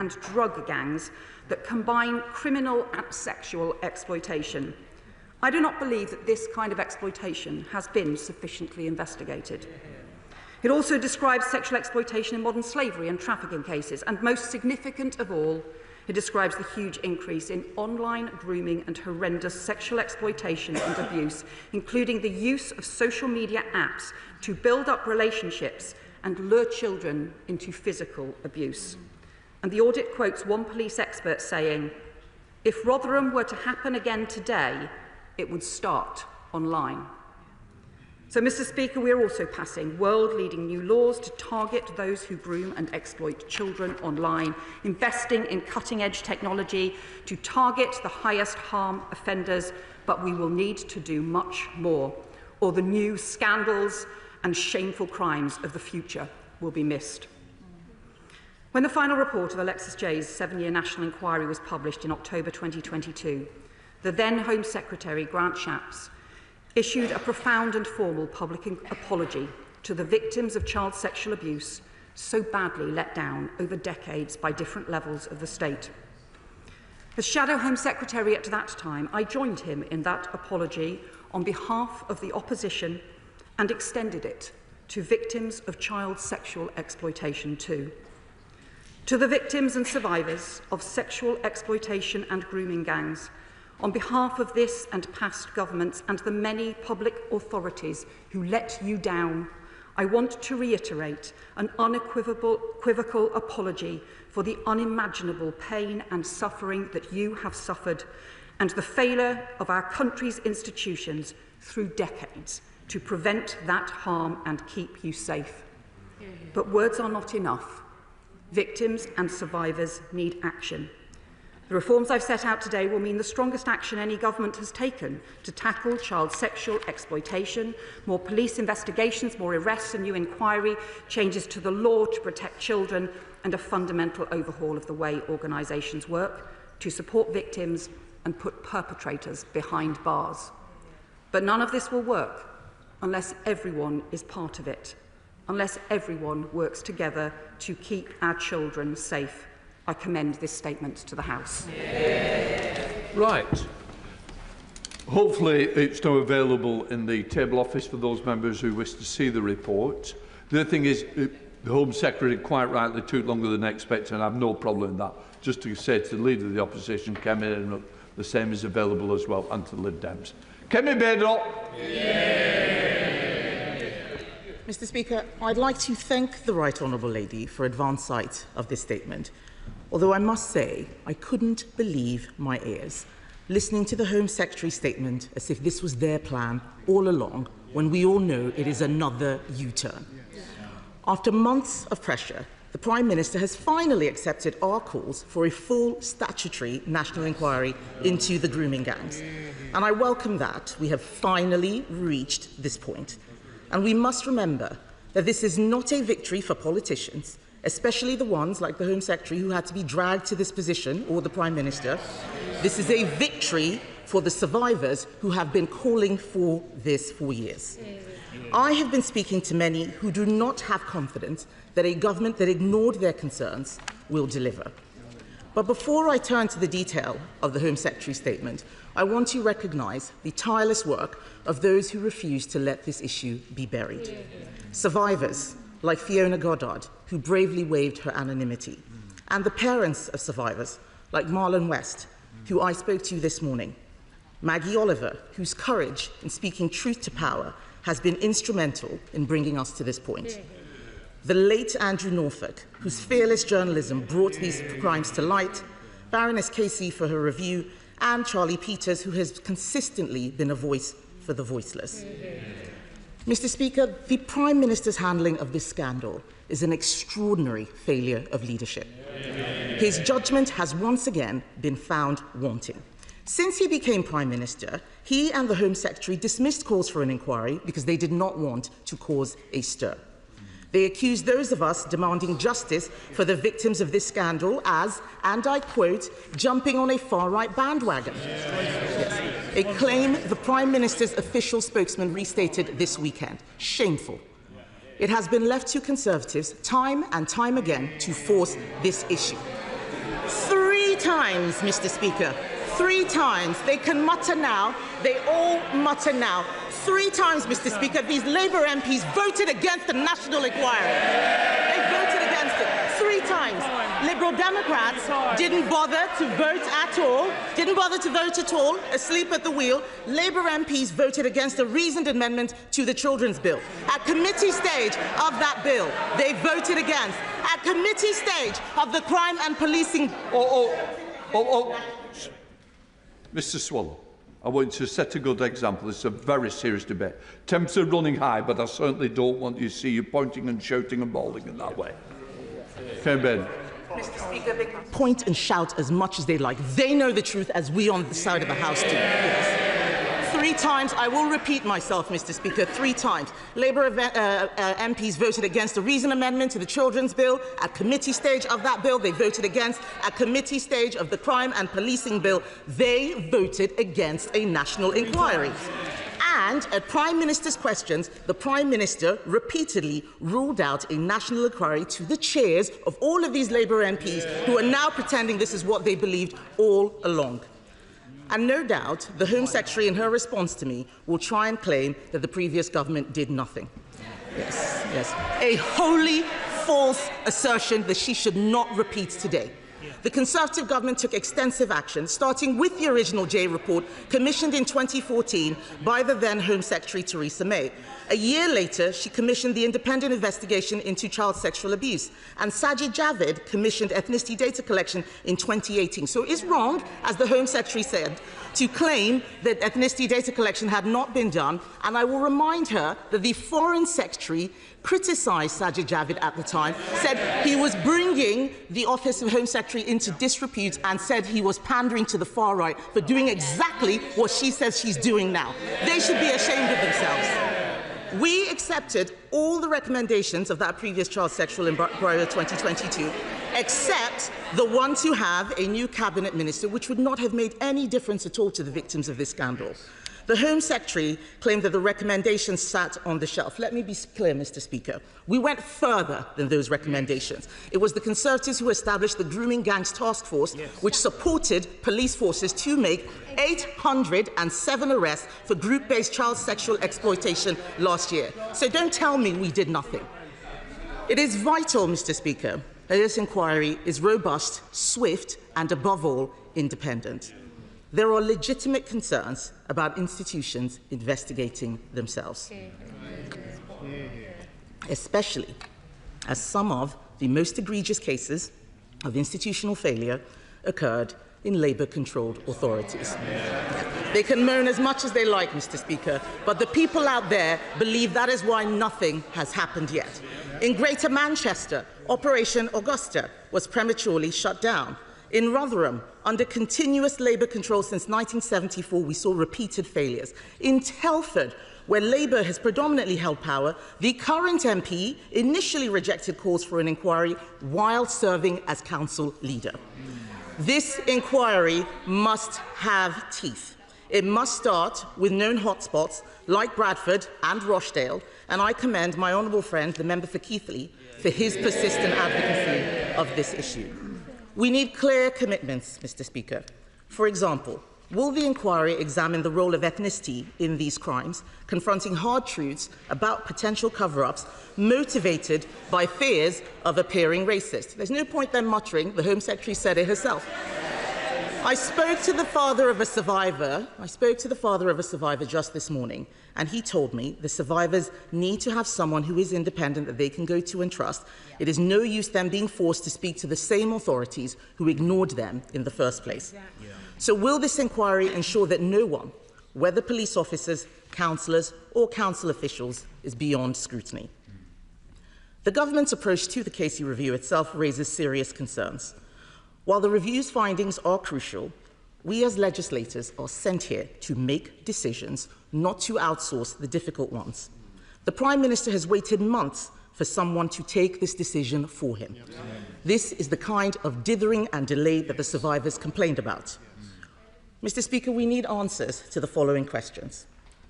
and drug gangs that combine criminal and sexual exploitation. I do not believe that this kind of exploitation has been sufficiently investigated. It also describes sexual exploitation in modern slavery and trafficking cases, and most significant of all, it describes the huge increase in online grooming and horrendous sexual exploitation and abuse, including the use of social media apps to build up relationships and lure children into physical abuse. And the audit quotes one police expert saying, "If Rotherham were to happen again today, it would start online." So, Mr. Speaker, we are also passing world-leading new laws to target those who groom and exploit children online, investing in cutting-edge technology to target the highest harm offenders, but we will need to do much more, or the new scandals and shameful crimes of the future will be missed. When the final report of Alexis Jay's 7-year national inquiry was published in October 2022, the then Home Secretary, Grant Shapps, issued a profound and formal public apology to the victims of child sexual abuse so badly let down over decades by different levels of the state. As Shadow Home Secretary at that time, I joined him in that apology on behalf of the opposition and extended it to victims of child sexual exploitation too. To the victims and survivors of sexual exploitation and grooming gangs, on behalf of this and past governments and the many public authorities who let you down, I want to reiterate an unequivocal apology for the unimaginable pain and suffering that you have suffered and the failure of our country's institutions through decades to prevent that harm and keep you safe. But words are not enough. Victims and survivors need action. The reforms I've set out today will mean the strongest action any government has taken to tackle child sexual exploitation, more police investigations, more arrests, a new inquiry, changes to the law to protect children, and a fundamental overhaul of the way organisations work to support victims and put perpetrators behind bars. But none of this will work unless everyone is part of it, unless everyone works together to keep our children safe. I commend this statement to the House. Right. Hopefully it's now available in the table office for those members who wish to see the report. The other thing is, the Home Secretary quite rightly took longer than expected, and I have no problem in that. Just to say to the Leader of the Opposition, Kemi, and the same is available as well, and to the Lib Dems. Kemi Badel. Mr. Speaker, I'd like to thank the Right Honourable Lady for advance sight of this statement. Although I must say, I couldn't believe my ears, listening to the Home Secretary's statement as if this was their plan all along, when we all know it is another U-turn. After months of pressure, the Prime Minister has finally accepted our calls for a full statutory national inquiry into the grooming gangs. And I welcome that we have finally reached this point. And we must remember that this is not a victory for politicians, especially the ones like the Home Secretary who had to be dragged to this position, or the Prime Minister. This is a victory for the survivors who have been calling for this for years. I have been speaking to many who do not have confidence that a government that ignored their concerns will deliver. But before I turn to the detail of the Home Secretary's statement, I want to recognise the tireless work of those who refuse to let this issue be buried. Survivors like Fiona Goddard, who bravely waived her anonymity, and the parents of survivors like Marlon West, who I spoke to this morning. Maggie Oliver, whose courage in speaking truth to power has been instrumental in bringing us to this point. The late Andrew Norfolk, whose fearless journalism brought these crimes to light, Baroness Casey for her review, and Charlie Peters, who has consistently been a voice for the voiceless. Mr. Speaker, the Prime Minister's handling of this scandal is an extraordinary failure of leadership. His judgment has once again been found wanting. Since he became Prime Minister, he and the Home Secretary dismissed calls for an inquiry because they did not want to cause a stir. They accused those of us demanding justice for the victims of this scandal as, and I quote, jumping on a far-right bandwagon. Yes. A claim the Prime Minister's official spokesman restated this weekend. Shameful. It has been left to Conservatives time and time again to force this issue. 3 times, Mr. Speaker. 3 times. They can mutter now. They all mutter now. 3 times, Mr. Speaker, these Labour MPs voted against the national inquiry. They voted against it 3 times. Liberal Democrats didn't bother to vote at all, asleep at the wheel. Labour MPs voted against a reasoned amendment to the Children's Bill. At committee stage of that bill, they voted against. At committee stage of the crime and policing... Mr. Swallow, I want you to set a good example. This is a very serious debate. Temps are running high, but I certainly don't want you to see you pointing and shouting and bawling in that way. Ben. Mr. Speaker, they can point and shout as much as they like. They know the truth as we on the side of the House do. Yes. 3 times, I will repeat myself, Mr. Speaker, 3 times. Labour MPs voted against a reason amendment to the Children's Bill. At committee stage of that bill, they voted against. At committee stage of the Crime and Policing Bill, they voted against a national inquiry. And at Prime Minister's questions, the Prime Minister repeatedly ruled out a national inquiry to the chairs of all of these Labour MPs who are now pretending this is what they believed all along. And no doubt, the Home Secretary, in her response to me, will try and claim that the previous government did nothing. Yes, yes. A wholly false assertion that she should not repeat today. The Conservative government took extensive action, starting with the original J report, commissioned in 2014 by the then Home Secretary Theresa May. A year later, she commissioned the independent investigation into child sexual abuse, and Sajid Javid commissioned ethnicity data collection in 2018. So it is wrong, as the Home Secretary said, to claim that ethnicity data collection had not been done, and I will remind her that the Foreign Secretary criticised Sajid Javid at the time, said he was bringing the Office of Home Secretary into disrepute and said he was pandering to the far right for doing exactly what she says she's doing now. They should be ashamed of themselves. We accepted all the recommendations of that previous child sexual inquiry of 2022, except the one to have a new cabinet minister, which would not have made any difference at all to the victims of this scandal. The Home Secretary claimed that the recommendations sat on the shelf. Let me be clear, Mr. Speaker. We went further than those recommendations. It was the Conservatives who established the Grooming Gangs Task Force, which supported police forces to make 807 arrests for group-based child sexual exploitation last year. So don't tell me we did nothing. It is vital, Mr. Speaker, that this inquiry is robust, swift, and above all, independent. There are legitimate concerns about institutions investigating themselves, especially as some of the most egregious cases of institutional failure occurred in Labour-controlled authorities. They can moan as much as they like, Mr. Speaker, but the people out there believe that is why nothing has happened yet. In Greater Manchester, Operation Augusta was prematurely shut down. In Rotherham, under continuous Labour control since 1974, we saw repeated failures. In Telford, where Labour has predominantly held power, the current MP initially rejected calls for an inquiry while serving as council leader. This inquiry must have teeth. It must start with known hotspots like Bradford and Rochdale, and I commend my honourable friend, the member for Keighley, for his persistent advocacy of this issue. We need clear commitments, Mr. Speaker. For example, will the inquiry examine the role of ethnicity in these crimes, confronting hard truths about potential cover-ups motivated by fears of appearing racist? There's no point then muttering. The Home Secretary said it herself. I spoke to the father of a survivor just this morning, and he told me the survivors need to have someone who is independent that they can go to and trust. It is no use them being forced to speak to the same authorities who ignored them in the first place. So will this inquiry ensure that no one, whether police officers, councillors or council officials, is beyond scrutiny? The government's approach to the Casey review itself raises serious concerns. While the review's findings are crucial, we as legislators are sent here to make decisions, not to outsource the difficult ones. The Prime Minister has waited months for someone to take this decision for him. This is the kind of dithering and delay that the survivors complained about. Mr. Speaker, we need answers to the following questions.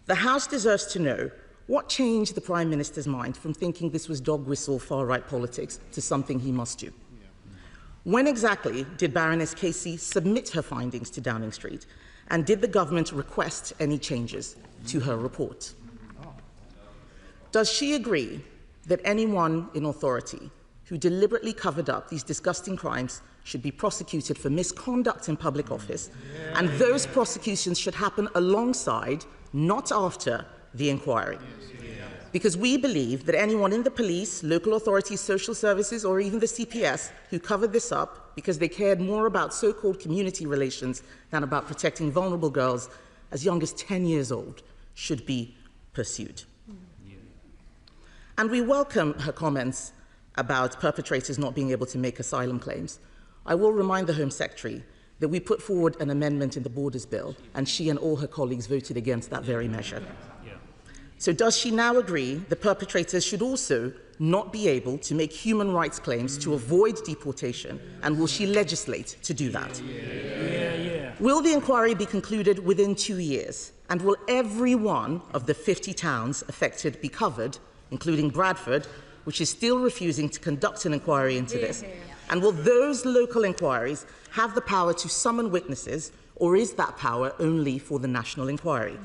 The House deserves to know what changed the Prime Minister's mind from thinking this was dog whistle far-right politics to something he must do. When exactly did Baroness Casey submit her findings to Downing Street? And did the government request any changes to her report? Does she agree that anyone in authority who deliberately covered up these disgusting crimes should be prosecuted for misconduct in public office, and those prosecutions should happen alongside, not after, the inquiry? Because we believe that anyone in the police, local authorities, social services, or even the CPS who covered this up because they cared more about so-called community relations than about protecting vulnerable girls as young as 10 years old should be pursued. And we welcome her comments about perpetrators not being able to make asylum claims. I will remind the Home Secretary that we put forward an amendment in the Borders Bill, and she and all her colleagues voted against that very measure. So does she now agree that perpetrators should also not be able to make human rights claims to avoid deportation, and will she legislate to do that? Will the inquiry be concluded within 2 years, and will every one of the 50 towns affected be covered, including Bradford, which is still refusing to conduct an inquiry into this? And will those local inquiries have the power to summon witnesses, or is that power only for the national inquiry?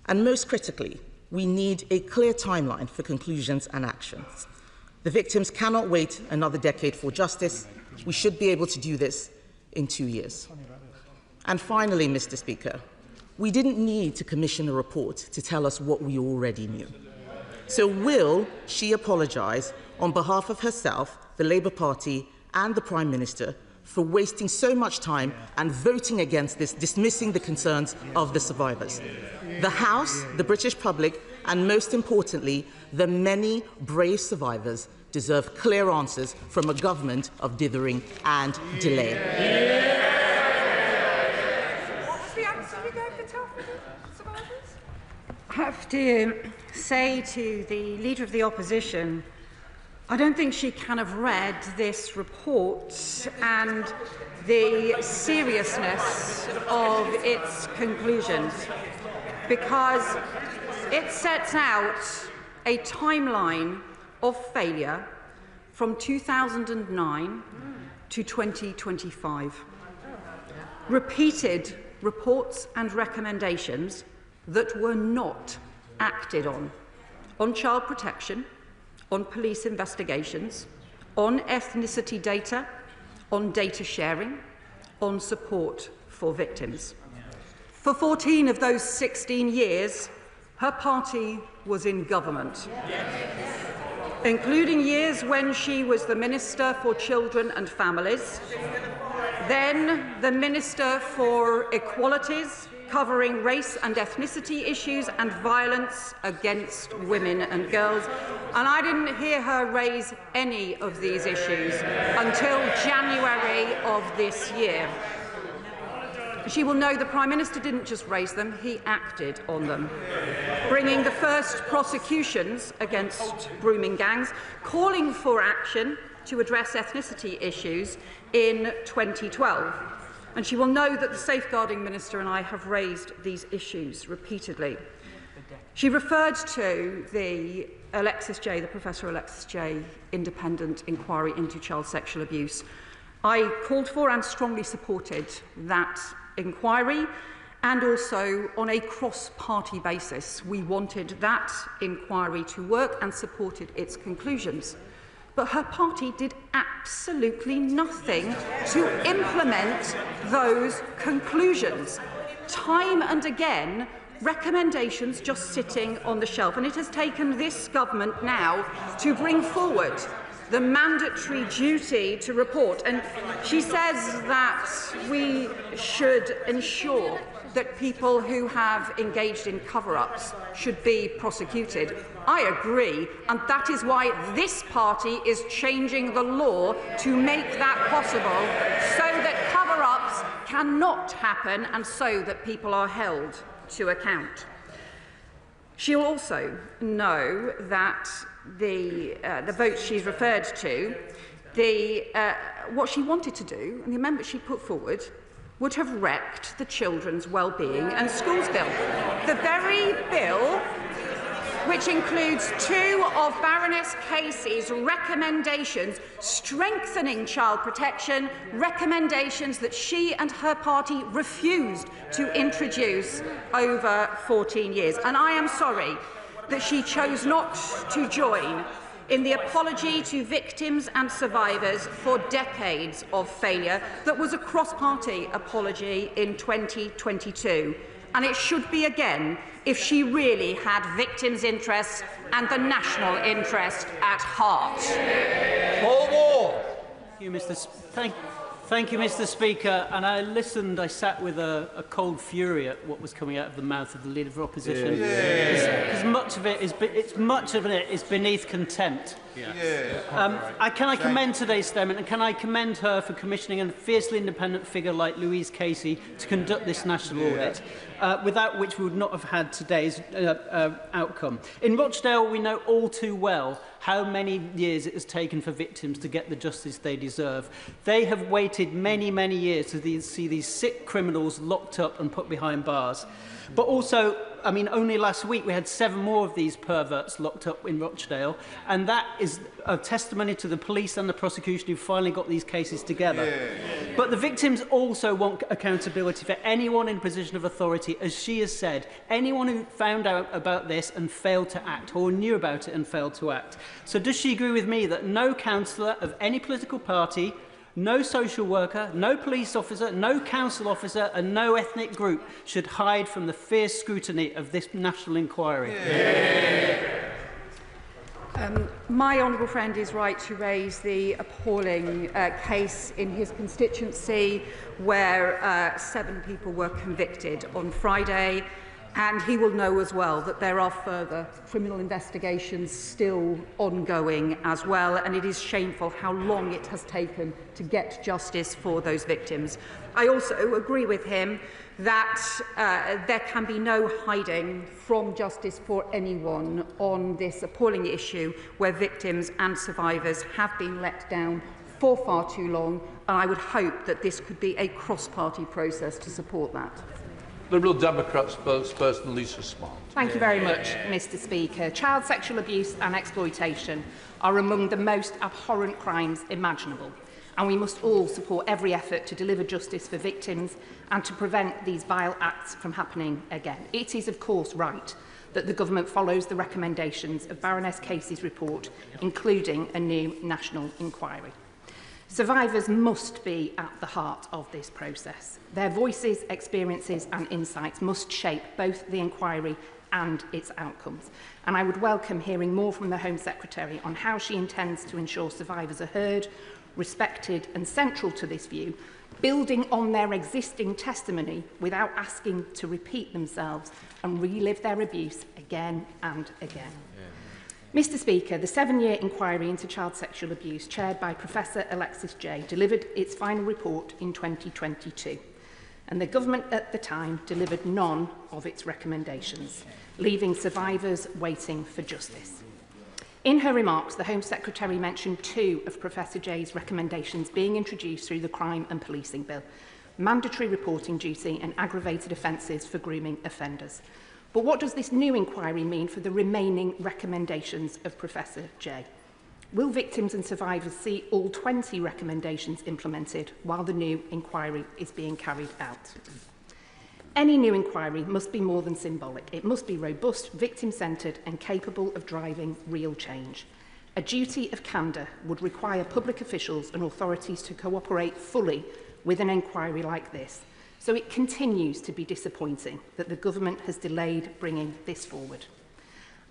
And most critically, we need a clear timeline for conclusions and actions. The victims cannot wait another decade for justice. We should be able to do this in 2 years. And finally, Mr. Speaker, we didn't need to commission a report to tell us what we already knew. So will she apologise on behalf of herself, the Labour Party and the Prime Minister for wasting so much time and voting against this, dismissing the concerns of the survivors? The House, the British public, and most importantly, the many brave survivors deserve clear answers from a government of dithering and delay. What was the answer you gave the survivors? I have to say to the Leader of the Opposition, I don't think she can have read this report and the seriousness of its conclusions, because it sets out a timeline of failure from 2009 to 2025. Repeated reports and recommendations that were not acted on child protection, on police investigations, on ethnicity data, on data sharing, on support for victims. For 14 of those 16 years, her party was in government, including years when she was the Minister for Children and Families, then the Minister for Equalities, covering race and ethnicity issues and violence against women and girls. And I didn't hear her raise any of these issues until January of this year. She will know the Prime Minister didn't just raise them, he acted on them, bringing the first prosecutions against grooming gangs, calling for action to address ethnicity issues in 2012. And she will know that the Safeguarding Minister and I have raised these issues repeatedly. She referred to the Professor Alexis J. independent inquiry into child sexual abuse. I called for and strongly supported that inquiry, and also on a cross-party basis. We wanted that inquiry to work and supported its conclusions. But her party did absolutely nothing to implement those conclusions. Time and again, recommendations just sitting on the shelf. And it has taken this government now to bring forward the mandatory duty to report. And she says that we should ensure that people who have engaged in cover-ups should be prosecuted. I agree, and that is why this party is changing the law to make that possible, so that cover-ups cannot happen and so that people are held to account. She'll also know that the votes she's referred to, what she wanted to do, and the amendment she put forward, would have wrecked the Children's Wellbeing and Schools Bill. The very bill which includes 2 of Baroness Casey's recommendations strengthening child protection, recommendations that she and her party refused to introduce over 14 years. And I am sorry that she chose not to join in the apology to victims and survivors for decades of failure that was a cross-party apology in 2022. And it should be again if she really had victims' interests and the national interest at heart. Paul Ward. Thank you, Mr. Speaker. And I sat with a cold fury at what was coming out of the mouth of the Leader of Opposition. Because much of it is beneath contempt. Can I commend today's statement, and can I commend her for commissioning a fiercely independent figure like Louise Casey to conduct this national audit, without which we would not have had today's outcome. In Rochdale, we know all too well how many years it has taken for victims to get the justice they deserve. They have waited many, many years to see these sick criminals locked up and put behind bars. But also, I mean, only last week we had 7 more of these perverts locked up in Rochdale, and that is a testimony to the police and the prosecution who finally got these cases together. But the victims also want accountability for anyone in a position of authority, as she has said, anyone who found out about this and failed to act, or knew about it and failed to act. So does she agree with me that no councillor of any political party, no social worker, no police officer, no council officer and no ethnic group should hide from the fierce scrutiny of this national inquiry? My honourable friend is right to raise the appalling case in his constituency where 7 people were convicted on Friday, and he will know as well that there are further criminal investigations still ongoing as well, and it is shameful how long it has taken to get justice for those victims. I also agree with him that there can be no hiding from justice for anyone on this appalling issue where victims and survivors have been let down for far too long, and I would hope that this could be a cross-party process to support that. Liberal Democrat spokesperson Lisa Smart. Thank you very much, Mr. Speaker. Child sexual abuse and exploitation are among the most abhorrent crimes imaginable, and we must all support every effort to deliver justice for victims and to prevent these vile acts from happening again. It is, of course, right that the Government follows the recommendations of Baroness Casey's report, including a new national inquiry. Survivors must be at the heart of this process. Their voices, experiences and insights must shape both the inquiry and its outcomes. And I would welcome hearing more from the Home Secretary on how she intends to ensure survivors are heard, respected and central to this view, building on their existing testimony without asking to repeat themselves and relive their abuse again and again. Mr. Speaker, the 7-year inquiry into child sexual abuse, chaired by Professor Alexis Jay, delivered its final report in 2022, and the Government at the time delivered none of its recommendations, leaving survivors waiting for justice. In her remarks, the Home Secretary mentioned 2 of Professor Jay's recommendations being introduced through the Crime and Policing Bill: mandatory reporting duty and aggravated offences for grooming offenders. But what does this new inquiry mean for the remaining recommendations of Professor Jay? Will victims and survivors see all 20 recommendations implemented while the new inquiry is being carried out? Any new inquiry must be more than symbolic. It must be robust, victim-centred and capable of driving real change. A duty of candour would require public officials and authorities to cooperate fully with an inquiry like this. So it continues to be disappointing that the Government has delayed bringing this forward.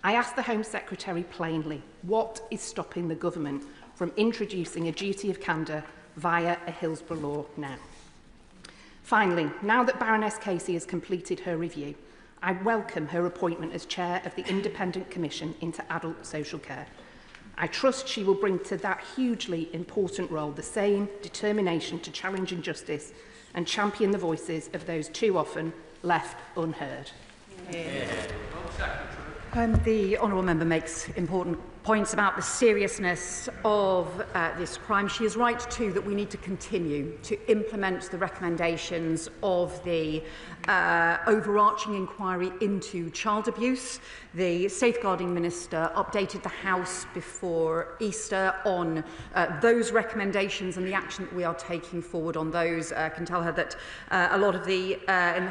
I ask the Home Secretary plainly, what is stopping the Government from introducing a duty of candour via a Hillsborough law now? Finally, now that Baroness Casey has completed her review, I welcome her appointment as Chair of the Independent Commission into Adult Social Care. I trust she will bring to that hugely important role the same determination to challenge injustice and champion the voices of those too often left unheard. The honourable member makes important points about the seriousness of this crime. She is right, too, that we need to continue to implement the recommendations of the overarching inquiry into child abuse. The Safeguarding Minister updated the House before Easter on those recommendations and the action that we are taking forward on those. I can tell her that a lot of the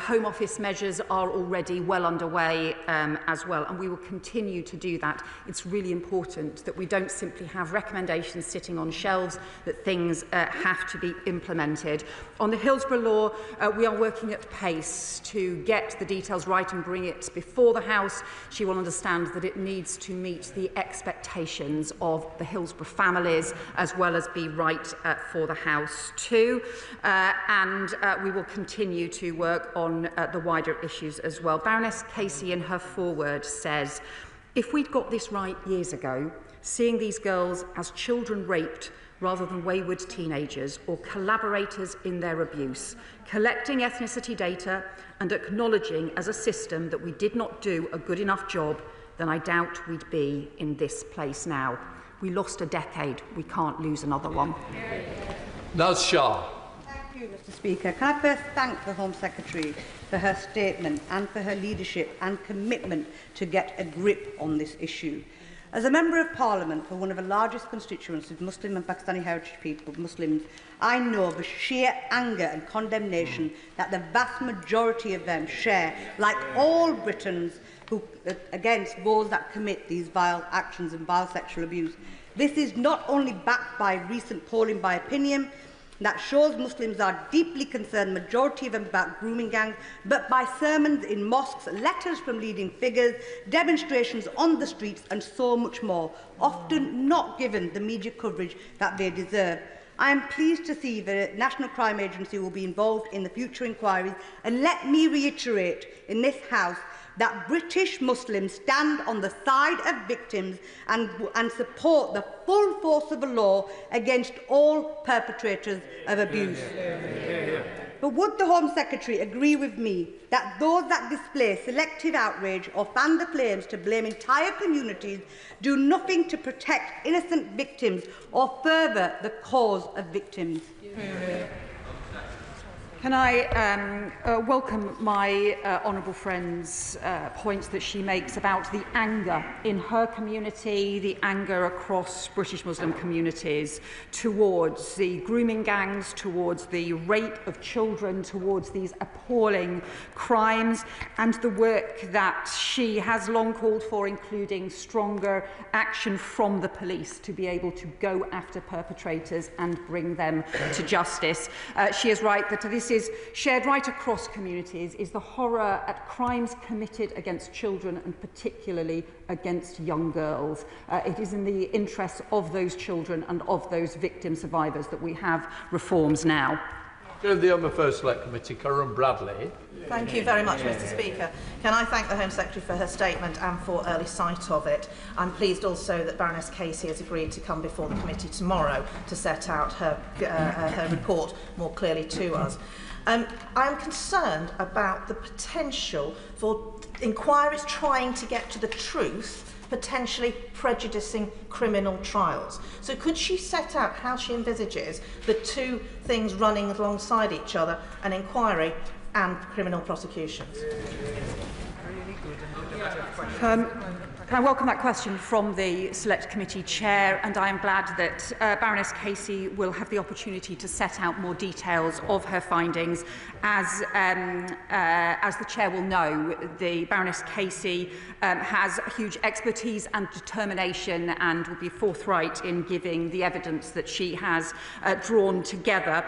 Home Office measures are already well underway as well, and we will continue to do that. It's really important that we don't simply have recommendations sitting on shelves, that things have to be implemented. On the Hillsborough law, we are working at pace to get the details right and bring it before the House. She will understand that it needs to meet the expectations of the Hillsborough families as well as be right for the House too. And we will continue to work on the wider issues as well. Baroness Casey in her foreword says, if we'd got this right years ago, seeing these girls as children raped rather than wayward teenagers or collaborators in their abuse, collecting ethnicity data and acknowledging as a system that we did not do a good enough job, then I doubt we'd be in this place now. We lost a decade. We can't lose another one. Naz Shah. Thank you, Mr. Speaker. Can I first thank the Home Secretary for her statement and for her leadership and commitment to get a grip on this issue. As a Member of Parliament for one of the largest constituencies, Muslim and Pakistani heritage people, Muslims, I know the sheer anger and condemnation that the vast majority of them share, like all Britons, against those that commit these vile actions and vile sexual abuse. This is not only backed by recent polling by opinion that shows Muslims are deeply concerned, majority of them, about grooming gangs, but by sermons in mosques, letters from leading figures, demonstrations on the streets, and so much more, often not given the media coverage that they deserve. I am pleased to see the National Crime Agency will be involved in the future inquiries, and let me reiterate in this House that British Muslims stand on the side of victims and support the full force of the law against all perpetrators of abuse. But would the Home Secretary agree with me that those that display selective outrage or fan the flames to blame entire communities do nothing to protect innocent victims or further the cause of victims? Can I welcome my honourable friend's points that she makes about the anger in her community, the anger across British Muslim communities towards the grooming gangs, towards the rape of children, towards these appalling crimes, and the work that she has long called for, including stronger action from the police to be able to go after perpetrators and bring them to justice. She is right that this is shared right across communities, is the horror at crimes committed against children and particularly against young girls. It is in the interests of those children and of those victim survivors that we have reforms now. The First Select Committee, Karen Bradley. Thank you very much, Mr. Speaker. Can I thank the Home Secretary for her statement and for early sight of it. I'm pleased also that Baroness Casey has agreed to come before the committee tomorrow to set out her report more clearly to us. I am concerned about the potential for inquiries trying to get to the truth, potentially prejudicing criminal trials. So could she set out how she envisages the two things running alongside each other, an inquiry and criminal prosecutions? Can I welcome that question from the Select Committee Chair, and I am glad that Baroness Casey will have the opportunity to set out more details of her findings. As the Chair will know, the Baroness Casey has huge expertise and determination and will be forthright in giving the evidence that she has drawn together.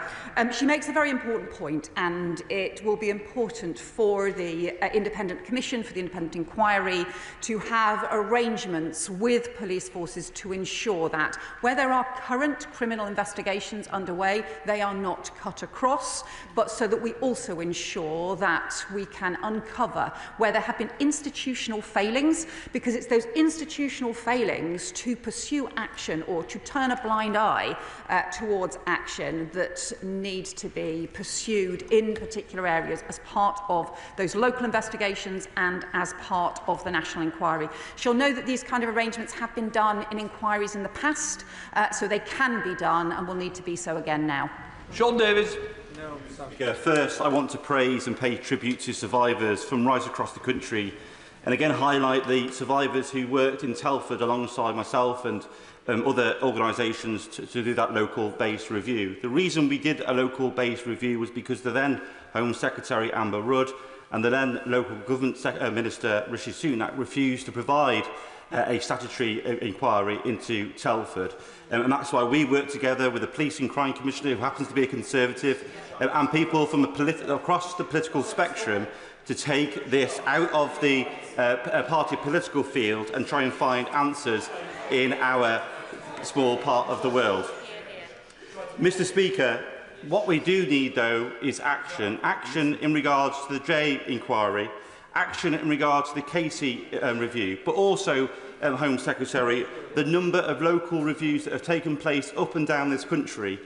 She makes a very important point, and it will be important for the Independent Commission, for the Independent Inquiry, to have arrangements with police forces to ensure that where there are current criminal investigations underway, they are not cut across, but so that we also ensure that we can uncover where there have been institutional failings, because it's those institutional failings to pursue action or to turn a blind eye towards action that need to be pursued in particular areas as part of those local investigations and as part of the national inquiry. She'll know that these kind of arrangements have been done in inquiries in the past, so they can be done and will need to be so again now. Sean Davies. First, I want to praise and pay tribute to survivors from right across the country, and again highlight the survivors who worked in Telford alongside myself and other organisations to do that local-based review. The reason we did a local-based review was because the then Home Secretary Amber Rudd and the then local government Minister Rishi Sunak refused to provide a statutory inquiry into Telford. And that's why we worked together with the Police and Crime Commissioner, who happens to be a Conservative, and people from across the political spectrum to take this out of the party political field and try and find answers in our small part of the world. Mr. Speaker, what we do need, though, is action. Action in regards to the J inquiry, action in regards to the Casey review, but also, Home Secretary, the number of local reviews that have taken place up and down this country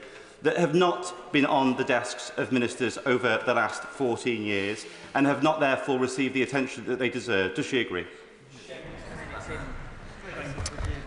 that have not been on the desks of ministers over the last 14 years and have not therefore received the attention that they deserve. Does she agree?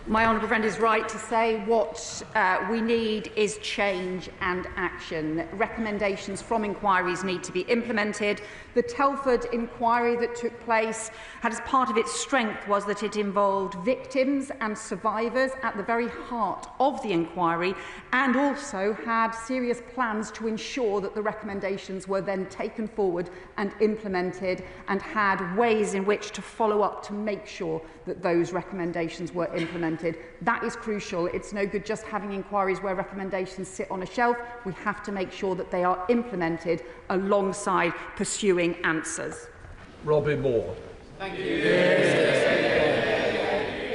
My honourable friend is right to say what we need is change and action. Recommendations from inquiries need to be implemented. The Telford inquiry that took place had as part of its strength was that it involved victims and survivors at the very heart of the inquiry, and also had serious plans to ensure that the recommendations were then taken forward and implemented, and had ways in which to follow up to make sure that those recommendations were implemented. That is crucial. It's no good just having inquiries where recommendations sit on a shelf. We have to make sure that they are implemented alongside pursuing answers. Robbie Moore. Thank you.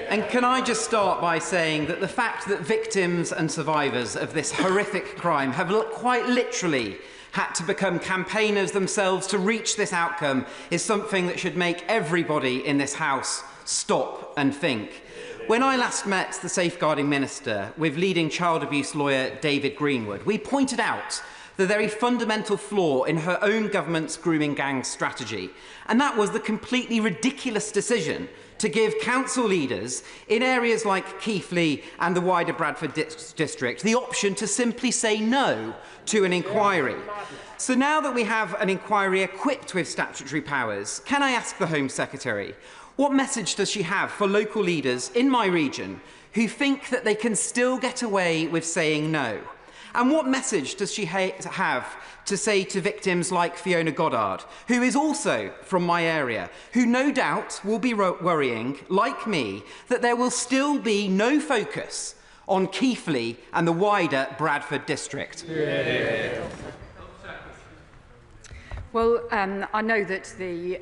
And can I just start by saying that the fact that victims and survivors of this horrific crime have quite literally had to become campaigners themselves to reach this outcome is something that should make everybody in this House stop and think. When I last met the Safeguarding Minister with leading child abuse lawyer David Greenwood, we pointed out the very fundamental flaw in her own government's grooming gang strategy, and that was the completely ridiculous decision to give council leaders in areas like Keighley and the wider Bradford district the option to simply say no to an inquiry. So now that we have an inquiry equipped with statutory powers, can I ask the Home Secretary, what message does she have for local leaders in my region who think that they can still get away with saying no? And what message does she have to say to victims like Fiona Goddard, who is also from my area, who no doubt will be worrying, like me, that there will still be no focus on Keighley and the wider Bradford district? Yeah. Well, I know that the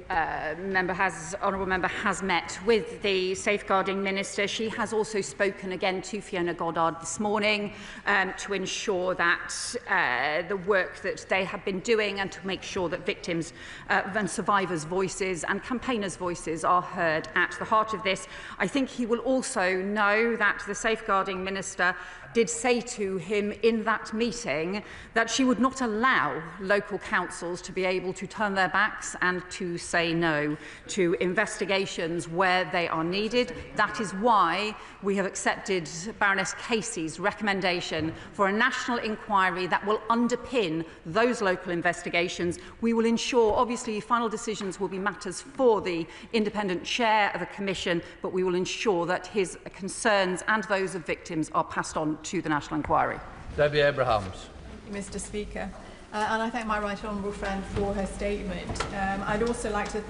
honourable member has met with the Safeguarding Minister. She has also spoken again to Fiona Goddard this morning to ensure that the work that they have been doing and to make sure that victims and survivors' voices and campaigners' voices are heard at the heart of this. I think he will also know that the Safeguarding Minister did say to him in that meeting that she would not allow local councils to be able to turn their backs and to say no to investigations where they are needed. That is why we have accepted Baroness Casey's recommendation for a national inquiry that will underpin those local investigations. We will ensure, obviously, final decisions will be matters for the independent chair of a commission, but we will ensure that his concerns and those of victims are passed on to the national inquiry. Debbie Abrahams. Thank you, Mr. Speaker. And I thank my right honourable friend for her statement. I'd also like to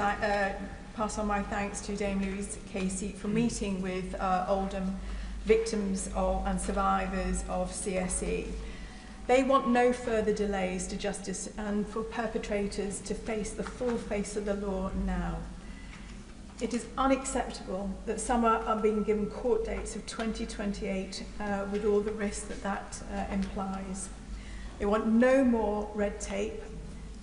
pass on my thanks to Dame Louise Casey for meeting with Oldham victims and survivors of CSE. They want no further delays to justice and for perpetrators to face the full face of the law now. It is unacceptable that some are being given court dates of 2028 with all the risks that implies. They want no more red tape.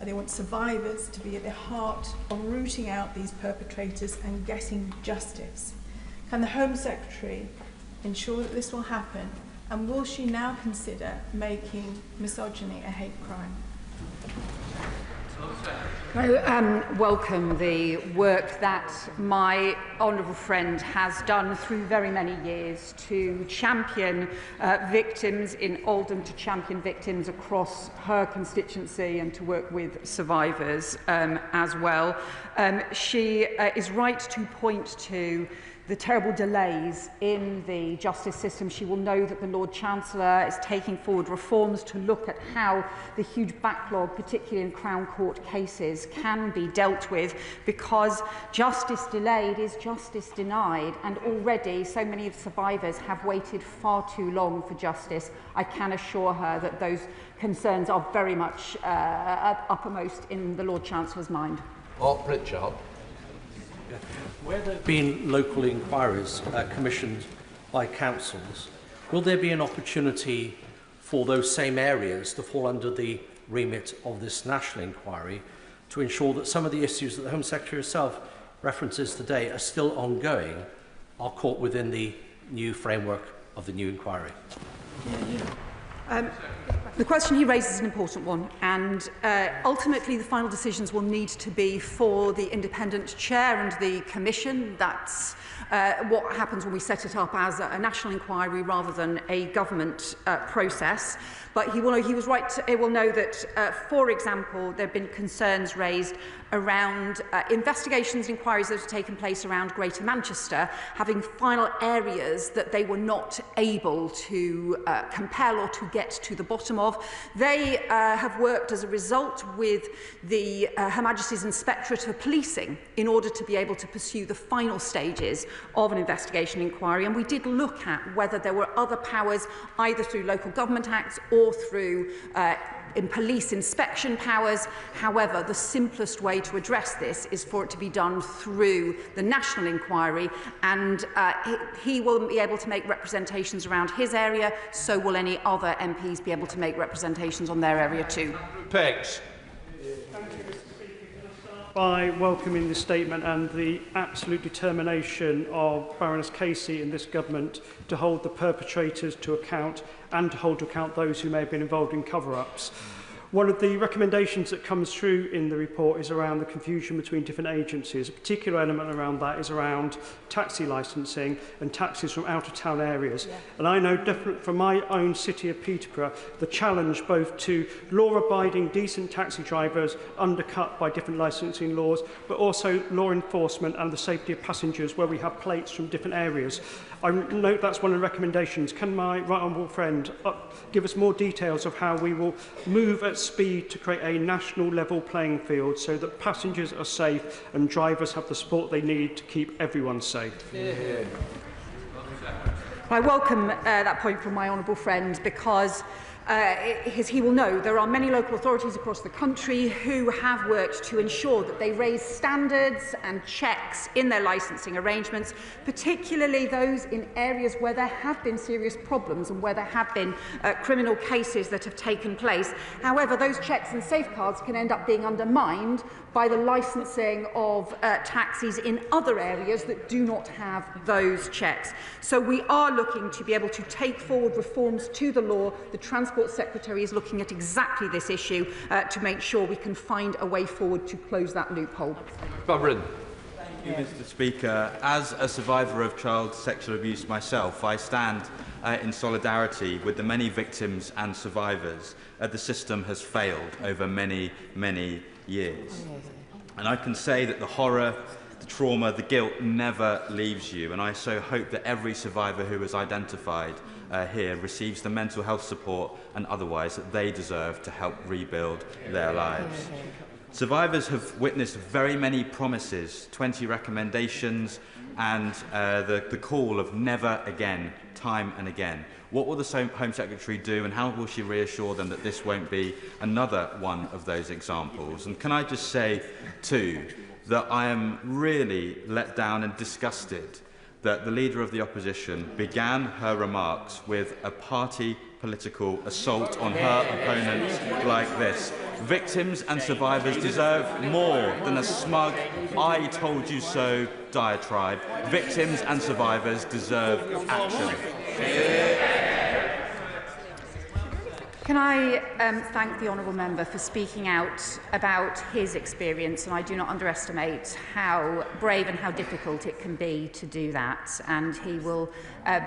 They want survivors to be at the heart of rooting out these perpetrators and getting justice. Can the Home Secretary ensure that this will happen? And will she now consider making misogyny a hate crime? I welcome the work that my honourable friend has done through very many years to champion victims in Oldham, to champion victims across her constituency and to work with survivors as well. She is right to point to the terrible delays in the justice system. She will know that the Lord Chancellor is taking forward reforms to look at how the huge backlog, particularly in Crown Court cases, can be dealt with, because justice delayed is justice denied, and already so many of the survivors have waited far too long for justice. I can assure her that those concerns are very much uppermost in the Lord Chancellor's mind. Pritchard. Where there have been local inquiries commissioned by councils, will there be an opportunity for those same areas to fall under the remit of this national inquiry to ensure that some of the issues that the Home Secretary herself references today are still ongoing, are caught within the new framework of the new inquiry? The question he raises is an important one, and ultimately the final decisions will need to be for the independent chair and the commission. That's what happens when we set it up as a national inquiry rather than a government process. But he was right. He will know that, for example, there have been concerns raised around investigations and inquiries that have taken place around Greater Manchester, having final areas that they were not able to compel or to get to the bottom of. They have worked as a result with the Her Majesty's Inspectorate for Policing in order to be able to pursue the final stages of an investigation inquiry. And we did look at whether there were other powers, either through local government acts or through in police inspection powers. However, the simplest way to address this is for it to be done through the national inquiry, and he will be able to make representations around his area, so will any other MPs be able to make representations on their area too. Pegs. By welcoming this statement and the absolute determination of Baroness Casey and this government to hold the perpetrators to account and to hold to account those who may have been involved in cover-ups. One of the recommendations that comes through in the report is around the confusion between different agencies. A particular element around that is around taxi licensing and taxis from out-of-town areas. Yeah. And I know definitely from my own city of Peterborough, the challenge both to law-abiding, decent taxi drivers undercut by different licensing laws, but also law enforcement and the safety of passengers where we have plates from different areas. I note that's one of the recommendations. Can my right honourable friend give us more details of how we will move at speed to create a national level playing field so that passengers are safe and drivers have the support they need to keep everyone safe? Yeah. I welcome that point from my honourable friend, because as he will know, there are many local authorities across the country who have worked to ensure that they raise standards and checks in their licensing arrangements, particularly those in areas where there have been serious problems and where there have been criminal cases that have taken place. However, those checks and safeguards can end up being undermined by the licensing of taxis in other areas that do not have those checks. So we are looking to be able to take forward reforms to the law. The Transport Secretary is looking at exactly this issue to make sure we can find a way forward to close that loophole. Thank you, Mr. Speaker. As a survivor of child sexual abuse myself, I stand in solidarity with the many victims and survivors. The system has failed over many, many years. And I can say that the horror, the trauma, the guilt never leaves you. And I so hope that every survivor who is identified here receives the mental health support and otherwise that they deserve to help rebuild their lives. Survivors have witnessed very many promises, 20 recommendations, and the call of never again, time and again. What will the Home Secretary do, and how will she reassure them that this won't be another one of those examples? And can I just say, too, that I am really let down and disgusted that the Leader of the Opposition began her remarks with a party political assault on her opponents like this. Victims and survivors deserve more than a smug, I told you so diatribe. Victims and survivors deserve action. Can I thank the honourable member for speaking out about his experience, and I do not underestimate how brave and how difficult it can be to do that, and he will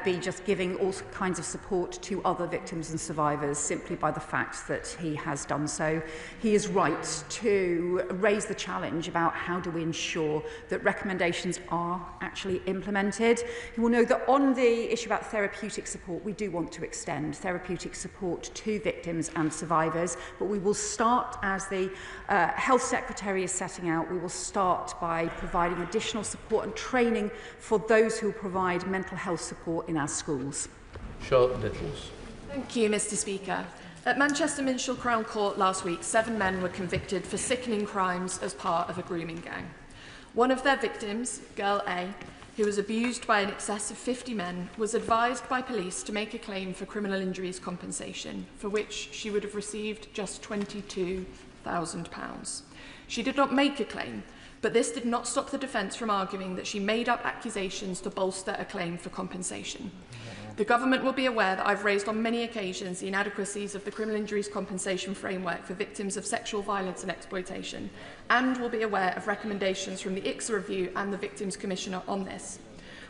be just giving all kinds of support to other victims and survivors simply by the fact that he has done so. He is right to raise the challenge about how do we ensure that recommendations are actually implemented. You will know that on the issue about therapeutic support, we do want to extend therapeutic support to victims and survivors, but we will start, as the Health Secretary is setting out, we will start by providing additional support and training for those who provide mental health support in our schools. Charlotte Nichols. Thank you, Mr. Speaker. At Manchester Minstrel Crown Court last week, 7 men were convicted for sickening crimes as part of a grooming gang. One of their victims, girl A, who was abused by in excess of 50 men, was advised by police to make a claim for criminal injuries compensation, for which she would have received just £22,000. She did not make a claim, but this did not stop the defence from arguing that she made up accusations to bolster a claim for compensation. The government will be aware that I've raised on many occasions the inadequacies of the criminal injuries compensation framework for victims of sexual violence and exploitation, and will be aware of recommendations from the ICSA review and the Victims Commissioner on this.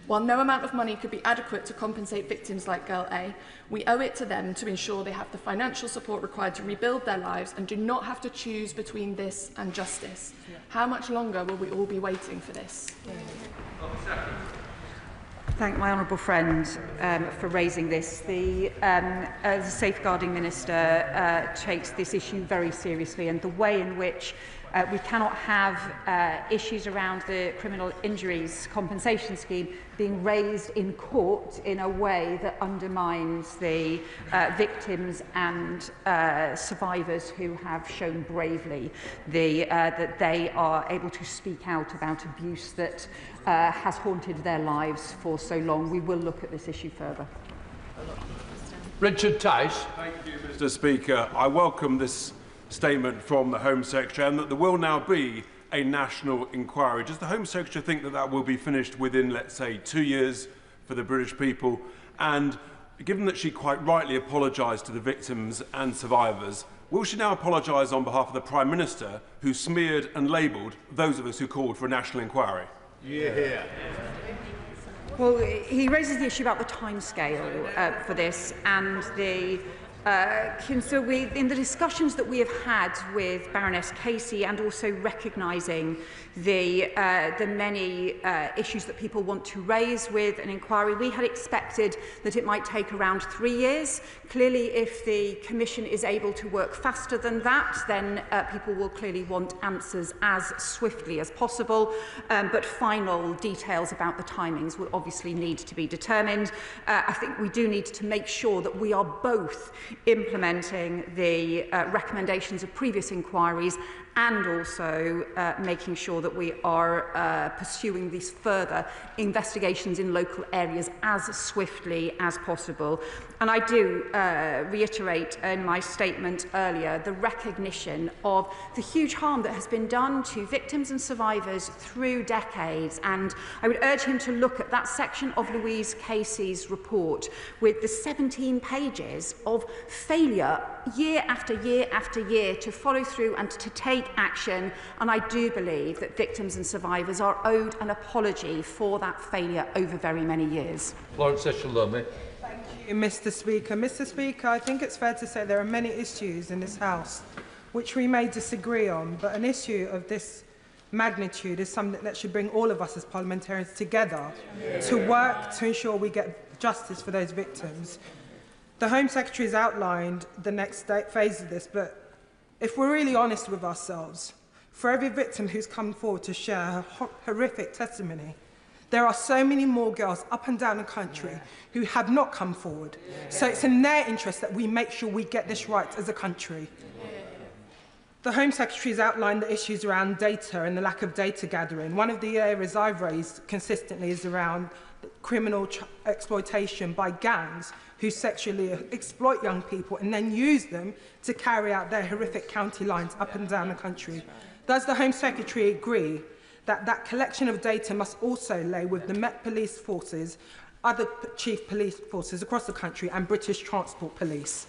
While no amount of money could be adequate to compensate victims like Girl A, we owe it to them to ensure they have the financial support required to rebuild their lives and do not have to choose between this and justice. How much longer will we all be waiting for this? Thank my honourable friend for raising this. The Safeguarding Minister takes this issue very seriously, and the way in which we cannot have issues around the criminal injuries compensation scheme being raised in court in a way that undermines the victims and survivors who have shown bravely that they are able to speak out about abuse that has haunted their lives for so long. We will look at this issue further. Richard Tice. Thank you, Mr. Speaker. I welcome this statement from the Home Secretary and that there will now be a national inquiry. Does the Home Secretary think that that will be finished within, let's say, 2 years for the British people? And given that she quite rightly apologised to the victims and survivors, will she now apologise on behalf of the Prime Minister who smeared and labelled those of us who called for a national inquiry? Yeah. Well, he raises the issue about the timescale for this, and the in the discussions that we have had with Baroness Casey, and also recognising the many issues that people want to raise with an inquiry, we had expected that it might take around 3 years. Clearly, if the Commission is able to work faster than that, then people will clearly want answers as swiftly as possible. But final details about the timings will obviously need to be determined. I think we do need to make sure that we are both implementing the recommendations of previous inquiries and also making sure that we are pursuing these further investigations in local areas as swiftly as possible. And I do reiterate in my statement earlier the recognition of the huge harm that has been done to victims and survivors through decades. And I would urge him to look at that section of Louise Casey's report with the 17 pages of failure year after year after year to follow through and to take action. And I do believe that victims and survivors are owed an apology for that failure over very many years. Florence Eshel-Lammy. Thank you, Mr. Speaker. Mr. Speaker, I think it's fair to say there are many issues in this House which we may disagree on, but an issue of this magnitude is something that should bring all of us as parliamentarians together to work to ensure we get justice for those victims. The Home Secretary has outlined the next phase of this, but if we're really honest with ourselves, for every victim who's come forward to share her horrific testimony, there are so many more girls up and down the country who have not come forward. So it's in their interest that we make sure we get this right as a country. The Home Secretary has outlined the issues around data and the lack of data gathering. One of the areas I've raised consistently is around criminal exploitation by gangs who sexually exploit young people and then use them to carry out their horrific county lines up and down the country. Does the Home Secretary agree that that collection of data must also lay with the Met Police forces, other chief police forces across the country and British Transport Police?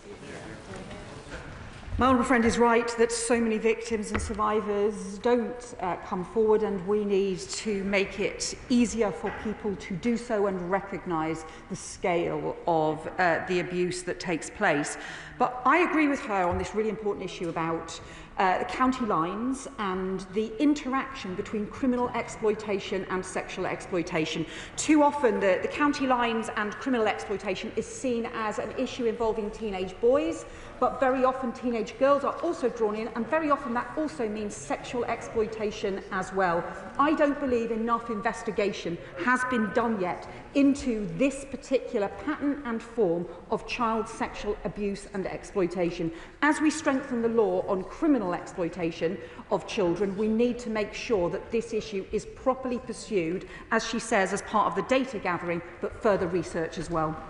My honourable friend is right that so many victims and survivors don't come forward, and we need to make it easier for people to do so and recognise the scale of the abuse that takes place. But I agree with her on this really important issue about the county lines and the interaction between criminal exploitation and sexual exploitation. Too often the county lines and criminal exploitation is seen as an issue involving teenage boys, but very often teenage girls are also drawn in, and very often that also means sexual exploitation as well. I don't believe enough investigation has been done yet into this particular pattern and form of child sexual abuse and exploitation. As we strengthen the law on criminal exploitation of children, we need to make sure that this issue is properly pursued, as she says, as part of the data gathering, but further research as well.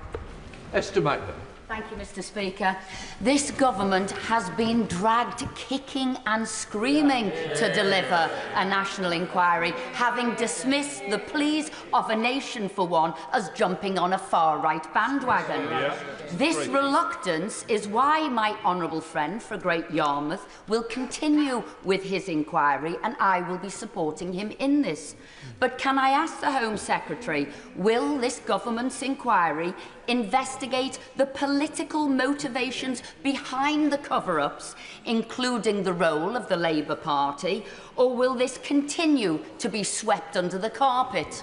Esther Magna. Thank you, Mr. Speaker. This government has been dragged kicking and screaming to deliver a national inquiry, having dismissed the pleas of a nation for one as jumping on a far-right bandwagon. This reluctance is why my honourable friend for Great Yarmouth will continue with his inquiry, and I will be supporting him in this. But can I ask the Home Secretary, will this government's inquiry investigate the political motivations behind the cover-ups, including the role of the Labour Party, or will this continue to be swept under the carpet?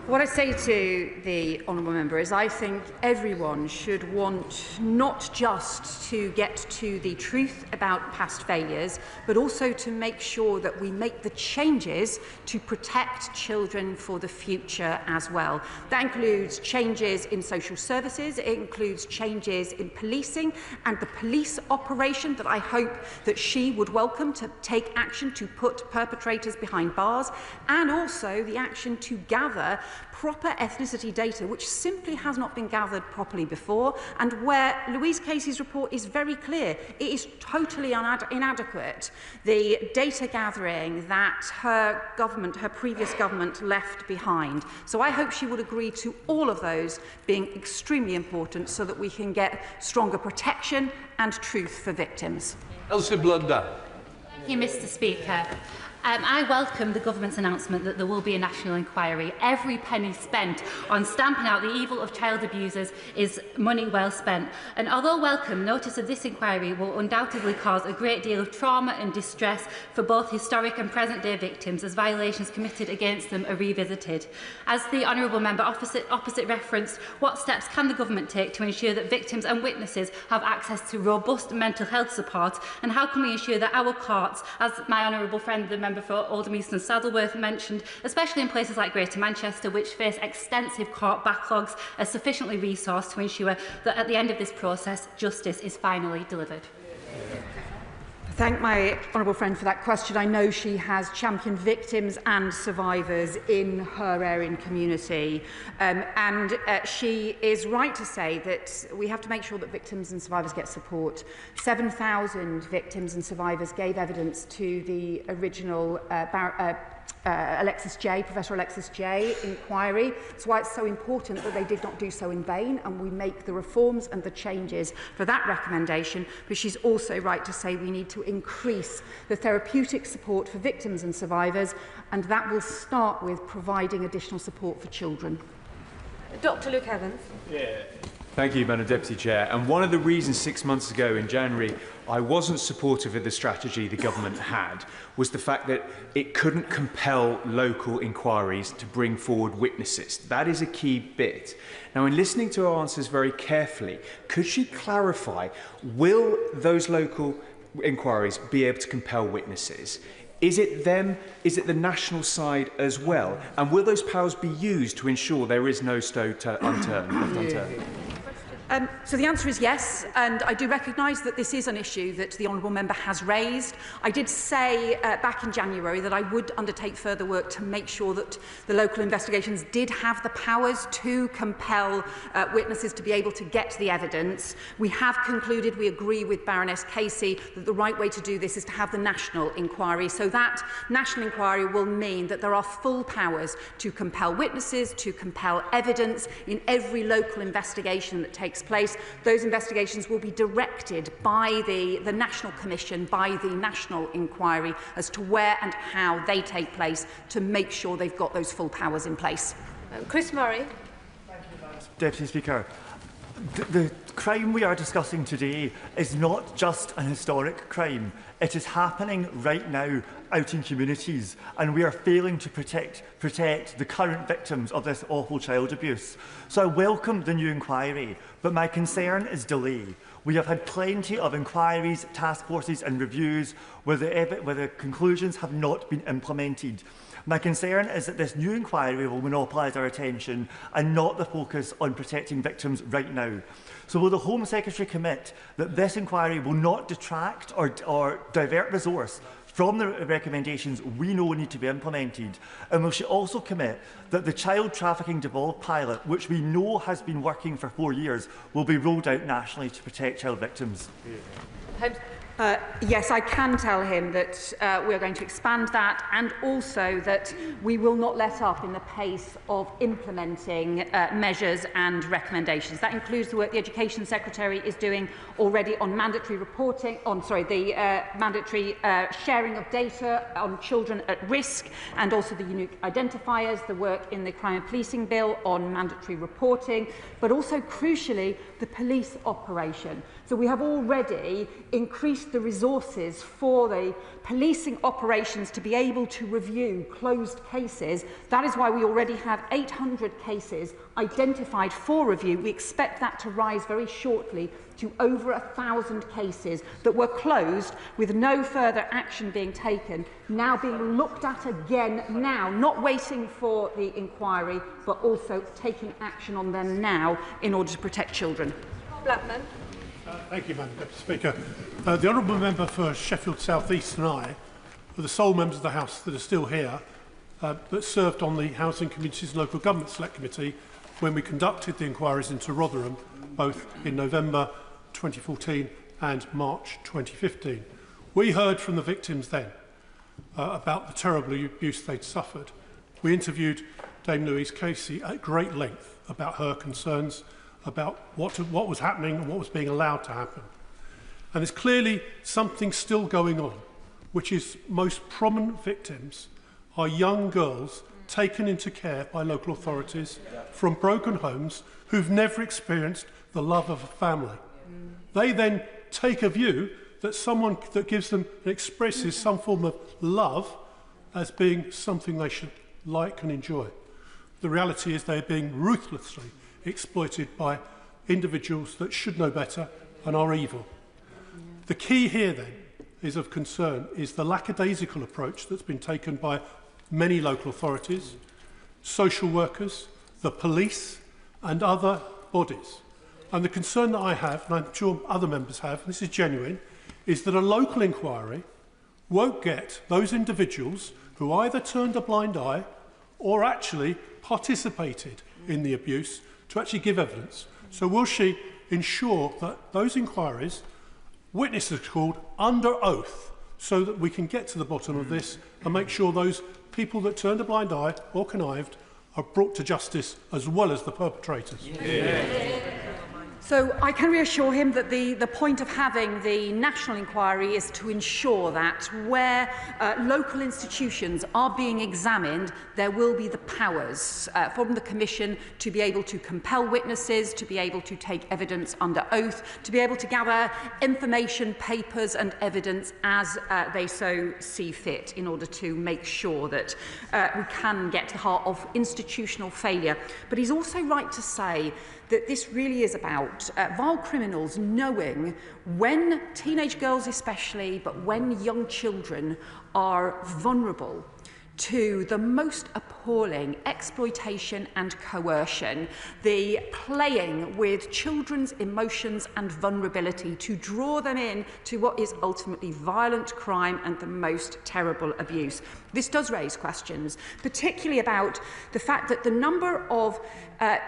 What I say to the honourable member is I think everyone should want not just to get to the truth about past failures, but also to make sure that we make the changes to protect children for the future as well. That includes changes in social services, it includes changes in policing and the police operation that I hope that she would welcome to take action to put perpetrators behind bars, and also the action to gather proper ethnicity data, which simply has not been gathered properly before, and where Louise Casey's report is very clear. It is totally inadequate, the data gathering that her previous government left behind. So I hope she would agree to all of those being extremely important so that we can get stronger protection and truth for victims. Elsie Blunder. Thank you, Mr. Speaker. I welcome the government's announcement that there will be a national inquiry. Every penny spent on stamping out the evil of child abusers is money well spent. And although welcome, notice of this inquiry will undoubtedly cause a great deal of trauma and distress for both historic and present-day victims as violations committed against them are revisited. As the honourable member opposite referenced, what steps can the government take to ensure that victims and witnesses have access to robust mental health support, and how can we ensure that our courts, as my honourable friend, the member for Oldham East and Saddleworth mentioned, especially in places like Greater Manchester, which face extensive court backlogs, are sufficiently resourced to ensure that at the end of this process, justice is finally delivered? I thank my honourable friend for that question. I know she has championed victims and survivors in her area and community, and she is right to say that we have to make sure that victims and survivors get support. 7,000 victims and survivors gave evidence to the original Professor Alexis J. inquiry. That's why it's so important that they did not do so in vain, and we make the reforms and the changes for that recommendation. But she's also right to say we need to increase the therapeutic support for victims and survivors, and that will start with providing additional support for children. Dr. Luke Evans. Thank you, Madam Deputy Chair. And one of the reasons 6 months ago in January I wasn't supportive of the strategy the government had was the fact that it couldn't compel local inquiries to bring forward witnesses. That is a key bit. Now, in listening to her answers very carefully, could she clarify, will those local inquiries be able to compel witnesses? Is it them? Is it the national side as well? And will those powers be used to ensure there is no stone unturned? So the answer is yes, and I do recognise that this is an issue that the honourable member has raised. I did say back in January that I would undertake further work to make sure that the local investigations did have the powers to compel witnesses to be able to get the evidence. We have concluded, we agree with Baroness Casey, that the right way to do this is to have the national inquiry. So that national inquiry will mean that there are full powers to compel witnesses, to compel evidence in every local investigation that takes takes place, those investigations will be directed by the National Commission, by the National Inquiry, as to where and how they take place to make sure they've got those full powers in place. Chris Murray. Deputy Speaker, the crime we are discussing today is not just an historic crime. It is happening right now out in communities, and we are failing to protect the current victims of this awful child abuse. So I welcome the new inquiry, but my concern is delay. We have had plenty of inquiries, task forces and reviews where the conclusions have not been implemented. My concern is that this new inquiry will monopolise our attention and not the focus on protecting victims right now. So will the Home Secretary commit that this inquiry will not detract or divert resource from the recommendations we know need to be implemented? And will she also commit that the child trafficking devolved pilot, which we know has been working for 4 years, will be rolled out nationally to protect child victims? Yes, I can tell him that we are going to expand that, and also that we will not let up in the pace of implementing measures and recommendations. That includes the work the Education Secretary is doing already on mandatory reporting, mandatory sharing of data on children at risk, and also the unique identifiers, the work in the Crime and Policing Bill on mandatory reporting, but also, crucially, the police operation. So we have already increased the resources for the policing operations to be able to review closed cases. That is why we already have 800 cases identified for review. We expect that to rise very shortly to over 1,000 cases that were closed with no further action being taken, now being looked at again now, not waiting for the inquiry, but also taking action on them now in order to protect children. Blackman. Thank you, Madam Deputy Speaker. The Honourable Member for Sheffield South East and I are the sole members of the House that are still here that served on the Housing, Communities and Local Government Select Committee when we conducted the inquiries into Rotherham, both in November 2014 and March 2015. We heard from the victims then about the terrible abuse they'd suffered. We interviewed Dame Louise Casey at great length about her concerns about what was happening and what was being allowed to happen. And there's clearly something still going on, which is most prominent victims are young girls taken into care by local authorities from broken homes who've never experienced the love of a family. They then take a view that someone that gives them and expresses some form of love as being something they should like and enjoy. The reality is they're being ruthlessly exploited by individuals that should know better and are evil. The key here then is of concern is the lackadaisical approach that's been taken by many local authorities, social workers, the police and other bodies. And the concern that I have, and I'm sure other members have, and this is genuine, is that a local inquiry won't get those individuals who either turned a blind eye or actually participated in the abuse to actually give evidence. So will she ensure that those inquiries, witnesses called under oath, so that we can get to the bottom of this and make sure those people that turned a blind eye or connived are brought to justice as well as the perpetrators? So I can reassure him that the point of having the national inquiry is to ensure that where local institutions are being examined, there will be the powers from the Commission to be able to compel witnesses, to be able to take evidence under oath, to be able to gather information, papers and evidence as they so see fit in order to make sure that we can get to the heart of institutional failure. But he's also right to say that this really is about vile criminals knowing when teenage girls especially, but when young children are vulnerable to the most appalling exploitation and coercion, the playing with children's emotions and vulnerability to draw them in to what is ultimately violent crime and the most terrible abuse. This does raise questions, particularly about the fact that the number of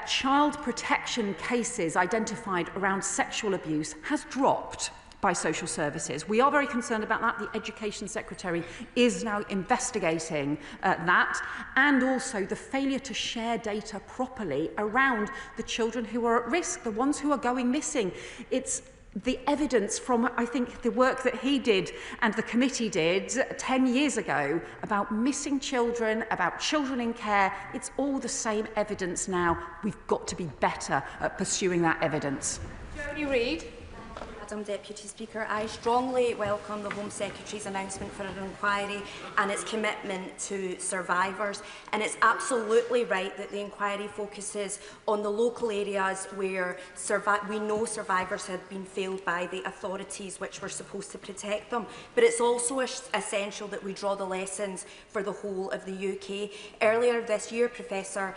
child protection cases identified around sexual abuse has dropped by social services. We are very concerned about that. The Education Secretary is now investigating that, and also the failure to share data properly around the children who are at risk, the ones who are going missing. It's the evidence from, I think, the work that he did and the committee did 10 years ago about missing children, about children in care. It's all the same evidence now. We've got to be better at pursuing that evidence. Jodie Reid. Madam Deputy Speaker, I strongly welcome the Home Secretary's announcement for an inquiry and its commitment to survivors. And it's absolutely right that the inquiry focuses on the local areas where we know survivors have been failed by the authorities which were supposed to protect them. But it's also essential that we draw the lessons for the whole of the UK. Earlier this year, Professor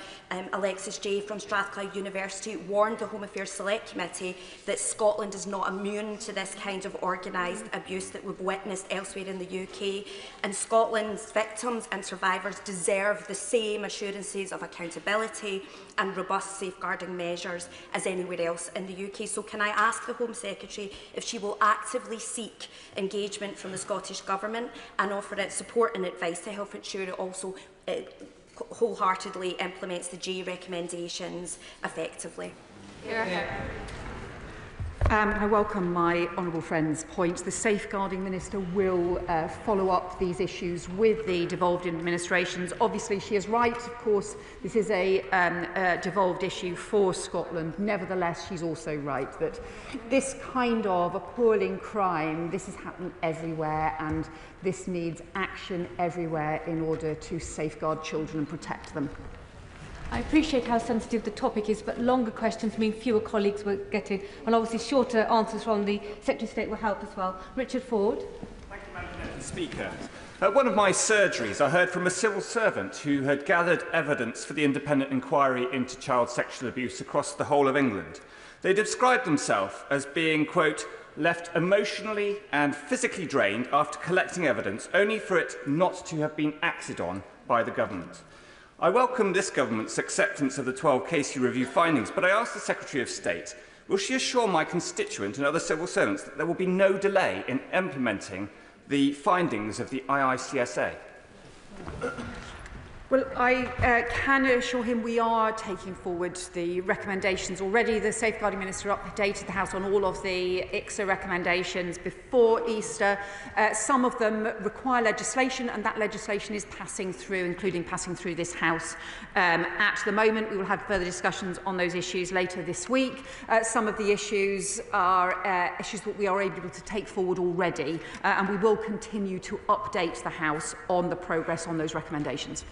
Alexis Jay from Strathclyde University warned the Home Affairs Select Committee that Scotland is not immune to this kind of organised abuse that we've witnessed elsewhere in the UK, and Scotland's victims and survivors deserve the same assurances of accountability and robust safeguarding measures as anywhere else in the UK. So can I ask the Home Secretary if she will actively seek engagement from the Scottish Government and offer its support and advice to help ensure it also wholeheartedly implements the J recommendations effectively? I welcome my honourable friend's point. The Safeguarding Minister will follow up these issues with the devolved administrations. Obviously, she is right. Of course, this is a devolved issue for Scotland. Nevertheless, she's also right that this kind of appalling crime, this is happening everywhere, and this needs action everywhere in order to safeguard children and protect them. I appreciate how sensitive the topic is, but longer questions mean fewer colleagues will get in, and obviously shorter answers from the Secretary of State will help as well. Richard Ford. Thank you, Madam Deputy Speaker. At one of my surgeries, I heard from a civil servant who had gathered evidence for the independent inquiry into child sexual abuse across the whole of England. They described themselves as being, quote, left emotionally and physically drained after collecting evidence, only for it not to have been acted on by the government. I welcome this government's acceptance of the 12 Casey review findings, but I ask the Secretary of State, will she assure my constituent and other civil servants that there will be no delay in implementing the findings of the IICSA? Well, I can assure him we are taking forward the recommendations already. The Safeguarding Minister updated the House on all of the ICSA recommendations before Easter. Some of them require legislation, and that legislation is passing through, including passing through this House. At the moment, we will have further discussions on those issues later this week. Some of the issues are issues that we are able to take forward already, and we will continue to update the House on the progress on those recommendations.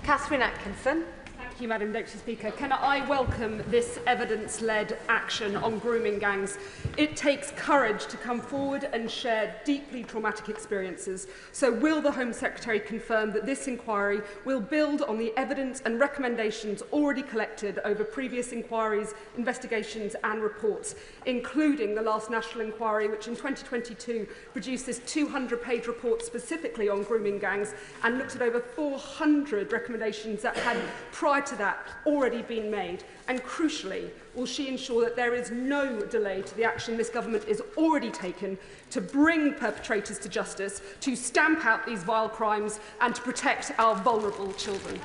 Catherine Atkinson. Thank you, Madam Deputy Speaker. Can I welcome this evidence-led action on grooming gangs? It takes courage to come forward and share deeply traumatic experiences. So will the Home Secretary confirm that this inquiry will build on the evidence and recommendations already collected over previous inquiries, investigations and reports, including the last national inquiry, which in 2022 produced this 200-page report specifically on grooming gangs and looked at over 400 recommendations that had prior to that already been made? And crucially, will she ensure that there is no delay to the action this government is already taken to bring perpetrators to justice, to stamp out these vile crimes and to protect our vulnerable children?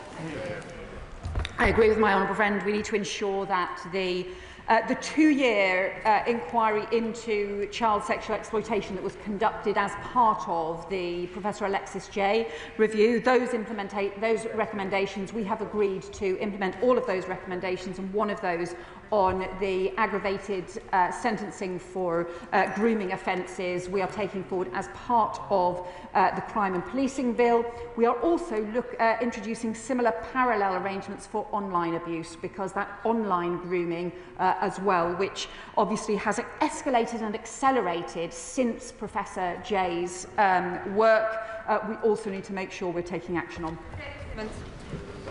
I agree with my honourable friend. We need to ensure that the 2-year inquiry into child sexual exploitation that was conducted as part of the Professor Alexis Jay review, those recommendations, we have agreed to implement all of those recommendations, and one of those on the aggravated sentencing for grooming offences we are taking forward as part of the Crime and Policing Bill. We are also introducing similar parallel arrangements for online abuse, because that online grooming as well, which obviously has escalated and accelerated since Professor Jay's work, we also need to make sure we're taking action on.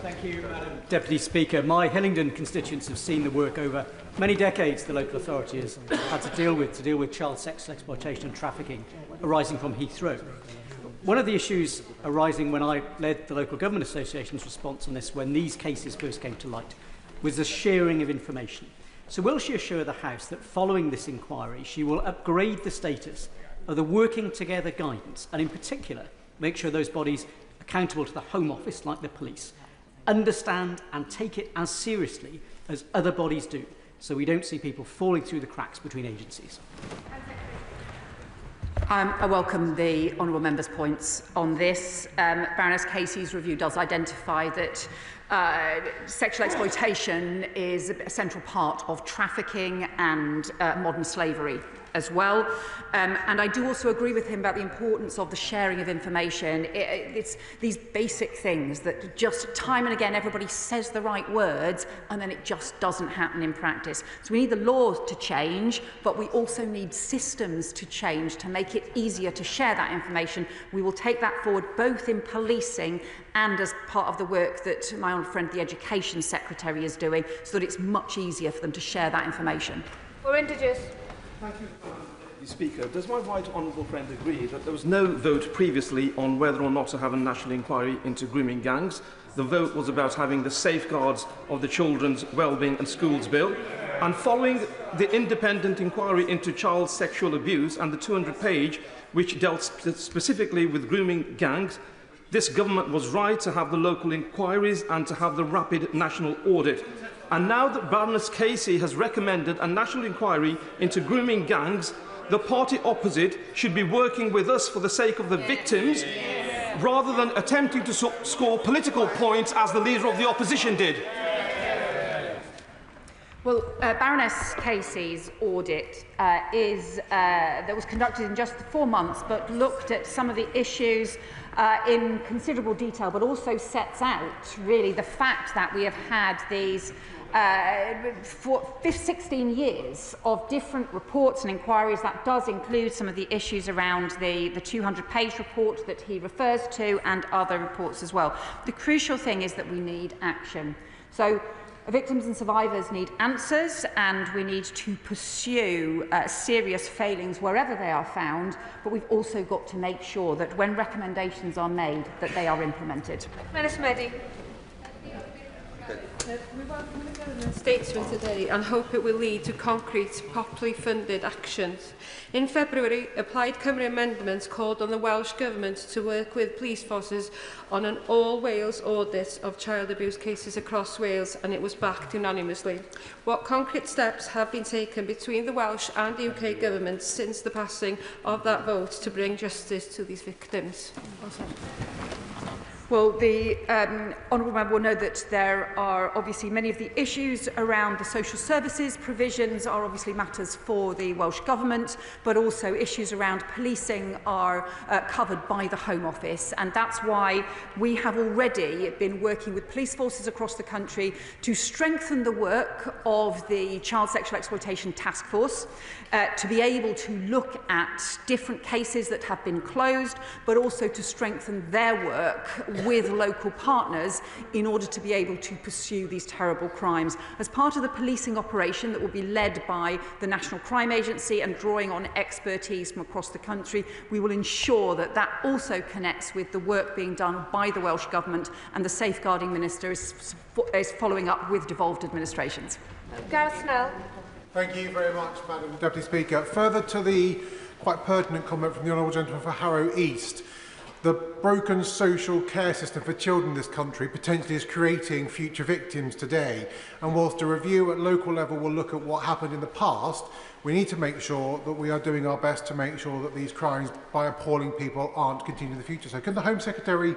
Thank you, Madam Deputy Speaker. My Hillingdon constituents have seen the work over many decades the local authority has had to deal with child sexual exploitation and trafficking arising from Heathrow. One of the issues arising when I led the Local Government Association's response on this, when these cases first came to light, was the sharing of information. So will she assure the House that following this inquiry, she will upgrade the status of the Working Together guidance, and in particular, make sure those bodies accountable to the Home Office, like the police, understand and take it as seriously as other bodies do, so we don't see people falling through the cracks between agencies? I welcome the honourable member's points on this. Baroness Casey's review does identify that sexual exploitation is a central part of trafficking and modern slavery as well. And I do also agree with him about the importance of the sharing of information. It's these basic things that just time and again everybody says the right words and then it just doesn't happen in practice. So we need the laws to change, but we also need systems to change to make it easier to share that information. We will take that forward both in policing and as part of the work that my honourable friend, the Education Secretary, is doing, so that it's much easier for them to share that information. We're introduced. Thank you, Mr. Speaker. Does my right honourable friend agree that there was no vote previously on whether or not to have a national inquiry into grooming gangs? The vote was about having the safeguards of the Children's Wellbeing and Schools Bill. And following the independent inquiry into child sexual abuse and the 200-page, which dealt specifically with grooming gangs, this government was right to have the local inquiries and to have the rapid national audit. And now that Baroness Casey has recommended a national inquiry into grooming gangs, the party opposite should be working with us for the sake of the victims, rather than attempting to score political points as the leader of the opposition did. Well, Baroness Casey's audit that was conducted in just 4 months, but looked at some of the issues in considerable detail, but also sets out really the fact that we have had these for 16 years of different reports and inquiries. That does include some of the issues around the 200-page report that he refers to and other reports as well. The crucial thing is that we need action. So victims and survivors need answers, and we need to pursue serious failings wherever they are found, but we've also got to make sure that when recommendations are made, that they are implemented. Minister Meddy. We welcome the Government's statement today and hope it will lead to concrete, properly funded actions. In February, Applied Cymru amendments called on the Welsh Government to work with police forces on an all-Wales audit of child abuse cases across Wales, and it was backed unanimously. What concrete steps have been taken between the Welsh and UK governments since the passing of that vote to bring justice to these victims? Well, the honourable member will know that there are obviously many of the issues around the social services provisions are obviously matters for the Welsh Government, but also issues around policing are covered by the Home Office, and that's why we have already been working with police forces across the country to strengthen the work of the Child Sexual Exploitation Task Force, to be able to look at different cases that have been closed, but also to strengthen their work with local partners in order to be able to pursue these terrible crimes. As part of the policing operation that will be led by the National Crime Agency and drawing on expertise from across the country, we will ensure that that also connects with the work being done by the Welsh Government, and the Safeguarding Minister is following up with devolved administrations. Gareth Snell. Thank you very much, Madam Deputy Speaker. Further to the quite pertinent comment from the Honourable Gentleman for Harrow East, the broken social care system for children in this country potentially is creating future victims today. And whilst a review at local level will look at what happened in the past, we need to make sure that we are doing our best to make sure that these crimes by appalling people aren't continuing in the future. So can the Home Secretary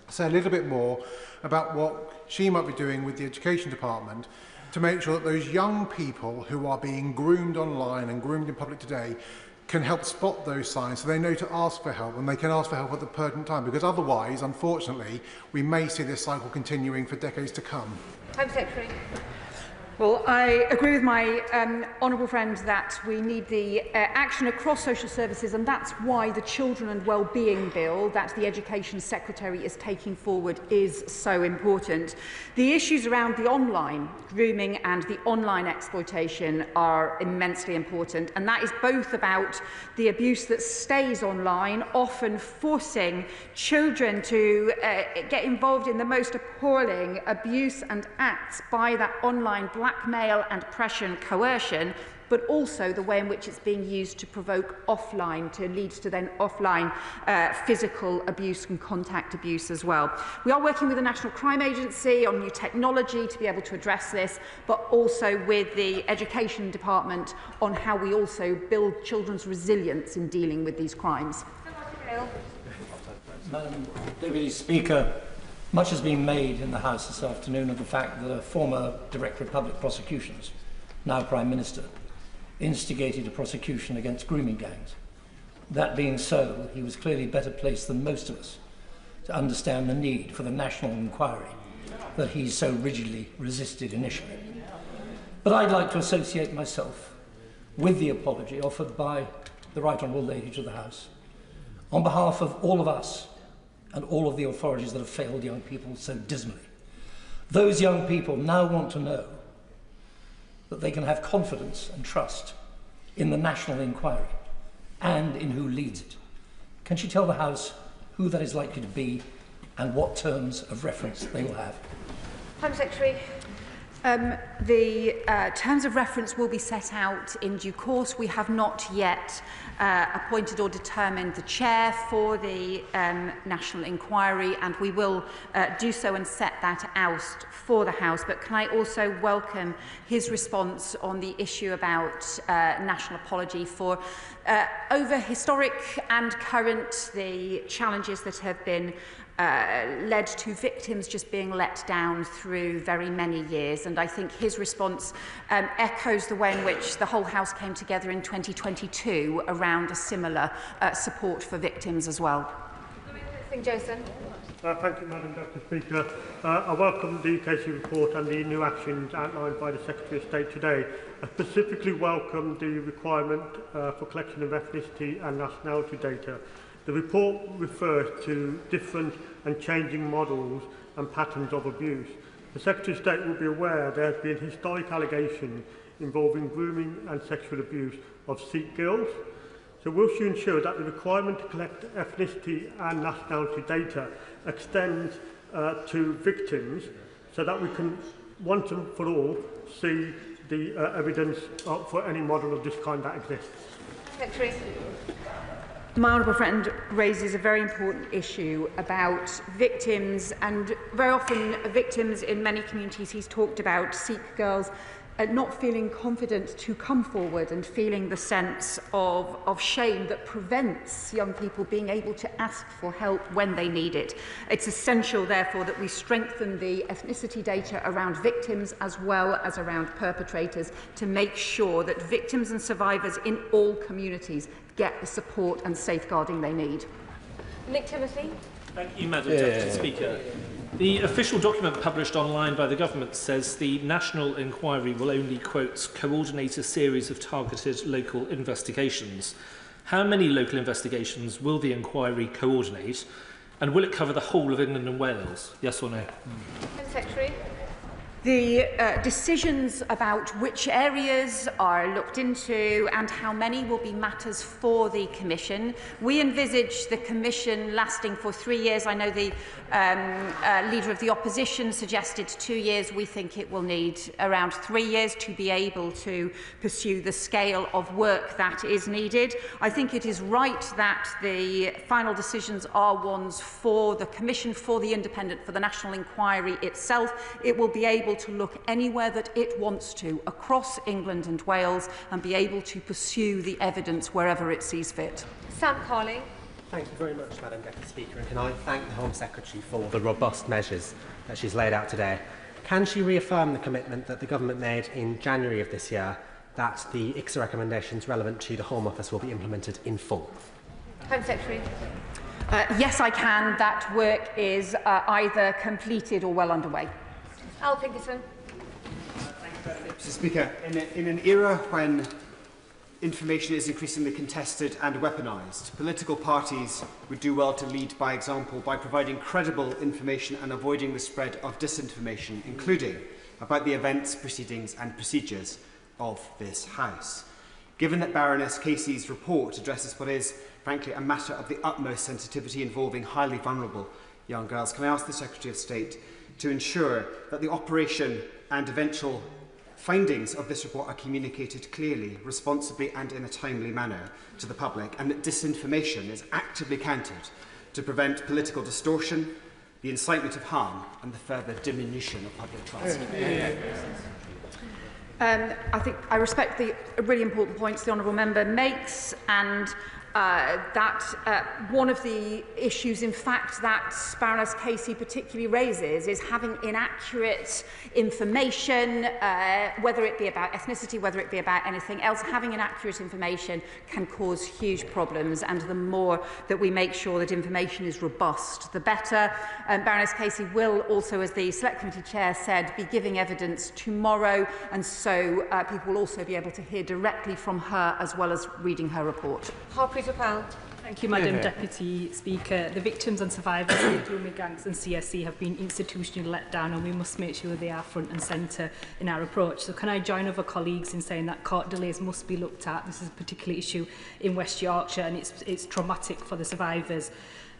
say a little bit more about what she might be doing with the Education Department to make sure that those young people who are being groomed online and groomed in public today can help spot those signs so they know to ask for help, and they can ask for help at the pertinent time, because otherwise, unfortunately, we may see this cycle continuing for decades to come. Home Secretary. Well, I agree with my honourable friend that we need the action across social services, and that's why the Children and Wellbeing Bill that the Education Secretary is taking forward is so important. The issues around the online grooming and the online exploitation are immensely important, and that is both about the abuse that stays online, often forcing children to get involved in the most appalling abuse and acts by that online blackmail blackmail and pressure and coercion, but also the way in which it's being used to provoke offline, to lead to then offline physical abuse and contact abuse as well. We are working with the National Crime Agency on new technology to be able to address this, but also with the Education Department on how we also build children's resilience in dealing with these crimes. Madam Deputy Speaker, much has been made in the House this afternoon of the fact that a former Director of Public Prosecutions, now Prime Minister, instigated a prosecution against grooming gangs. That being so, he was clearly better placed than most of us to understand the need for the national inquiry that he so rigidly resisted initially. But I'd like to associate myself with the apology offered by the Right Honourable Lady to the House on behalf of all of us and all of the authorities that have failed young people so dismally. Those young people now want to know that they can have confidence and trust in the national inquiry and in who leads it. Can she tell the House who that is likely to be and what terms of reference they will have? Home Secretary. The terms of reference will be set out in due course. We have not yet appointed or determined the chair for the national inquiry, and we will do so and set that out for the House. But can I also welcome his response on the issue about national apology for over historic and current the challenges that have been led to victims just being let down through very many years. And I think his response echoes the way in which the whole House came together in 2022 around a similar support for victims as well. Jason. Thank you, Madam Deputy Speaker. I welcome the UKC report and the new actions outlined by the Secretary of State today. I specifically welcome the requirement for collection of ethnicity and nationality data. The report refers to different and changing models and patterns of abuse. The Secretary of State will be aware there has been historic allegations involving grooming and sexual abuse of Sikh girls. So will she ensure that the requirement to collect ethnicity and nationality data extends to victims so that we can once and for all see the evidence for any model of this kind that exists? Secretary. My honourable friend raises a very important issue about victims, and very often victims in many communities he's talked about, Sikh girls, not feeling confident to come forward and feeling the sense of shame that prevents young people being able to ask for help when they need it. It's essential, therefore, that we strengthen the ethnicity data around victims as well as around perpetrators to make sure that victims and survivors in all communities get the support and safeguarding they need. Nick Timothy. Thank you, Madam Deputy Speaker. The official document published online by the government says the national inquiry will only, quote, coordinate a series of targeted local investigations. How many local investigations will the inquiry coordinate, and will it cover the whole of England and Wales? Yes or no? Secretary. The decisions about which areas are looked into and how many will be matters for the Commission. We envisage the Commission lasting for 3 years. I know the Leader of the Opposition suggested 2 years. We think it will need around 3 years to be able to pursue the scale of work that is needed. I think it is right that the final decisions are ones for the Commission, for the Independent, for the National Inquiry itself. It will be able to look anywhere that it wants to across England and Wales and be able to pursue the evidence wherever it sees fit. Sam Carling. Thank you very much, Madam Deputy Speaker, and can I thank the Home Secretary for the robust measures that she's laid out today. Can she reaffirm the commitment that the government made in January of this year that the ICSA recommendations relevant to the Home Office will be implemented in full? Home Secretary. Yes, I can. That work is either completed or well underway. Al Pinkerton. Mr. Speaker, in an era when information is increasingly contested and weaponised, political parties would do well to lead by example by providing credible information and avoiding the spread of disinformation, including about the events, proceedings and procedures of this House. Given that Baroness Casey's report addresses what is, frankly, a matter of the utmost sensitivity involving highly vulnerable young girls, can I ask the Secretary of State to ensure that the operation and eventual findings of this report are communicated clearly, responsibly and in a timely manner to the public, and that disinformation is actively countered to prevent political distortion, the incitement of harm and the further diminution of public trust. I think I respect the really important points the honourable member makes, and that one of the issues, in fact, that Baroness Casey particularly raises is having inaccurate information, whether it be about ethnicity, whether it be about anything else. Having inaccurate information can cause huge problems, and the more that we make sure that information is robust, the better. Baroness Casey will also, as the Select Committee Chair said, be giving evidence tomorrow, and so people will also be able to hear directly from her as well as reading her report. Thank you, Madam Deputy Speaker. The victims and survivors of the grooming gangs and CSE have been institutionally let down, and we must make sure they are front and centre in our approach. So can I join other colleagues in saying that court delays must be looked at? This is a particular issue in West Yorkshire, and it's traumatic for the survivors.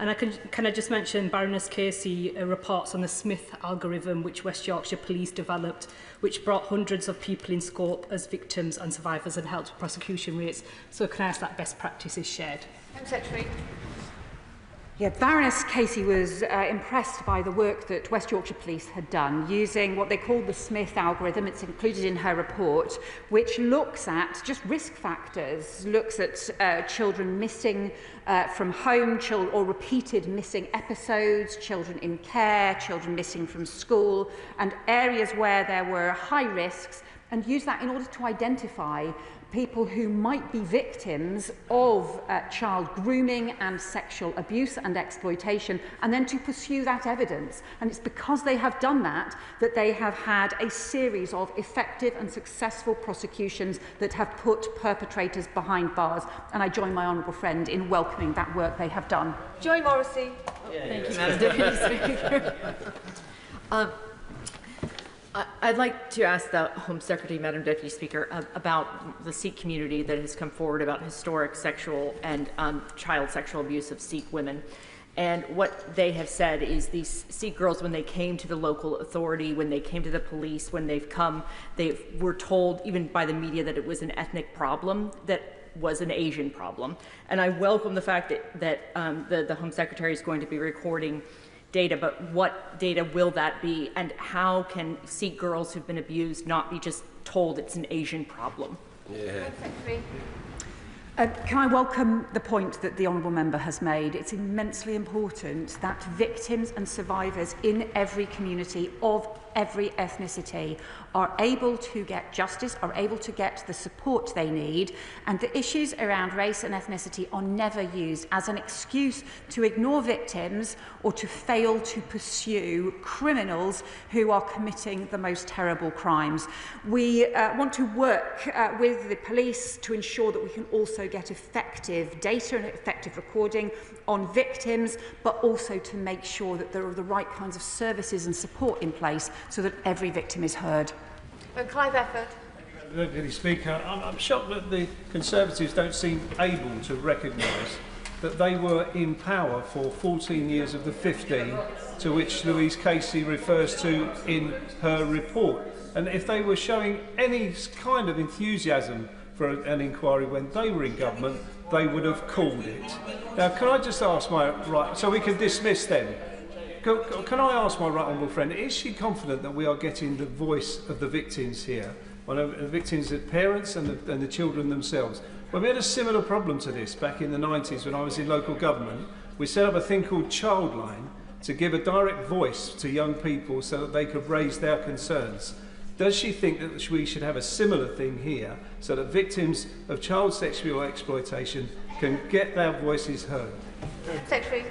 And can I just mention Baroness Casey reports on the Smith algorithm which West Yorkshire Police developed, which brought hundreds of people in scope as victims and survivors and helped prosecution rates. So can I ask that best practice is shared? Home Secretary. Yeah, Baroness Casey was impressed by the work that West Yorkshire Police had done using what they call the Smith algorithm. It's included in her report, which looks at just risk factors, looks at children missing from home, or repeated missing episodes, children in care, children missing from school, and areas where there were high risks, and use that in order to identify people who might be victims of child grooming and sexual abuse and exploitation, and then to pursue that evidence. And it's because they have done that that they have had a series of effective and successful prosecutions that have put perpetrators behind bars. And I join my honourable friend in welcoming that work they have done. Joy Morrissey. Thank you, Madam Deputy Speaker. I'd like to ask the Home Secretary, Madam Deputy Speaker, about the Sikh community that has come forward about historic sexual and child sexual abuse of Sikh women. And what they have said is these Sikh girls, when they came to the local authority, when they came to the police, when they've come, they were told, even by the media, that it was an ethnic problem, that was an Asian problem. And I welcome the fact that the Home Secretary is going to be recording data, but what data will that be, and how can Sikh girls who've been abused not be just told it's an Asian problem? Yeah. Can I welcome the point that the honourable member has made? It's immensely important that victims and survivors in every community of every ethnicity are able to get justice, are able to get the support they need, and the issues around race and ethnicity are never used as an excuse to ignore victims or to fail to pursue criminals who are committing the most terrible crimes. We want to work with the police to ensure that we can also get effective data and effective recording on victims, but also to make sure that there are the right kinds of services and support in place so that every victim is heard. Clive Efford. Deputy Speaker, I'm shocked that the Conservatives don't seem able to recognise that they were in power for 14 years of the 15 to which Louise Casey refers to in her report. And if they were showing any kind of enthusiasm for an inquiry when they were in government, they would have called it. Now, can I just ask my right, so we can dismiss them? Can I ask my right honourable friend, is she confident that we are getting the voice of the victims here? The victims, the parents and the children themselves. When we had a similar problem to this back in the 90s when I was in local government, we set up a thing called Childline to give a direct voice to young people so that they could raise their concerns. Does she think that we should have a similar thing here so that victims of child sexual exploitation can get their voices heard? Secretary.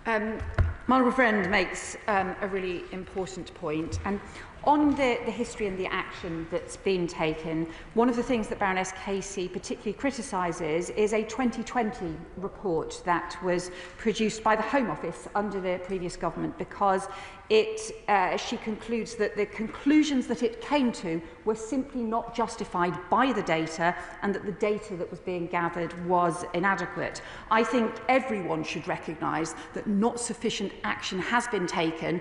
My honourable friend makes a really important point, and on the history and the action that's been taken, one of the things that Baroness Casey particularly criticises is a 2020 report that was produced by the Home Office under the previous government, because she concludes that the conclusions that it came to were simply not justified by the data, and that the data that was being gathered was inadequate. I think everyone should recognise that not sufficient action has been taken,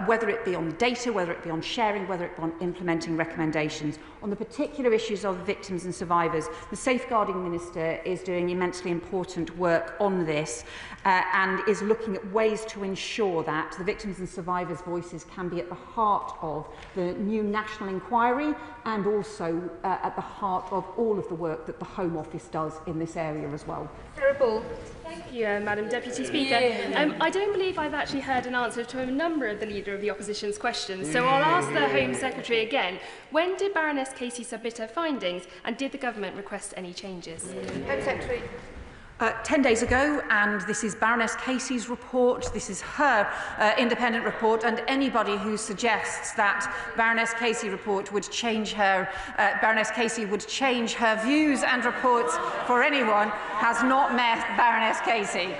whether it be on the data, whether it be on sharing sharing whether upon implementing recommendations. On the particular issues of victims and survivors, the Safeguarding Minister is doing immensely important work on this and is looking at ways to ensure that the victims and survivors' voices can be at the heart of the new national inquiry and also at the heart of all of the work that the Home Office does in this area as well. Sarah Ball. Thank you, Madam Deputy Speaker. I don't believe I've actually heard an answer to a number of the Leader of the Opposition's questions, so I'll ask the Home Secretary again. When did Baroness Casey submit her findings, and did the government request any changes? Home Secretary. 10 days ago, and this is Baroness Casey's report. This is her independent report, and anybody who suggests that Baroness Casey report would change her, Baroness Casey would change her views and reports for anyone has not met Baroness Casey.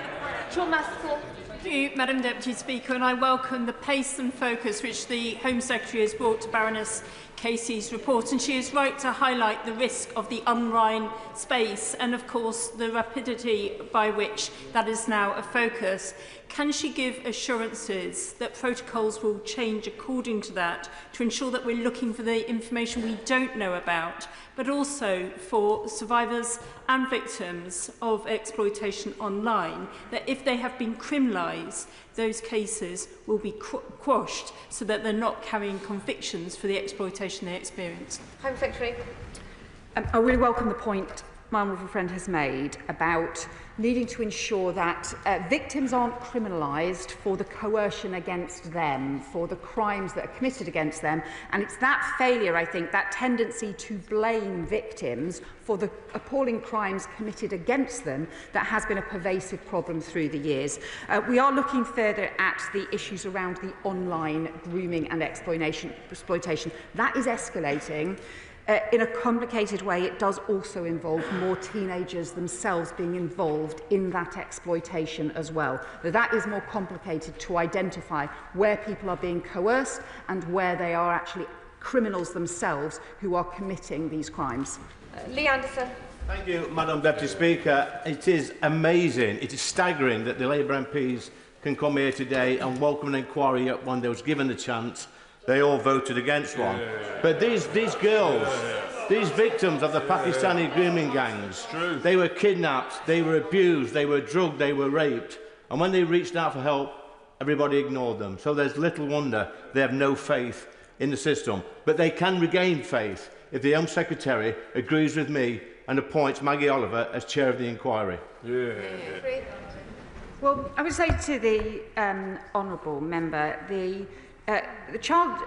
Sean Masterful. Thank you, Madam Deputy Speaker, and I welcome the pace and focus which the Home Secretary has brought to Baroness Casey's report, and she is right to highlight the risk of the unrhyme space and, of course, the rapidity by which that is now a focus. Can she give assurances that protocols will change according to that to ensure that we're looking for the information we don't know about, but also for survivors and victims of exploitation online, that if they have been criminalised, those cases will be quashed so that they're not carrying convictions for the exploitation they experienced? Home Secretary. I really welcome the point my honourable friend has made about needing to ensure that victims aren't criminalised for the coercion against them, for the crimes that are committed against them. And it's that failure, I think, that tendency to blame victims for the appalling crimes committed against them that has been a pervasive problem through the years. We are looking further at the issues around the online grooming and exploitation. That is escalating. In a complicated way, it does also involve more teenagers themselves being involved in that exploitation as well. That is more complicated to identify where people are being coerced and where they are actually criminals themselves who are committing these crimes. Lee Anderson. Thank you, Madam Deputy Speaker. It is amazing, it is staggering that the Labour MPs can come here today and welcome an inquiry when they was given the chance. They all voted against one. But these girls, these victims of the Pakistani grooming gangs, they were kidnapped, they were abused, they were drugged, they were raped. And when they reached out for help, everybody ignored them. So there's little wonder they have no faith in the system. But they can regain faith if the Home Secretary agrees with me and appoints Maggie Oliver as chair of the inquiry. Well, I would say to the honourable member, the child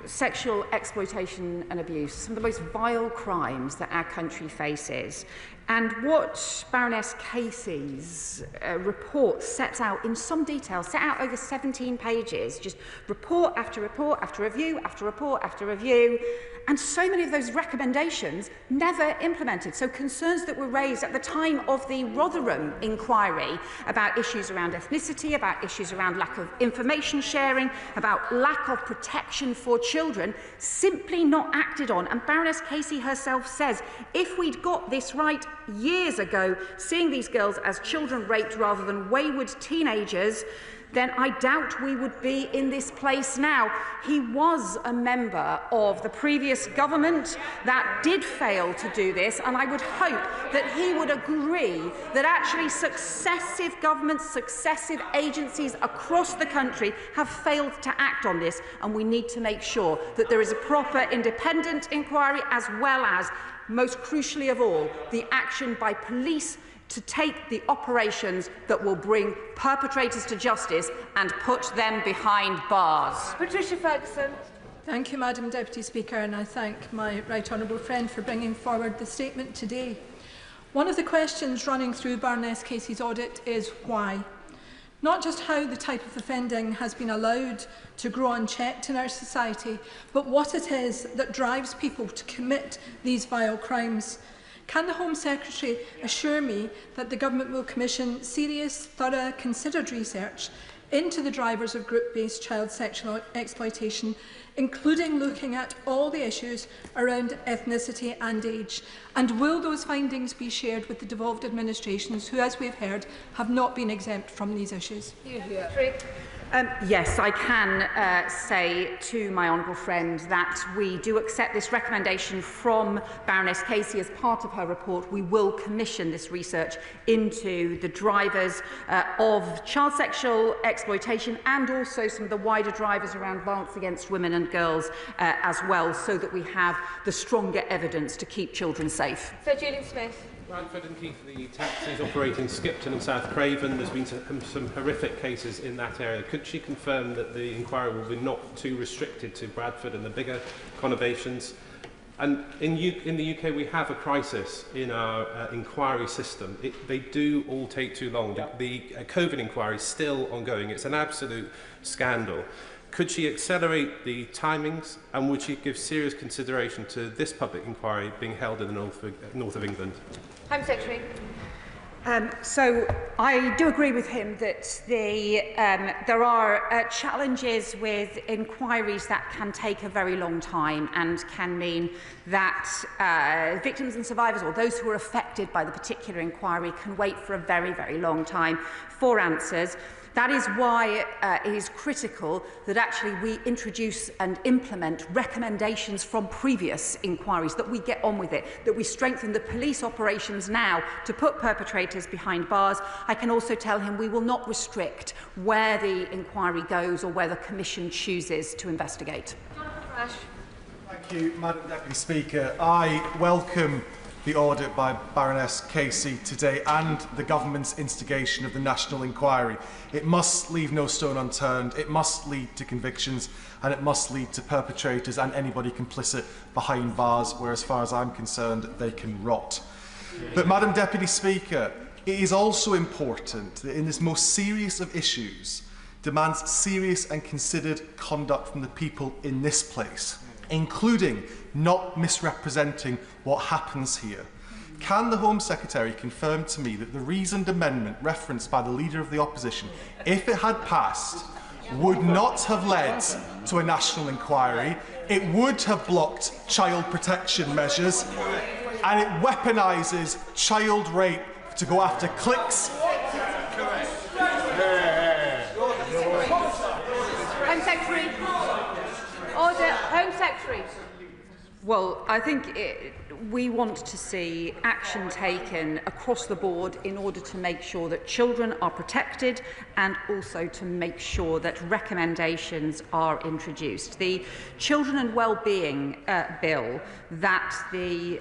sexual exploitation and abuse, some of the most vile crimes that our country faces. And what Baroness Casey's report sets out in some detail, set out over 17 pages, just report after report after review after report after review, and so many of those recommendations never implemented. So concerns that were raised at the time of the Rotherham inquiry about issues around ethnicity, about issues around lack of information sharing, about lack of protection for children, simply not acted on. And Baroness Casey herself says, if we'd got this right years ago, seeing these girls as children raped rather than wayward teenagers, then I doubt we would be in this place now. He was a member of the previous government that did fail to do this, and I would hope that he would agree that actually successive governments, successive agencies across the country have failed to act on this, and we need to make sure that there is a proper independent inquiry, as well as, most crucially of all, the action by police to take the operations that will bring perpetrators to justice and put them behind bars. Patricia Ferguson. Thank you, Madam Deputy Speaker, and I thank my right honourable friend for bringing forward the statement today. One of the questions running through Baroness Casey's audit is why. Not just how the type of offending has been allowed to grow unchecked in our society, but what it is that drives people to commit these vile crimes. Can the Home Secretary assure me that the Government will commission serious, thorough, considered research into the drivers of group-based child sexual exploitation, including looking at all the issues around ethnicity and age? And will those findings be shared with the devolved administrations who, as we've heard, have not been exempt from these issues? Yes, I can say to my honourable friend that we do accept this recommendation from Baroness Casey as part of her report. We will commission this research into the drivers of child sexual exploitation and also some of the wider drivers around violence against women and girls as well, so that we have the stronger evidence to keep children safe. Sir Julian Smith. Bradford and Keith, the taxis operating Skipton and South Craven, there's been some horrific cases in that area. Could she confirm that the inquiry will be not too restricted to Bradford and the bigger conurbations? And in the UK, we have a crisis in our inquiry system. They do all take too long. The COVID inquiry is still ongoing. It's an absolute scandal. Could she accelerate the timings, and would she give serious consideration to this public inquiry being held in the north of England? Home Secretary. So I do agree with him that there are challenges with inquiries that can take a very long time and can mean that victims and survivors, or those who are affected by the particular inquiry, can wait for a very, very long time for answers. That is why it is critical that actually we introduce and implement recommendations from previous inquiries, that we get on with it, that we strengthen the police operations now to put perpetrators behind bars. I can also tell him we will not restrict where the inquiry goes or where the Commission chooses to investigate. Thank you, Madam Deputy Speaker. I welcome the audit by Baroness Casey today and the government's instigation of the national inquiry. It must leave no stone unturned, it must lead to convictions, and it must lead to perpetrators and anybody complicit behind bars, where, as far as I'm concerned, they can rot. But, Madam Deputy Speaker, it is also important that in this most serious of issues demands serious and considered conduct from the people in this place, including not misrepresenting what happens here. Can the Home Secretary confirm to me that the reasoned amendment referenced by the Leader of the Opposition, if it had passed, would not have led to a national inquiry, it would have blocked child protection measures, and it weaponises child rape to go after clicks? Home Secretary. Order. Home Secretary. Well, I think we want to see action taken across the board in order to make sure that children are protected and also to make sure that recommendations are introduced. The Children and Wellbeing Bill that the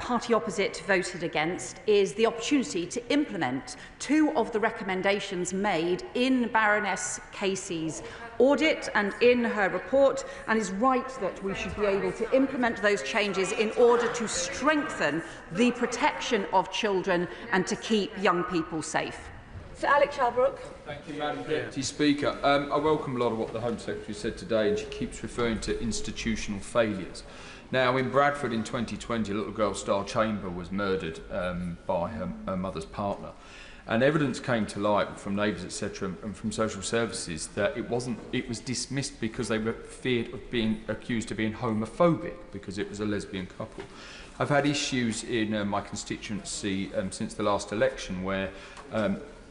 party opposite voted against is the opportunity to implement two of the recommendations made in Baroness Casey's audit and in her report, and is right that we should be able to implement those changes in order to strengthen the protection of children and to keep young people safe. Sir Alec Shalbrook. Thank you, Madam Deputy Speaker. I welcome a lot of what the Home Secretary said today, and she keeps referring to institutional failures. Now, in Bradford in 2020, a little girl, Star Chamber, was murdered by her mother's partner. And evidence came to light from neighbours, etc., and from social services that it was dismissed because they were feared of being accused of being homophobic because it was a lesbian couple. I've had issues in my constituency since the last election where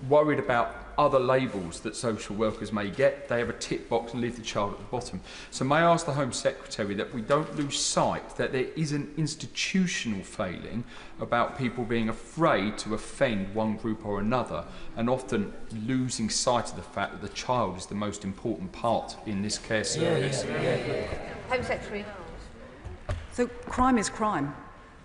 worried about other labels that social workers may get. They have a tick box and leave the child at the bottom. So may I ask the Home Secretary that we don't lose sight that there is an institutional failing about people being afraid to offend one group or another, and often losing sight of the fact that the child is the most important part in this care service. Home Secretary. So crime is crime.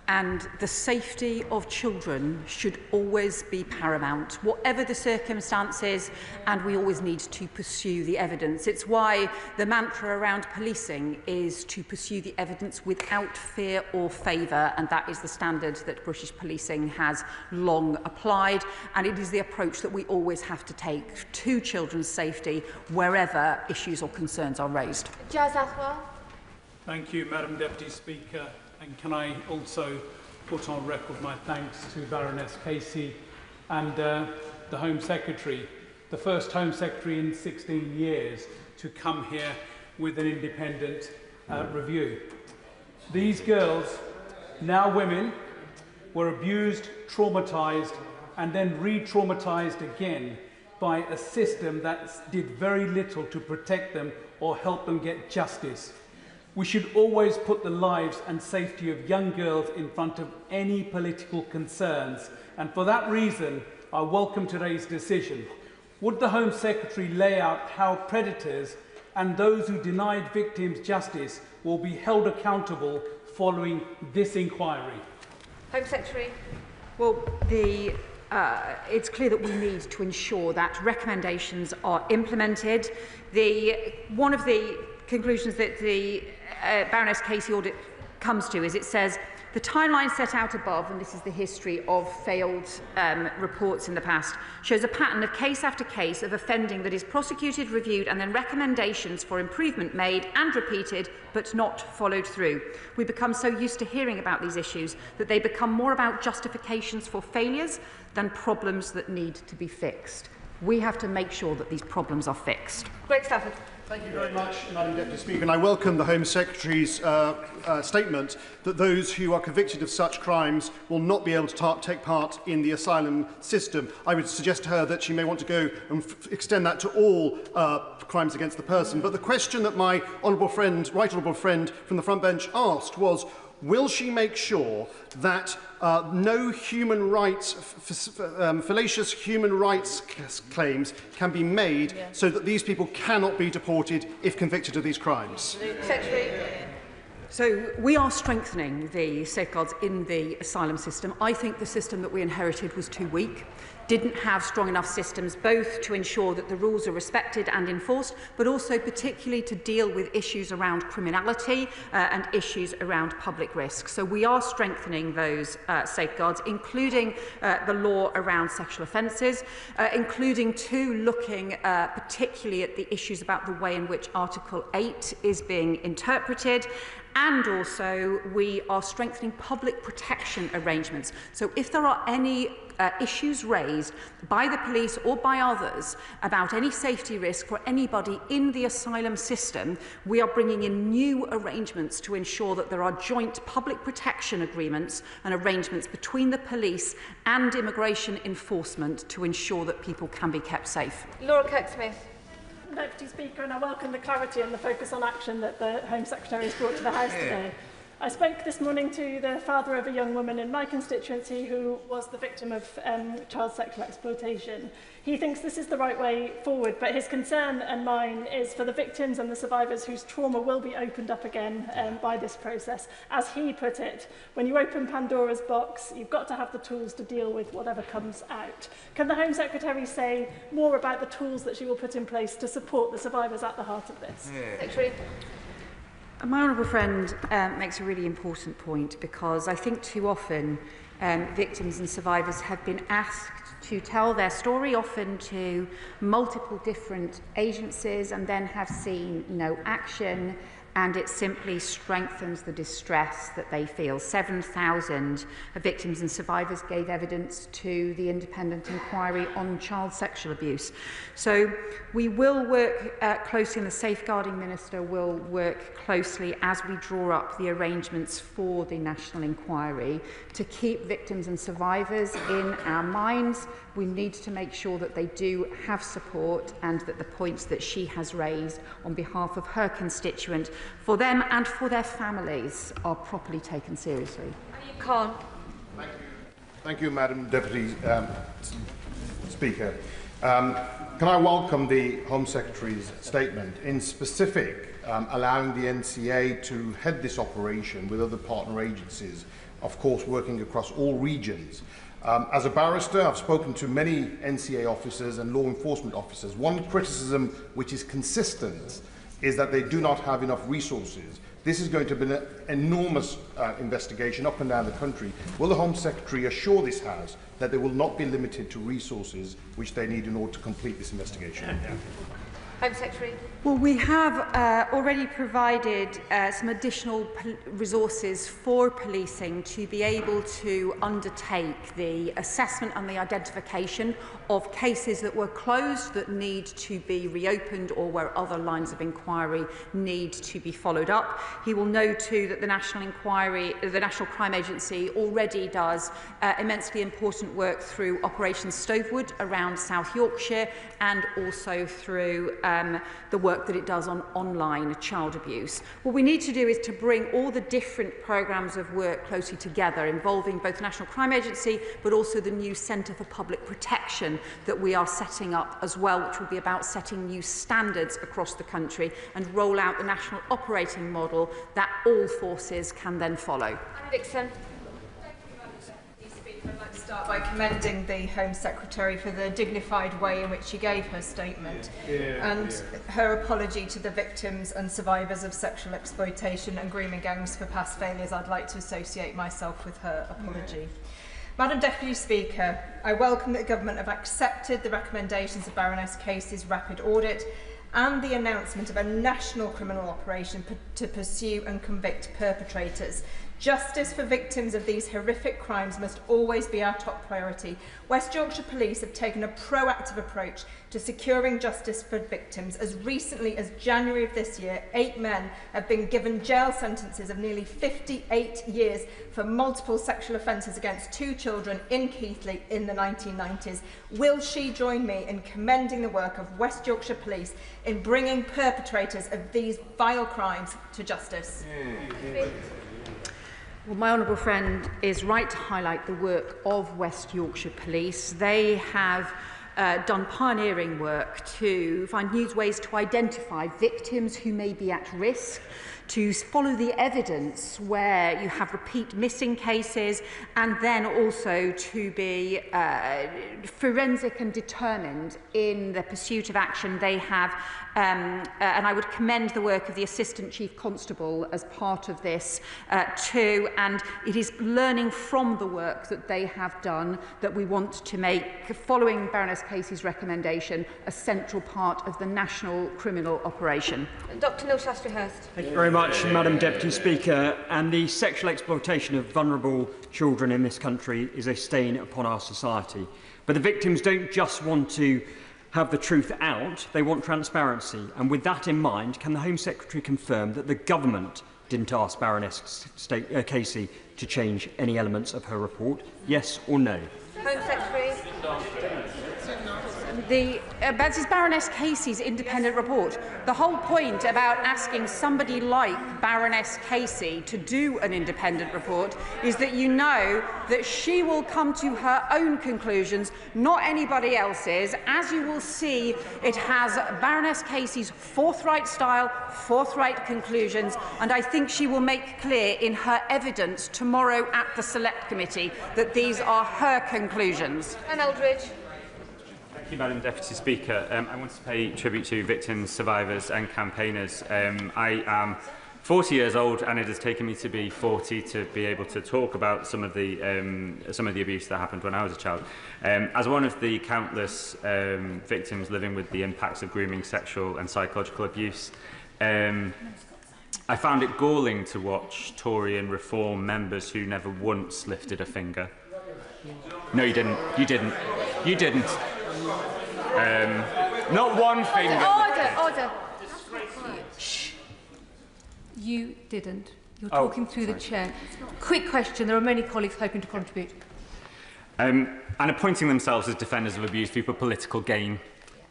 And the safety of children should always be paramount, whatever the circumstances, and we always need to pursue the evidence. It's why the mantra around policing is to pursue the evidence without fear or favour, and that is the standard that British policing has long applied, and it is the approach that we always have to take to children's safety wherever issues or concerns are raised. Jazz Athwell. Thank you, Madam Deputy Speaker. And can I also put on record my thanks to Baroness Casey and the Home Secretary the first Home Secretary in 16 years to come here with an independent review. These girls, now women, were abused, traumatised, and then re-traumatised again by a system that did very little to protect them or help them get justice. We should always put the lives and safety of young girls in front of any political concerns, and for that reason, I welcome today's decision. Would the Home Secretary lay out how predators and those who denied victims justice will be held accountable following this inquiry? Home Secretary. Well, it's clear that we need to ensure that recommendations are implemented. One of the conclusions that the Baroness Casey audit comes to is it says, the timeline set out above, and this is the history of failed reports in the past, shows a pattern of case after case of offending that is prosecuted, reviewed, and then recommendations for improvement made and repeated, but not followed through. We become so used to hearing about these issues that they become more about justifications for failures than problems that need to be fixed. We have to make sure that these problems are fixed. Greg Stafford. Thank you very much, Madam Deputy Speaker, and I welcome the Home Secretary's statement that those who are convicted of such crimes will not be able to take part in the asylum system. I would suggest to her that she may want to go and extend that to all crimes against the person. But the question that my right honourable friend from the front bench asked was, will she make sure that no human rights, fallacious human rights claims can be made so that these people cannot be deported if convicted of these crimes? Secretary. So we are strengthening the safeguards in the asylum system. I think the system that we inherited was too weak, didn't have strong enough systems both to ensure that the rules are respected and enforced, but also particularly to deal with issues around criminality and issues around public risk. So we are strengthening those safeguards, including the law around sexual offences, including looking particularly at the issues about the way in which Article 8 is being interpreted. And also, we are strengthening public protection arrangements. So if there are any issues raised by the police or by others about any safety risk for anybody in the asylum system, we are bringing in new arrangements to ensure that there are joint public protection agreements and arrangements between the police and immigration enforcement to ensure that people can be kept safe. Laura Kirk-Smith. Deputy Speaker, and I welcome the clarity and the focus on action that the Home Secretary has brought to the House today. I spoke this morning to the father of a young woman in my constituency who was the victim of child sexual exploitation. He thinks this is the right way forward, but his concern and mine is for the victims and the survivors whose trauma will be opened up again by this process. As he put it, when you open Pandora's box, you've got to have the tools to deal with whatever comes out. Can the Home Secretary say more about the tools that she will put in place to support the survivors at the heart of this? Secretary. My honourable friend makes a really important point, because I think too often victims and survivors have been asked to tell their story, often to multiple different agencies, and then have seen no action, and it simply strengthens the distress that they feel. 7,000 victims and survivors gave evidence to the independent inquiry on child sexual abuse. So we will work closely, and the Safeguarding Minister will work closely as we draw up the arrangements for the National Inquiry to keep victims and survivors in our minds. We need to make sure that they do have support, and that the points that she has raised on behalf of her constituent, for them and for their families, are properly taken seriously. Khan. Thank you, Madam Deputy Speaker. Can I welcome the Home Secretary's statement, in specific allowing the NCA to head this operation with other partner agencies, of course working across all regions. As a barrister, I've spoken to many NCA officers and law enforcement officers. One criticism which is consistent is that they do not have enough resources. This is going to be an enormous investigation up and down the country. Will the Home Secretary assure this House that they will not be limited to resources which they need in order to complete this investigation? Home Secretary. Well, we have already provided some additional resources for policing to be able to undertake the assessment and the identification of cases that were closed that need to be reopened or where other lines of inquiry need to be followed up. He will know too that the National Crime Agency already does immensely important work through Operation Stovewood around South Yorkshire and also through the work that it does on online child abuse. What we need to do is to bring all the different programmes of work closely together, involving both the National Crime Agency but also the new Centre for Public Protection that we are setting up as well, which will be about setting new standards across the country and roll out the national operating model that all forces can then follow. Dixon. I'd like to start by commending the Home Secretary for the dignified way in which she gave her statement and her apology to the victims and survivors of sexual exploitation and grooming gangs for past failures. I'd like to associate myself with her apology. Madam Deputy Speaker, I welcome that the Government have accepted the recommendations of Baroness Casey's rapid audit and the announcement of a national criminal operation to pursue and convict perpetrators. Justice for victims of these horrific crimes must always be our top priority. West Yorkshire Police have taken a proactive approach to securing justice for victims. As recently as January of this year, 8 men have been given jail sentences of nearly 58 years for multiple sexual offences against 2 children in Keighley in the 1990s. Will she join me in commending the work of West Yorkshire Police in bringing perpetrators of these vile crimes to justice? Well, my honourable friend is right to highlight the work of West Yorkshire Police. They have done pioneering work to find new ways to identify victims who may be at risk, to follow the evidence where you have repeat missing cases, and then also to be forensic and determined in the pursuit of action. They have, and I would commend the work of the Assistant Chief Constable as part of this too, and it is learning from the work that they have done that we want to make, following Baroness Casey's recommendation, a central part of the national criminal operation. Dr Neil Shastrihurst. Thank you very much, Madam Deputy Speaker. And the sexual exploitation of vulnerable children in this country is a stain upon our society. But the victims don't just want to have the truth out, they want transparency. And with that in mind, can the Home Secretary confirm that the government didn't ask Baroness Casey to change any elements of her report? Yes or no? Home Secretary. This is Baroness Casey's independent report. The whole point about asking somebody like Baroness Casey to do an independent report is that you know that she will come to her own conclusions, not anybody else's. As you will see, it has Baroness Casey's forthright style, forthright conclusions, and I think she will make clear in her evidence tomorrow at the Select Committee that these are her conclusions. And Eldridge. Thank you, Madam Deputy Speaker. I want to pay tribute to victims, survivors and campaigners. I am 40 years old, and it has taken me to be 40 to be able to talk about some of the abuse that happened when I was a child. As one of the countless victims living with the impacts of grooming, sexual and psychological abuse, I found it galling to watch Tory and Reform members who never once lifted a finger. No, you didn't. You didn't. You didn't. Not one finger. Order. Shh. You didn't. You're Oh, talking through sorry. the chair. Quick question. There are many colleagues hoping to contribute. And appointing themselves as defenders of abuse for political gain.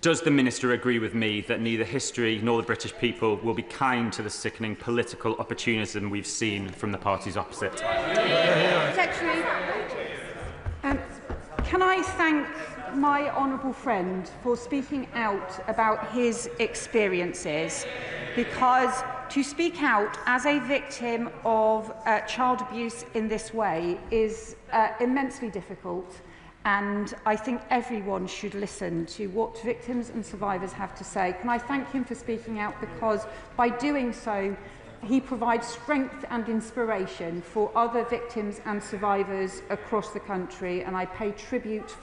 Does the Minister agree with me that neither history nor the British people will be kind to the sickening political opportunism we've seen from the parties opposite? Secretary. Can I thank my honourable friend for speaking out about his experiences, because to speak out as a victim of child abuse in this way is immensely difficult, and I think everyone should listen to what victims and survivors have to say. Can I thank him for speaking out, because by doing so he provides strength and inspiration for other victims and survivors across the country, and I pay tribute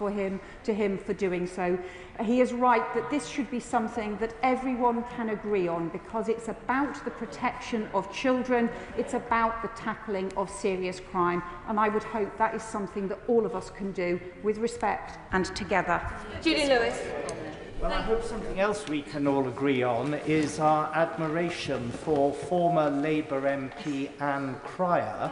to him for doing so. He is right that this should be something that everyone can agree on, because it's about the protection of children, it's about the tackling of serious crime, and I would hope that is something that all of us can do with respect and together. Julie Lewis. Well, I hope something else we can all agree on is our admiration for former Labour MP Anne Cryer,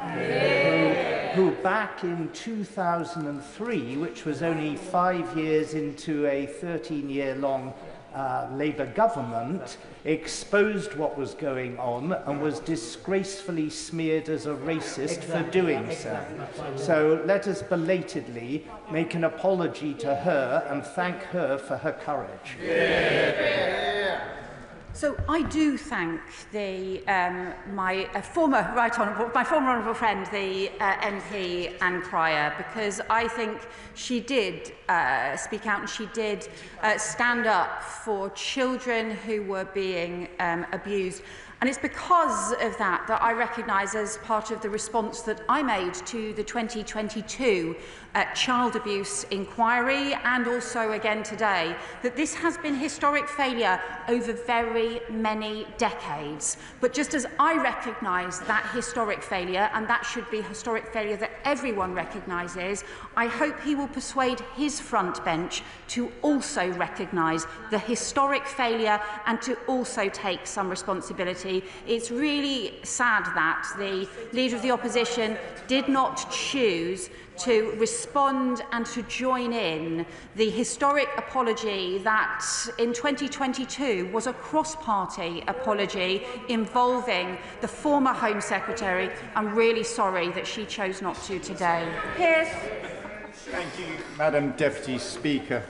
who back in 2003, which was only 5 years into a 13-year-long Labour government, exposed what was going on and was disgracefully smeared as a racist for doing so. So let us belatedly make an apology to her and thank her for her courage. So I do thank the, my former honourable friend, the MP Anne Cryer, because I think she did speak out and she did stand up for children who were being abused. And it's because of that that I recognise, as part of the response that I made to the 2022 child abuse inquiry, and also again today, that this has been historic failure over very many decades. But just as I recognise that historic failure, and that should be historic failure that everyone recognises, I hope he will persuade his front bench to also recognise the historic failure and to also take some responsibility. It's really sad that the Leader of the Opposition did not choose to respond and to join in the historic apology that in 2022 was a cross-party apology involving the former Home Secretary. I'm really sorry that she chose not to today. Pierce. Thank you, Madam Deputy Speaker.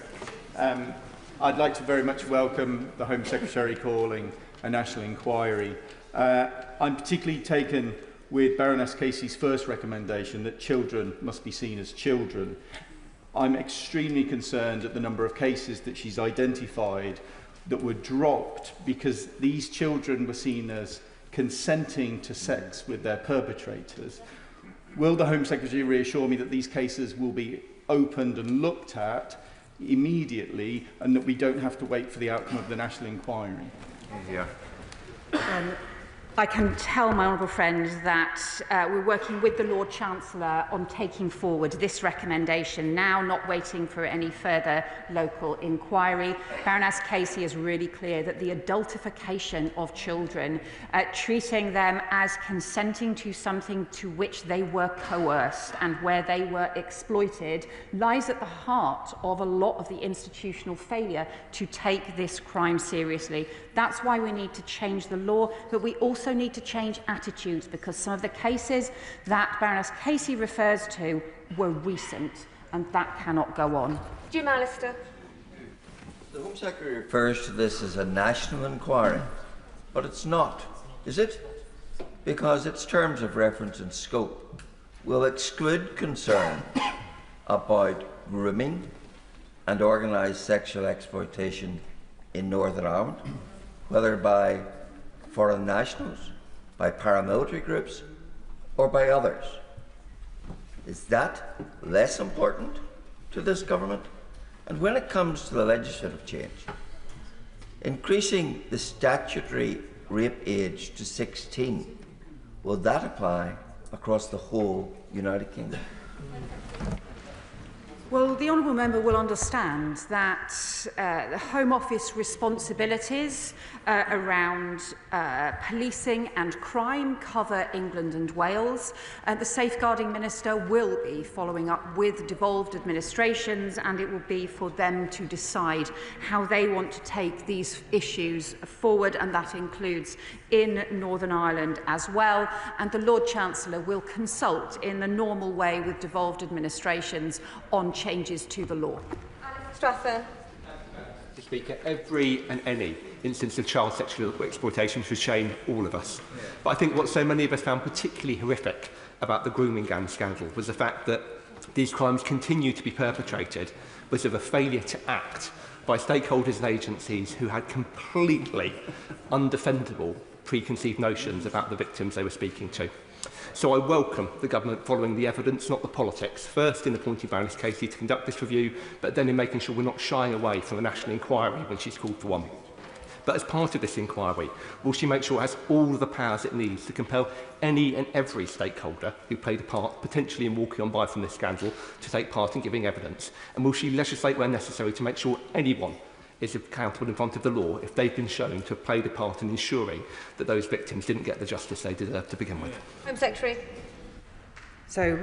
I'd like to very much welcome the Home Secretary calling a national inquiry. I'm particularly taken with Baroness Casey's first recommendation that children must be seen as children. I'm extremely concerned at the number of cases that she's identified that were dropped because these children were seen as consenting to sex with their perpetrators. Will the Home Secretary reassure me that these cases will be opened and looked at immediately and that we don't have to wait for the outcome of the national inquiry? Yeah. I can tell my honourable friend that we're working with the Lord Chancellor on taking forward this recommendation now, not waiting for any further local inquiry. Baroness Casey is really clear that the adultification of children, treating them as consenting to something to which they were coerced and where they were exploited, lies at the heart of a lot of the institutional failure to take this crime seriously. That's why we need to change the law, but we also need to change attitudes, because some of the cases that Baroness Casey refers to were recent, and that cannot go on. Jim Allister. The Home Secretary refers to this as a national inquiry, but it's not, is it? Because its terms of reference and scope will exclude concern about grooming and organised sexual exploitation in Northern Ireland, whether by foreign nationals, by paramilitary groups, or by others. Is that less important to this government? And when it comes to the legislative change, increasing the statutory rape age to 16, will that apply across the whole United Kingdom? Well, the honourable member will understand that the Home Office responsibilities around policing and crime cover England and Wales. The Safeguarding Minister will be following up with devolved administrations, and it will be for them to decide how they want to take these issues forward, and that includes in Northern Ireland as well. And the Lord Chancellor will consult in the normal way with devolved administrations on changes to the law. Strather. Mr. Speaker, every and any instance of child sexual exploitation should shame all of us. But I think what so many of us found particularly horrific about the grooming gang scandal was the fact that these crimes continue to be perpetrated because of a failure to act by stakeholders and agencies who had completely undefendable preconceived notions about the victims they were speaking to. So I welcome the government following the evidence, not the politics, first in appointing Baroness Casey to conduct this review, but then in making sure we're not shying away from a national inquiry when she's called for one. But as part of this inquiry, will she make sure it has all the powers it needs to compel any and every stakeholder who played a part, potentially in walking on by from this scandal, to take part in giving evidence? And will she legislate where necessary to make sure anyone is accountable in front of the law if they've been shown to have played a part in ensuring that those victims didn't get the justice they deserved to begin with? Home Secretary. So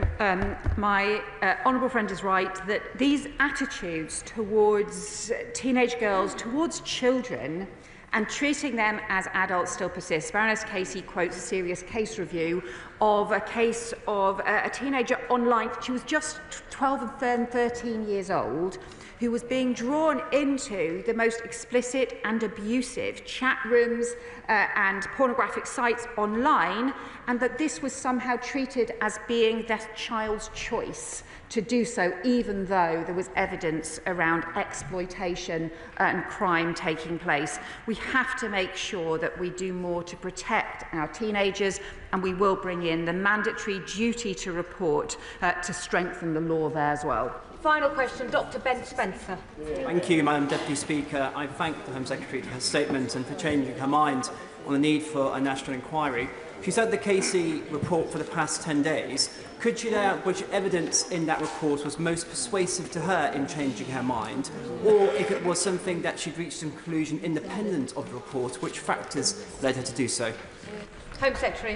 my honourable friend is right that these attitudes towards teenage girls, towards children, and treating them as adults still persists. Baroness Casey quotes a serious case review of a case of a teenager online. She was just 12 and 13 years old, who was being drawn into the most explicit and abusive chat rooms and pornographic sites online, and that this was somehow treated as being that child's choice to do so, even though there was evidence around exploitation and crime taking place. We have to make sure that we do more to protect our teenagers, and we will bring in the mandatory duty to report to strengthen the law there as well. Final question, Dr. Ben Spencer. Thank you, Madam Deputy Speaker. I thank the Home Secretary for her statement and for changing her mind on the need for a national inquiry. She said the Casey report for the past 10 days. Could she lay out which evidence in that report was most persuasive to her in changing her mind, or if it was something that she'd reached a conclusion independent of the report, which factors led her to do so? Home Secretary.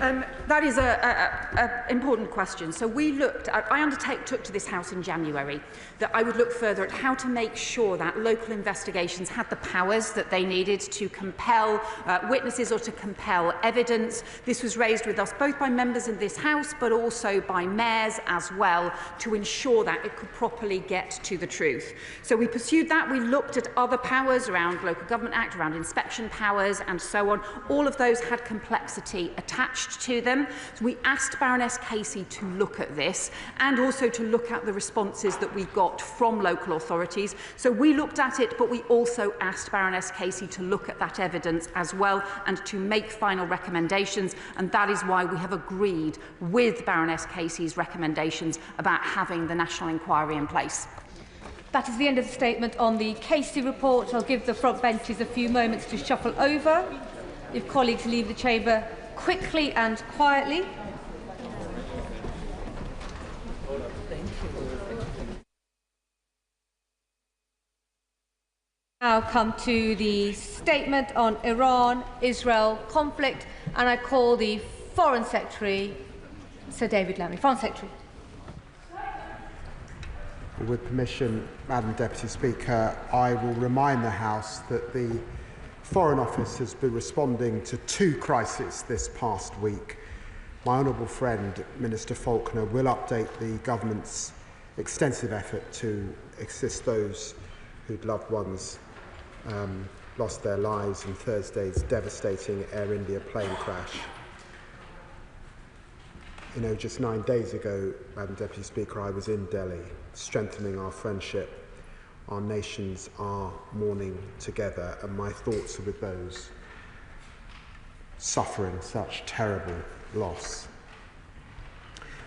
That is an important question. So we looked at, I took to this House in January that I would look further at how to make sure that local investigations had the powers that they needed to compel witnesses or to compel evidence. This was raised with us both by members in this House but also by mayors as well, to ensure that it could properly get to the truth. So we pursued that. We looked at other powers around Local Government Act, around inspection powers and so on. All of those had complexity attached to them. So we asked Baroness Casey to look at this and also to look at the responses that we got from local authorities. So we looked at it, but we also asked Baroness Casey to look at that evidence as well and to make final recommendations, and that is why we have agreed with Baroness Casey's recommendations about having the national inquiry in place. That is the end of the statement on the Casey report. I'll give the front benches a few moments to shuffle over. If colleagues leave the chamber quickly and quietly. Now come to the statement on Iran-Israel conflict, and I call the Foreign Secretary, Sir David Lammy. Foreign Secretary. With permission, Madam Deputy Speaker, I will remind the House that the Foreign Office has been responding to two crises this past week. My honourable friend, Minister Faulkner, will update the government's extensive effort to assist those whose loved ones lost their lives in Thursday's devastating Air India plane crash. You know, just 9 days ago, Madam Deputy Speaker, I was in Delhi, strengthening our friendship. Our nations are mourning together, and my thoughts are with those suffering such terrible loss.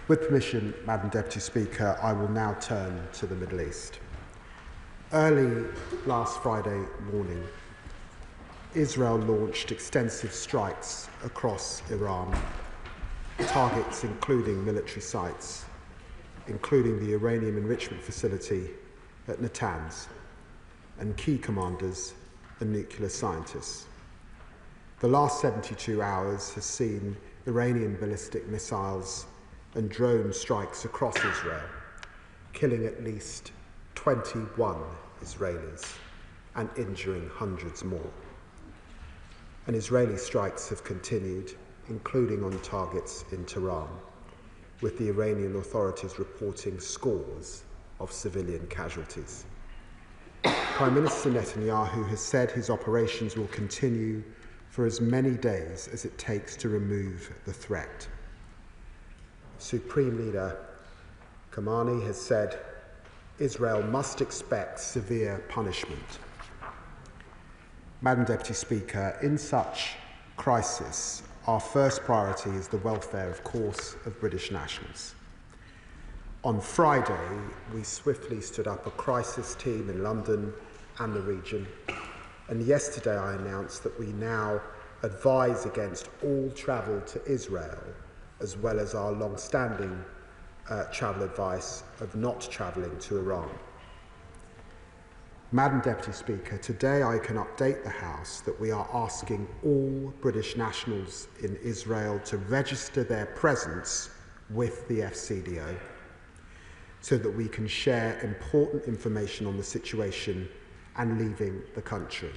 With permission, Madam Deputy Speaker, I will now turn to the Middle East. Early last Friday morning, Israel launched extensive strikes across Iran, targets including military sites, including the uranium enrichment facility at Natanz, and key commanders and nuclear scientists. The last 72 hours has seen Iranian ballistic missiles and drone strikes across Israel, killing at least 21 Israelis and injuring hundreds more. And Israeli strikes have continued, including on targets in Tehran, with the Iranian authorities reporting scores of civilian casualties. Prime Minister Netanyahu has said his operations will continue for as many days as it takes to remove the threat. Supreme Leader Khamenei has said Israel must expect severe punishment. Madam Deputy Speaker, in such crisis, our first priority is the welfare, of course, of British nationals. On Friday, we swiftly stood up a crisis team in London and the region, and yesterday I announced that we now advise against all travel to Israel, as well as our long-standing travel advice of not travelling to Iran. Madam Deputy Speaker, today I can update the House that we are asking all British nationals in Israel to register their presence with the FCDO so that we can share important information on the situation and leaving the country.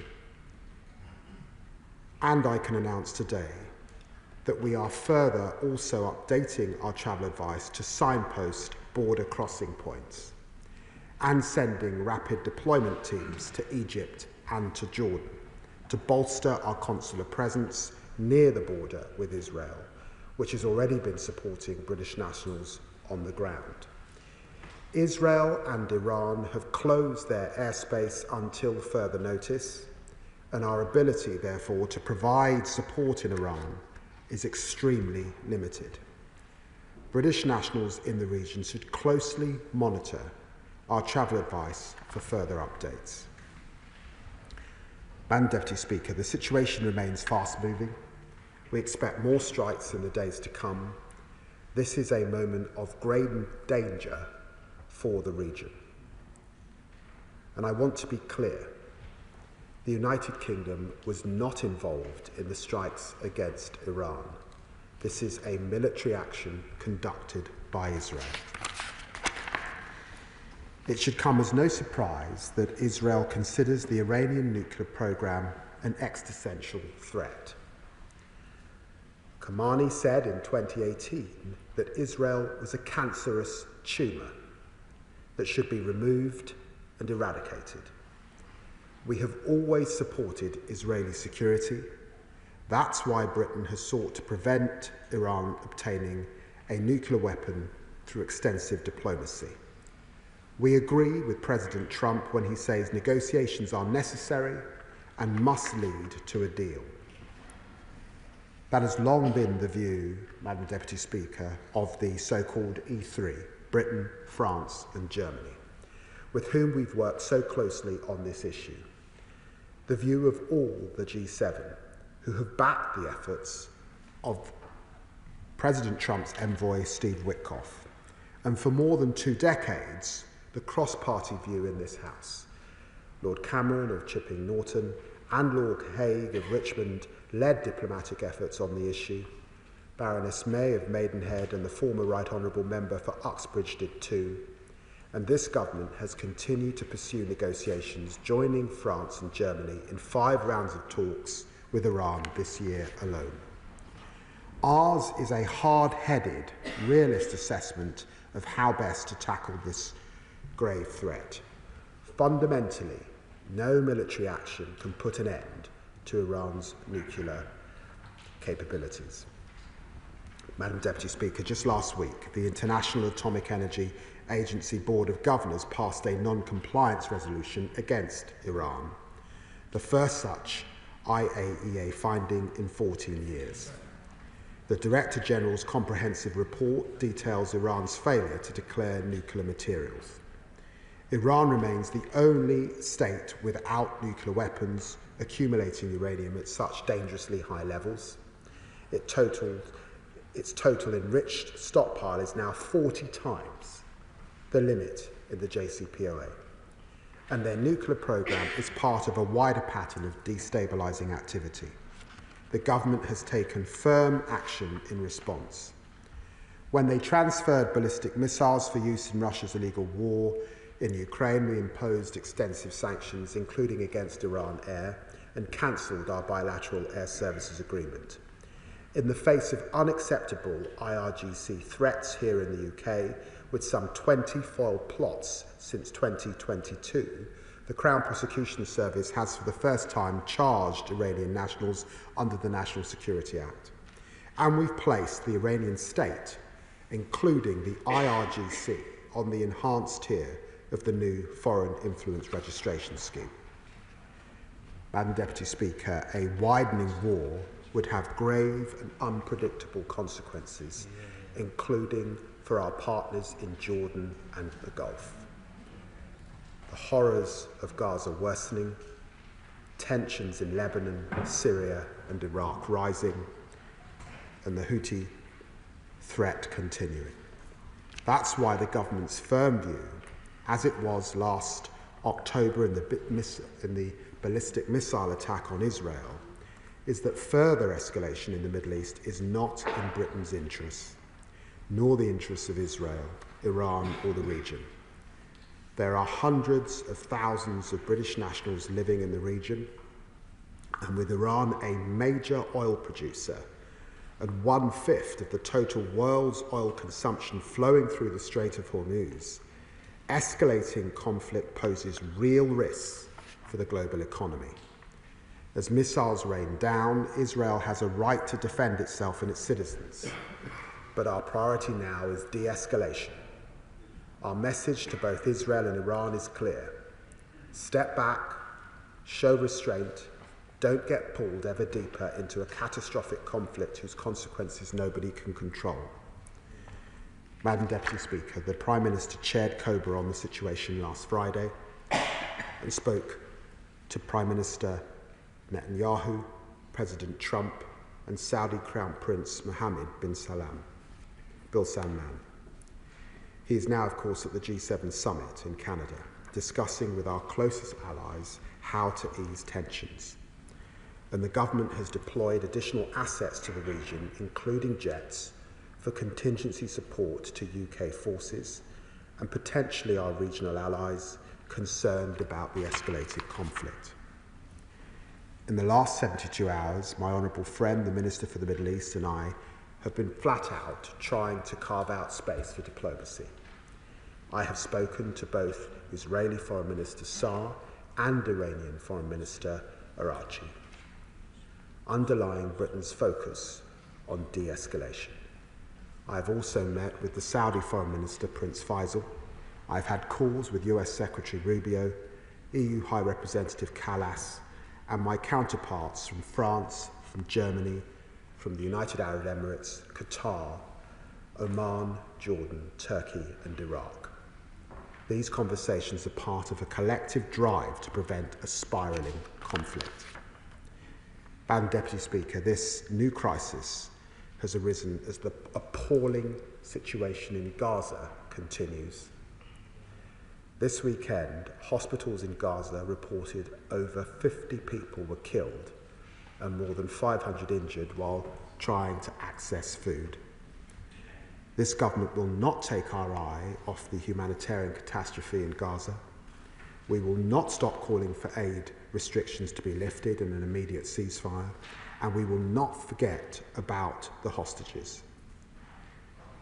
And I can announce today that we are further also updating our travel advice to signpost border crossing points and sending rapid deployment teams to Egypt and to Jordan to bolster our consular presence near the border with Israel, which has already been supporting British nationals on the ground. Israel and Iran have closed their airspace until further notice, and our ability, therefore, to provide support in Iran is extremely limited. British nationals in the region should closely monitor our travel advice for further updates. Madam Deputy Speaker, the situation remains fast-moving. We expect more strikes in the days to come. This is a moment of great danger for the region. And I want to be clear, the United Kingdom was not involved in the strikes against Iran. This is a military action conducted by Israel. It should come as no surprise that Israel considers the Iranian nuclear program an existential threat. Khamenei said in 2018 that Israel was a cancerous tumour that should be removed and eradicated. We have always supported Israeli security. That's why Britain has sought to prevent Iran obtaining a nuclear weapon through extensive diplomacy. We agree with President Trump when he says negotiations are necessary and must lead to a deal. That has long been the view, Madam Deputy Speaker, of the so-called E3, Britain, France and Germany, with whom we've worked so closely on this issue. The view of all the G7, who have backed the efforts of President Trump's envoy, Steve Witkoff, and for more than 2 decades, the cross-party view in this House. Lord Cameron of Chipping Norton and Lord Hague of Richmond led diplomatic efforts on the issue. Baroness May of Maidenhead and the former Right Honourable Member for Uxbridge did too. And this government has continued to pursue negotiations, joining France and Germany in 5 rounds of talks with Iran this year alone. Ours is a hard-headed, realist assessment of how best to tackle this grave threat. Fundamentally, no military action can put an end to Iran's nuclear capabilities. Madam Deputy Speaker, just last week, the International Atomic Energy Agency Board of Governors passed a non-compliance resolution against Iran, the first such IAEA finding in 14 years. The Director General's comprehensive report details Iran's failure to declare nuclear materials. Iran remains the only state without nuclear weapons accumulating uranium at such dangerously high levels. Its total enriched stockpile is now 40 times the limit in the JCPOA. And their nuclear program is part of a wider pattern of destabilizing activity. The government has taken firm action in response. When they transferred ballistic missiles for use in Russia's illegal war in Ukraine, we imposed extensive sanctions, including against Iran Air, and cancelled our bilateral air services agreement. In the face of unacceptable IRGC threats here in the UK, with some 20 foiled plots since 2022, the Crown Prosecution Service has for the first time charged Iranian nationals under the National Security Act. And we've placed the Iranian state, including the IRGC, on the enhanced tier of the new Foreign Influence Registration Scheme. Madam Deputy Speaker, a widening war would have grave and unpredictable consequences, including for our partners in Jordan and the Gulf. The horrors of Gaza worsening, tensions in Lebanon, Syria and Iraq rising, and the Houthi threat continuing. That's why the government's firm view, as it was last October in the ballistic missile attack on Israel, is that further escalation in the Middle East is not in Britain's interests, nor the interests of Israel, Iran or the region. There are hundreds of thousands of British nationals living in the region, and with Iran a major oil producer and 1/5 of the total world's oil consumption flowing through the Strait of Hormuz, escalating conflict poses real risks for the global economy. As missiles rain down, Israel has a right to defend itself and its citizens. But our priority now is de-escalation. Our message to both Israel and Iran is clear. Step back, show restraint, don't get pulled ever deeper into a catastrophic conflict whose consequences nobody can control. Madam Deputy Speaker, the Prime Minister chaired COBRA on the situation last Friday and spoke to Prime Minister Netanyahu, President Trump and Saudi Crown Prince Mohammed bin Salman. He is now, of course, at the G7 summit in Canada, discussing with our closest allies how to ease tensions. And the government has deployed additional assets to the region, including jets, for contingency support to UK forces and potentially our regional allies concerned about the escalated conflict. In the last 72 hours, my honourable friend, the Minister for the Middle East, and I have been flat out trying to carve out space for diplomacy. I have spoken to both Israeli Foreign Minister Saar and Iranian Foreign Minister Araghchi, underlying Britain's focus on de-escalation. I have also met with the Saudi Foreign Minister Prince Faisal. I've had calls with US Secretary Rubio, EU High Representative Callas, and my counterparts from France, from Germany, from the United Arab Emirates, Qatar, Oman, Jordan, Turkey and Iraq. These conversations are part of a collective drive to prevent a spiralling conflict. Madam Deputy Speaker, this new crisis has arisen as the appalling situation in Gaza continues. This weekend, hospitals in Gaza reported over 50 people were killed and more than 500 injured while trying to access food. This government will not take our eye off the humanitarian catastrophe in Gaza. We will not stop calling for aid restrictions to be lifted and an immediate ceasefire, and we will not forget about the hostages.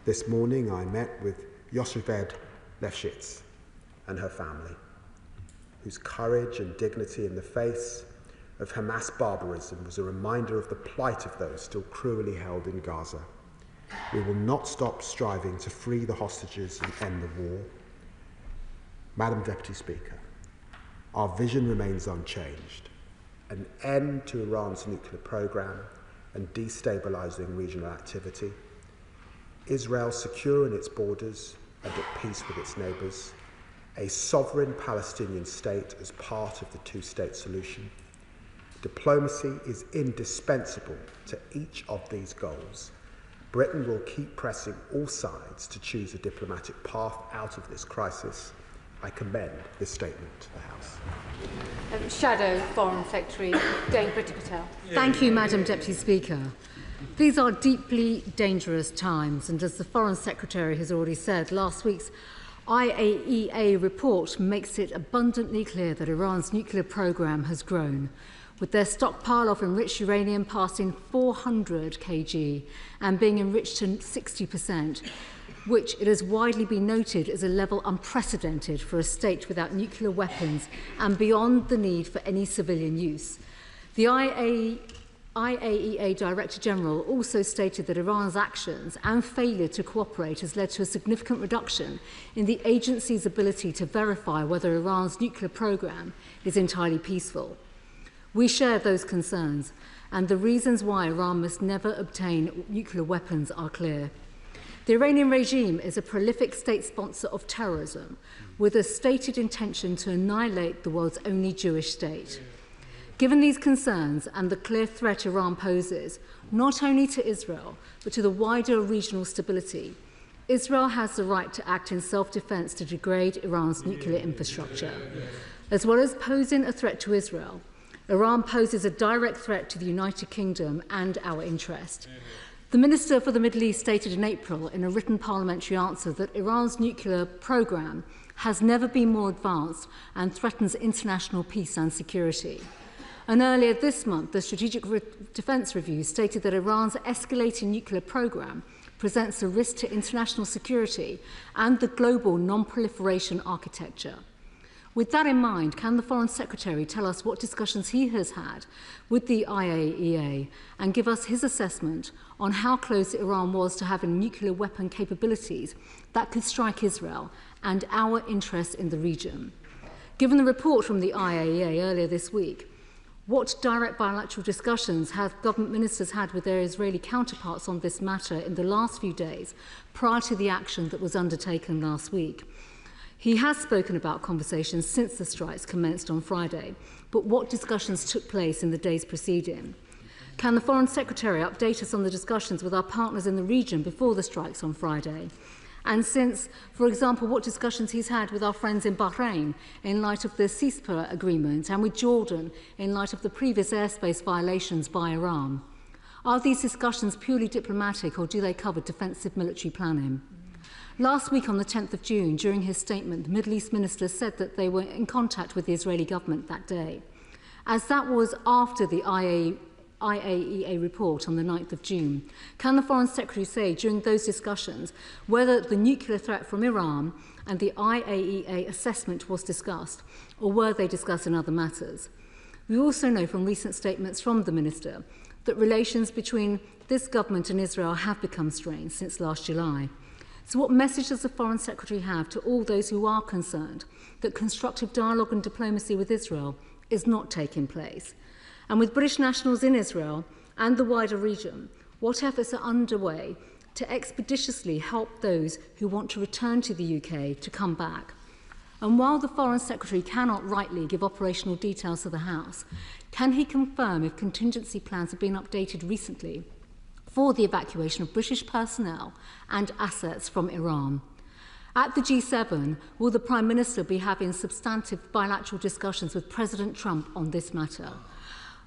This morning I met with Yoseved Lefshitz and her family, whose courage and dignity in the face of Hamas barbarism was a reminder of the plight of those still cruelly held in Gaza. We will not stop striving to free the hostages and end the war. Madam Deputy Speaker, our vision remains unchanged. An end to Iran's nuclear program and destabilizing regional activity, Israel secure in its borders and at peace with its neighbors, a sovereign Palestinian state as part of the two-state solution. Diplomacy is indispensable to each of these goals. Britain will keep pressing all sides to choose a diplomatic path out of this crisis. I commend this statement to the House. Shadow Foreign Secretary Dame Priti Patel. Thank you, Madam Deputy Speaker. These are deeply dangerous times, and as the Foreign Secretary has already said, last week's IAEA report makes it abundantly clear that Iran's nuclear program has grown, with their stockpile of enriched uranium passing 400 kg and being enriched to 60%, which it has widely been noted as a level unprecedented for a state without nuclear weapons and beyond the need for any civilian use. The IAEA Director General also stated that Iran's actions and failure to cooperate has led to a significant reduction in the agency's ability to verify whether Iran's nuclear program is entirely peaceful. We share those concerns, and the reasons why Iran must never obtain nuclear weapons are clear. The Iranian regime is a prolific state sponsor of terrorism, with a stated intention to annihilate the world's only Jewish state. Given these concerns and the clear threat Iran poses, not only to Israel, but to the wider regional stability, Israel has the right to act in self-defense to degrade Iran's nuclear infrastructure. As well as posing a threat to Israel, Iran poses a direct threat to the United Kingdom and our interest. The Minister for the Middle East stated in April in a written parliamentary answer that Iran's nuclear programme has never been more advanced and threatens international peace and security. And earlier this month, the Strategic Defence Review stated that Iran's escalating nuclear programme presents a risk to international security and the global non-proliferation architecture. With that in mind, can the Foreign Secretary tell us what discussions he has had with the IAEA and give us his assessment on how close Iran was to having nuclear weapon capabilities that could strike Israel and our interests in the region? Given the report from the IAEA earlier this week, what direct bilateral discussions have government ministers had with their Israeli counterparts on this matter in the last few days prior to the action that was undertaken last week? He has spoken about conversations since the strikes commenced on Friday, but what discussions took place in the days preceding? Can the Foreign Secretary update us on the discussions with our partners in the region before the strikes on Friday? And since, for example, what discussions he's had with our friends in Bahrain in light of the ceasefire agreement and with Jordan in light of the previous airspace violations by Iran. Are these discussions purely diplomatic or do they cover defensive military planning? Last week on the 10th of June, during his statement, the Middle East minister said that they were in contact with the Israeli government that day. As that was after the IAEA report on the 9th of June, can the Foreign Secretary say during those discussions whether the nuclear threat from Iran and the IAEA assessment was discussed, or were they discussed in other matters? We also know from recent statements from the minister that relations between this government and Israel have become strained since last July. So what message does the Foreign Secretary have to all those who are concerned that constructive dialogue and diplomacy with Israel is not taking place? And with British nationals in Israel and the wider region, what efforts are underway to expeditiously help those who want to return to the UK to come back? And while the Foreign Secretary cannot rightly give operational details to the House, can he confirm if contingency plans have been updated recently for the evacuation of British personnel and assets from Iran? At the G7, will the Prime Minister be having substantive bilateral discussions with President Trump on this matter?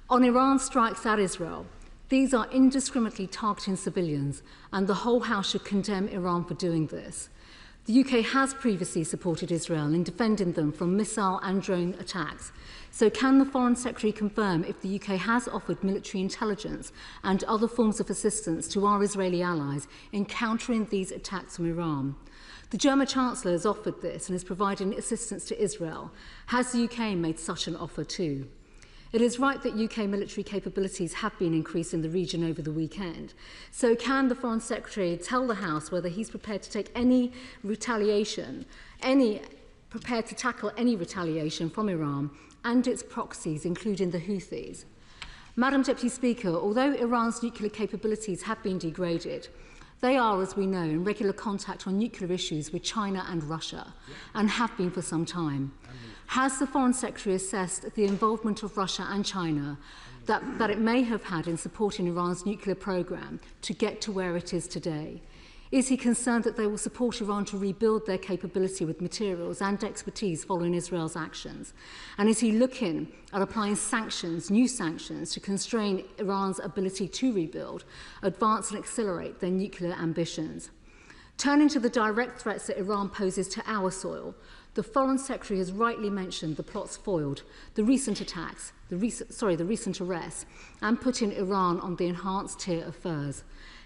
On Iran's strikes at Israel, these are indiscriminately targeting civilians, and the whole House should condemn Iran for doing this. The UK has previously supported Israel in defending them from missile and drone attacks. So can the Foreign Secretary confirm if the UK has offered military intelligence and other forms of assistance to our Israeli allies in countering these attacks from Iran? The German Chancellor has offered this and is providing assistance to Israel. Has the UK made such an offer too? It is right that UK military capabilities have been increased in the region over the weekend. So can the Foreign Secretary tell the House whether he's prepared to take any retaliation, prepared to tackle any retaliation from Iran and its proxies, including the Houthis? Madam Deputy Speaker, although Iran's nuclear capabilities have been degraded, they are, as we know, in regular contact on nuclear issues with China and Russia, and have been for some time. Has the Foreign Secretary assessed the involvement of Russia and China that it may have had in supporting Iran's nuclear programme to get to where it is today? Is he concerned that they will support Iran to rebuild their capability with materials and expertise following Israel's actions? And is he looking at applying sanctions, new sanctions, to constrain Iran's ability to rebuild, advance and accelerate their nuclear ambitions? Turning to the direct threats that Iran poses to our soil, the Foreign Secretary has rightly mentioned the plots foiled, the recent attacks, the recent arrests, and putting Iran on the enhanced tier of furs.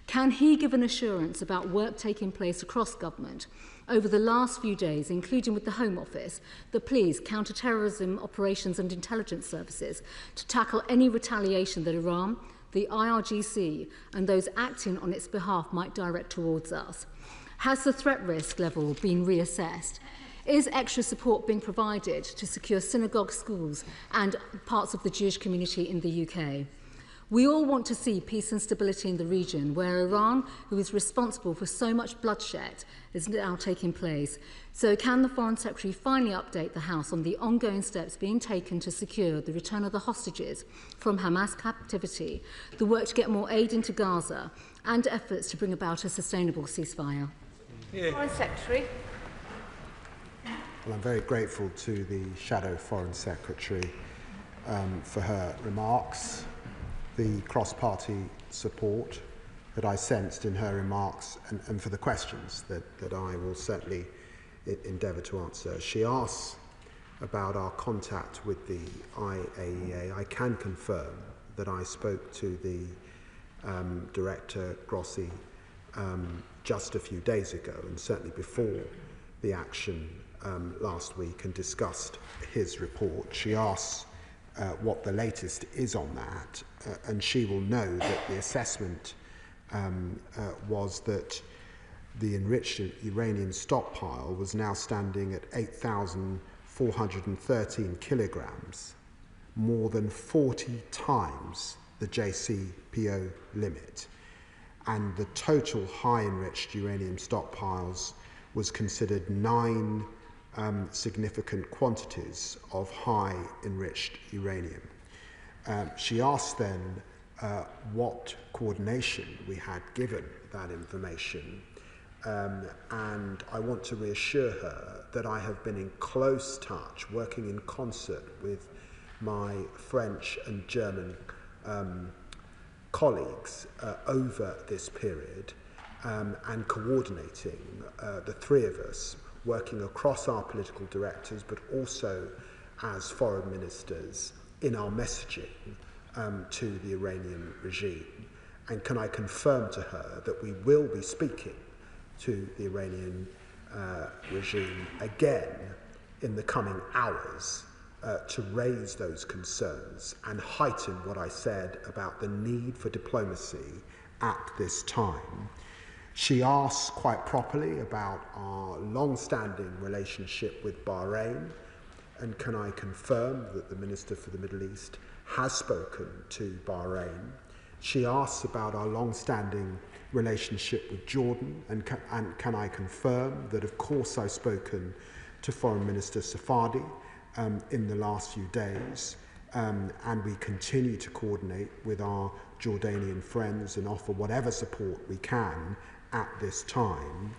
Can he give an assurance about work taking place across government over the last few days, including with the Home Office, the police, counter-terrorism operations and intelligence services, to tackle any retaliation that Iran, the IRGC, and those acting on its behalf might direct towards us? Has the threat risk level been reassessed? Is extra support being provided to secure synagogue schools and parts of the Jewish community in the UK? We all want to see peace and stability in the region, where Iran, who is responsible for so much bloodshed, is now taking place. So can the Foreign Secretary finally update the House on the ongoing steps being taken to secure the return of the hostages from Hamas captivity, the work to get more aid into Gaza, and efforts to bring about a sustainable ceasefire? Foreign Secretary. Well, I'm very grateful to the Shadow Foreign Secretary for her remarks, the cross-party support that I sensed in her remarks, and for the questions that I will certainly endeavour to answer. She asks about our contact with the IAEA. I can confirm that I spoke to the Director Grossi just a few days ago, and certainly before the action last week, and discussed his report. She asks what the latest is on that, and she will know that the assessment was that the enriched uranium stockpile was now standing at 8,413 kilograms, more than 40 times the JCPO limit. And the total high enriched uranium stockpiles was considered 9 significant quantities of high enriched uranium. She asked then what coordination we had given that information, and I want to reassure her that I have been in close touch, working in concert with my French and German colleagues over this period, and coordinating, the three of us, working across our political directors, but also as foreign ministers in our messaging to the Iranian regime. And can I confirm to her that we will be speaking to the Iranian regime again in the coming hours to raise those concerns and heighten what I said about the need for diplomacy at this time. She asks quite properly about our long-standing relationship with Bahrain, and can I confirm that the Minister for the Middle East has spoken to Bahrain. She asks about our long-standing relationship with Jordan, and can I confirm that, of course, I've spoken to Foreign Minister Safadi in the last few days, and we continue to coordinate with our Jordanian friends and offer whatever support we can at this time.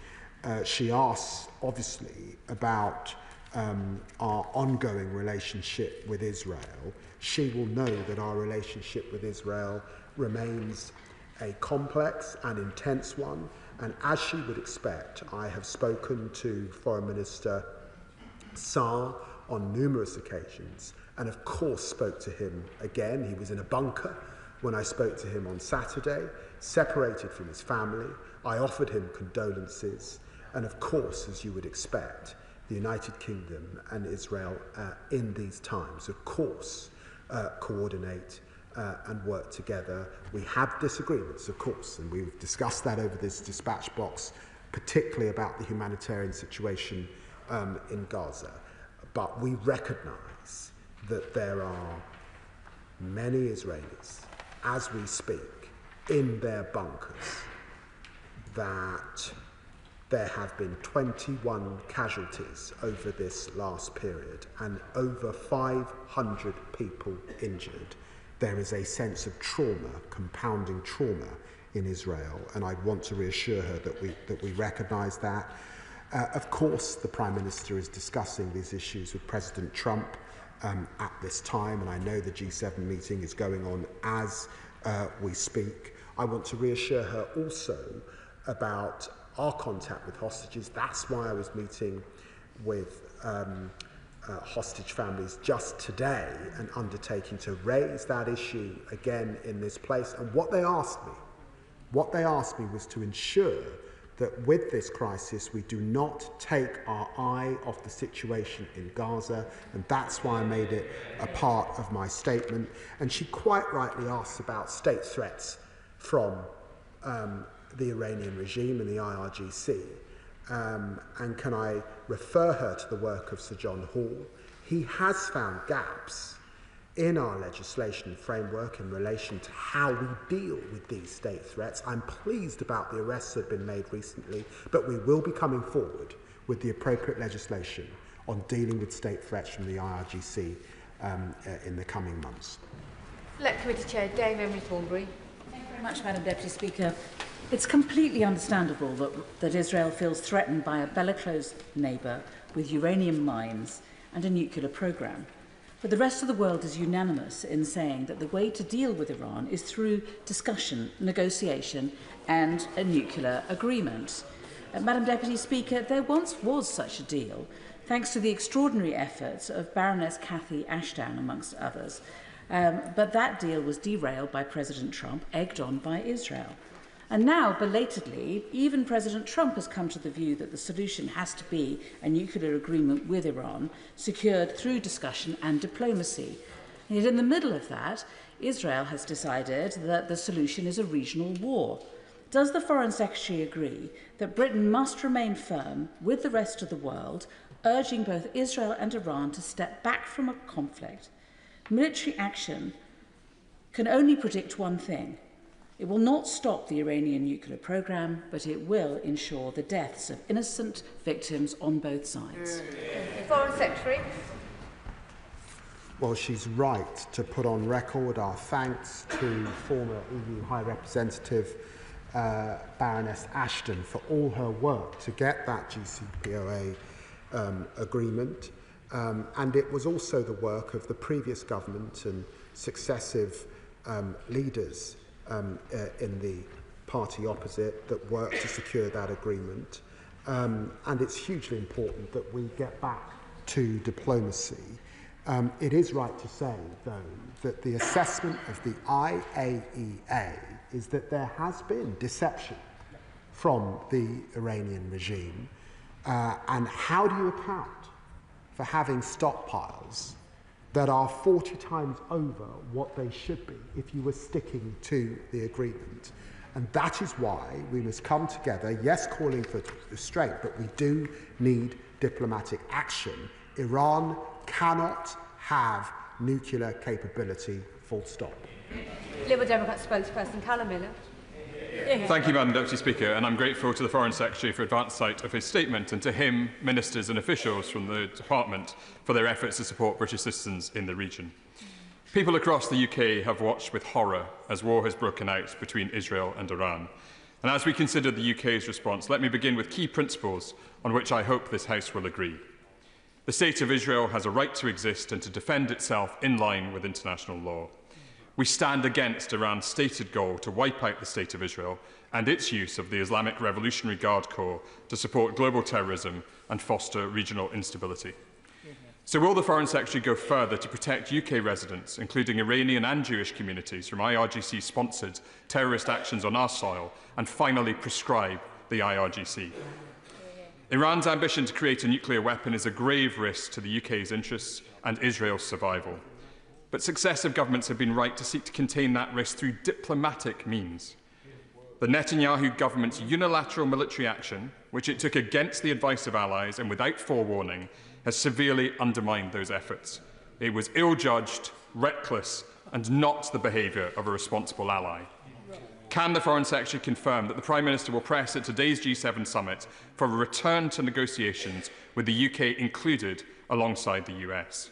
She asks, obviously, about our ongoing relationship with Israel. She will know that our relationship with Israel remains a complex and intense one, and as she would expect, I have spoken to Foreign Minister Saar on numerous occasions, and of course spoke to him again. He was in a bunker when I spoke to him on Saturday, separated from his family. I offered him condolences, and of course, as you would expect, the United Kingdom and Israel in these times, of course, coordinate and work together. We have disagreements, of course, and we've discussed that over this dispatch box, particularly about the humanitarian situation in Gaza. But we recognise that there are many Israelis, as we speak, in their bunkers, that there have been 21 casualties over this last period and over 500 people injured. There is a sense of trauma, compounding trauma in Israel, and I want to reassure her that we recognise that. Of course, the Prime Minister is discussing these issues with President Trump at this time, and I know the G7 meeting is going on as we speak. I want to reassure her also about our contact with hostages. That's why I was meeting with hostage families just today and undertaking to raise that issue again in this place. And what they asked me was to ensure that with this crisis we do not take our eye off the situation in Gaza, and that's why I made it a part of my statement. And she quite rightly asks about state threats from the Iranian regime and the IRGC. and can I refer her to the work of Sir John Hall? He has found gaps in our legislation framework in relation to how we deal with these state threats. I'm pleased about the arrests that have been made recently, but we will be coming forward with the appropriate legislation on dealing with state threats from the IRGC in the coming months. Select Committee Chair Dame Emily Thornbury. Thank you very much, Madam Deputy Speaker. It's completely understandable that Israel feels threatened by a bellicose neighbour with uranium mines and a nuclear programme. But the rest of the world is unanimous in saying that the way to deal with Iran is through discussion, negotiation and a nuclear agreement. Madam Deputy Speaker, there once was such a deal, thanks to the extraordinary efforts of Baroness Cathy Ashton, amongst others. But that deal was derailed by President Trump, egged on by Israel. And now, belatedly, even President Trump has come to the view that the solution has to be a nuclear agreement with Iran, secured through discussion and diplomacy. And yet in the middle of that, Israel has decided that the solution is a regional war. Does the Foreign Secretary agree that Britain must remain firm with the rest of the world, urging both Israel and Iran to step back from a conflict? Military action can only predict one thing. It will not stop the Iranian nuclear programme, but it will ensure the deaths of innocent victims on both sides. Foreign Secretary. Well, she's right to put on record our thanks to former EU High Representative Baroness Ashton for all her work to get that JCPOA agreement. And it was also the work of the previous government and successive leaders in the party opposite that worked to secure that agreement. And it's hugely important that we get back to diplomacy. It is right to say, though, that the assessment of the IAEA is that there has been deception from the Iranian regime. And how do you account for having stockpiles that are 40 times over what they should be if you were sticking to the agreement? And that is why we must come together, yes, calling for restraint, but we do need diplomatic action. Iran cannot have nuclear capability, full stop. Liberal Democrat spokesperson Callum Miller. Thank you, Madam Deputy Speaker, and I'm grateful to the Foreign Secretary for advance sight of his statement, and to him, ministers and officials from the Department for their efforts to support British citizens in the region. People across the UK have watched with horror as war has broken out between Israel and Iran. And as we consider the UK's response, let me begin with key principles on which I hope this House will agree. The State of Israel has a right to exist and to defend itself in line with international law. We stand against Iran's stated goal to wipe out the State of Israel and its use of the Islamic Revolutionary Guard Corps to support global terrorism and foster regional instability. So will the Foreign Secretary go further to protect UK residents, including Iranian and Jewish communities, from IRGC-sponsored terrorist actions on our soil, and finally prescribe the IRGC? Iran's ambition to create a nuclear weapon is a grave risk to the UK's interests and Israel's survival. But successive governments have been right to seek to contain that risk through diplomatic means. The Netanyahu government's unilateral military action, which it took against the advice of allies and without forewarning, has severely undermined those efforts. It was ill-judged, reckless, and not the behaviour of a responsible ally. Can the Foreign Secretary confirm that the Prime Minister will press at today's G7 summit for a return to negotiations with the UK included alongside the US?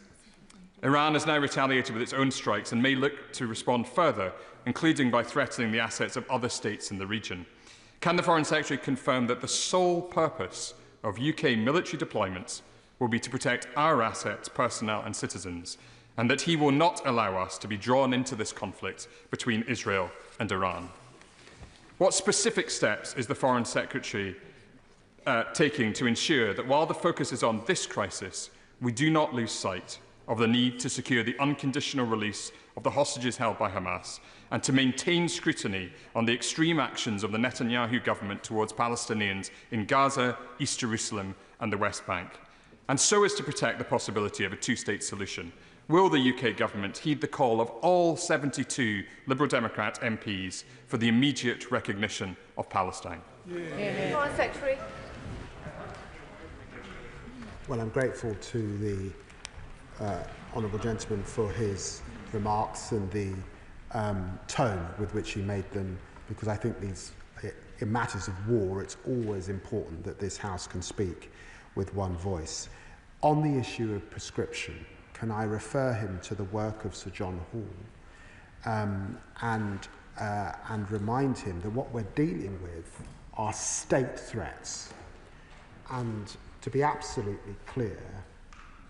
Iran has now retaliated with its own strikes and may look to respond further, including by threatening the assets of other states in the region. Can the Foreign Secretary confirm that the sole purpose of UK military deployments will be to protect our assets, personnel and citizens, and that he will not allow us to be drawn into this conflict between Israel and Iran? What specific steps is the Foreign Secretary taking to ensure that while the focus is on this crisis, we do not lose sight of the need to secure the unconditional release of the hostages held by Hamas and to maintain scrutiny on the extreme actions of the Netanyahu government towards Palestinians in Gaza, East Jerusalem and the West Bank, and so as to protect the possibility of a two-state solution? Will the UK government heed the call of all 72 Liberal Democrat MPs for the immediate recognition of Palestine? Foreign Secretary. Well, I'm grateful to the honourable gentleman for his remarks and the tone with which he made them, because I think in matters of war, it's always important that this House can speak with one voice. On the issue of prescription, can I refer him to the work of Sir John Hall and remind him that what we're dealing with are state threats. And to be absolutely clear,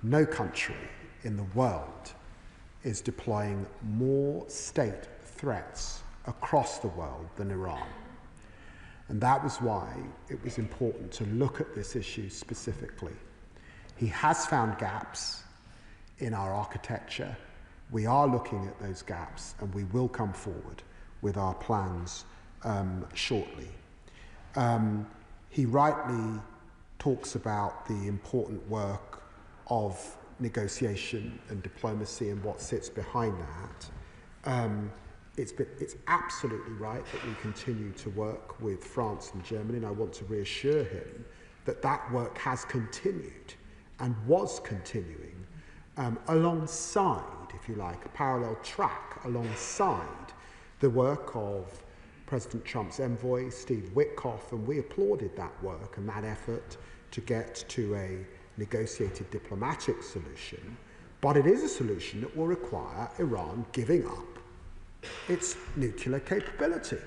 no country in the world is deploying more state threats across the world than Iran. And that was why it was important to look at this issue specifically. He has found gaps in our architecture. We are looking at those gaps, and we will come forward with our plans shortly. He rightly talks about the important work of negotiation and diplomacy and what sits behind that. It's absolutely right that we continue to work with France and Germany, and I want to reassure him that that work has continued and was continuing alongside, if you like, a parallel track alongside the work of President Trump's envoy, Steve Witkoff, and we applauded that work and that effort to get to a negotiated diplomatic solution. But it is a solution that will require Iran giving up its nuclear capability.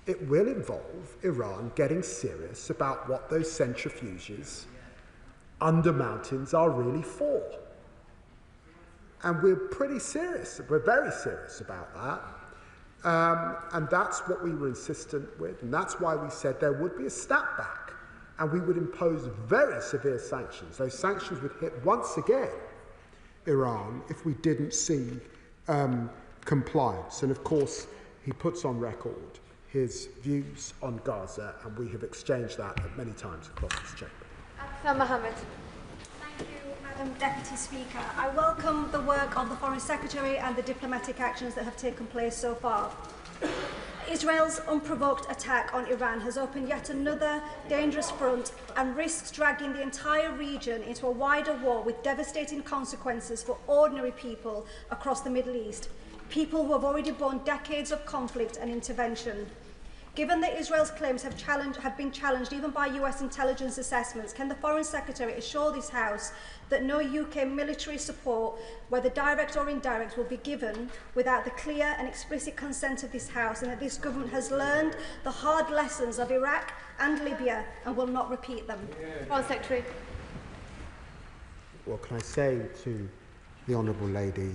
It will involve Iran getting serious about what those centrifuges under mountains are really for. And we're pretty serious, we're very serious about that. And that's what we were insistent with, and that's why we said there would be a snapback, and we would impose very severe sanctions. Those sanctions would hit once again Iran if we didn't see compliance. And of course, he puts on record his views on Gaza, and we have exchanged that many times across this chamber. Mohammed. Thank you, Madam Deputy Speaker. I welcome the work of the Foreign Secretary and the diplomatic actions that have taken place so far. Israel's unprovoked attack on Iran has opened yet another dangerous front and risks dragging the entire region into a wider war with devastating consequences for ordinary people across the Middle East, people who have already borne decades of conflict and intervention. Given that Israel's claims have been challenged even by US intelligence assessments, can the Foreign Secretary assure this House that no UK military support, whether direct or indirect, will be given without the clear and explicit consent of this House, and that this government has learned the hard lessons of Iraq and Libya and will not repeat them? Foreign Secretary. Well, can I say to the Honourable Lady,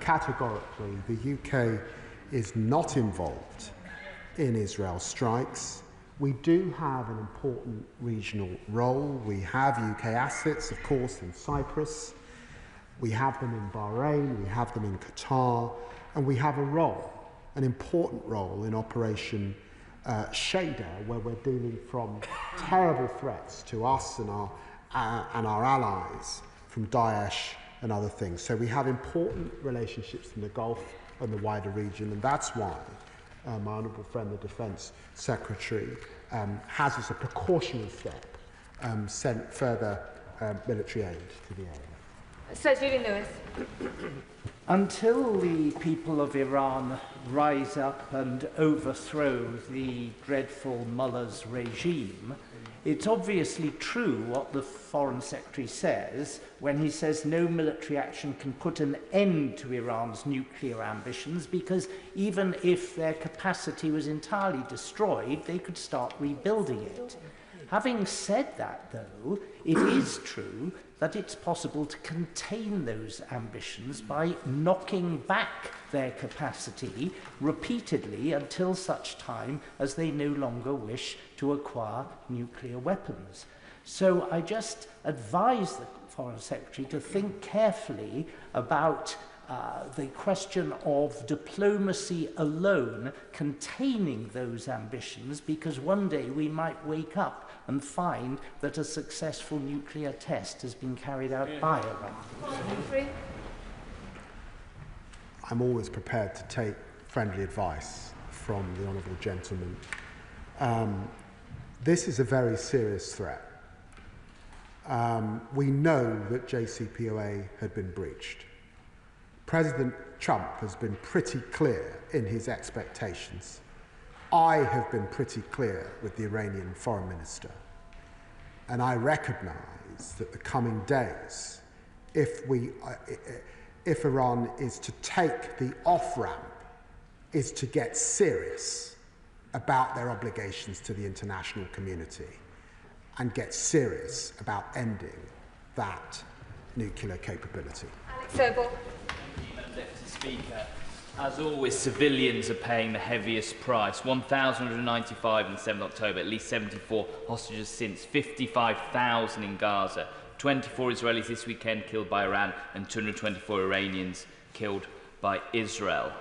categorically, the UK is not involved in Israel strikes. We do have an important regional role. We have UK assets, of course, in Cyprus. We have them in Bahrain, we have them in Qatar, and we have a role, an important role in Operation Shader, where we're dealing from terrible threats to us and our allies from Daesh and other things. So we have important relationships in the Gulf and the wider region, and that's why my honourable friend, the Defence Secretary, has as a precautionary step sent further military aid to the area. Sir Julian Lewis. Until the people of Iran rise up and overthrow the dreadful mullah's regime, it's obviously true what the Foreign Secretary says when he says no military action can put an end to Iran's nuclear ambitions, because even if their capacity was entirely destroyed, they could start rebuilding it. Having said that, though, it is true that it's possible to contain those ambitions by knocking back their capacity repeatedly until such time as they no longer wish to acquire nuclear weapons. So I just advise the Foreign Secretary to think carefully about the question of diplomacy alone containing those ambitions, because one day we might wake up and find that a successful nuclear test has been carried out by Iran. I'm always prepared to take friendly advice from the honourable gentleman. This is a very serious threat. we know that JCPOA had been breached. President Trump has been pretty clear in his expectations. I have been pretty clear with the Iranian foreign minister. And I recognise that the coming days, if Iran is to take the off-ramp, is to get serious about their obligations to the international community and get serious about ending that nuclear capability. Alex Sobel. Madam Deputy Speaker, as always, civilians are paying the heaviest price. 1,195 on the 7th of October, at least 74 hostages since, 55,000 in Gaza, 24 Israelis this weekend killed by Iran, and 224 Iranians killed by Israel.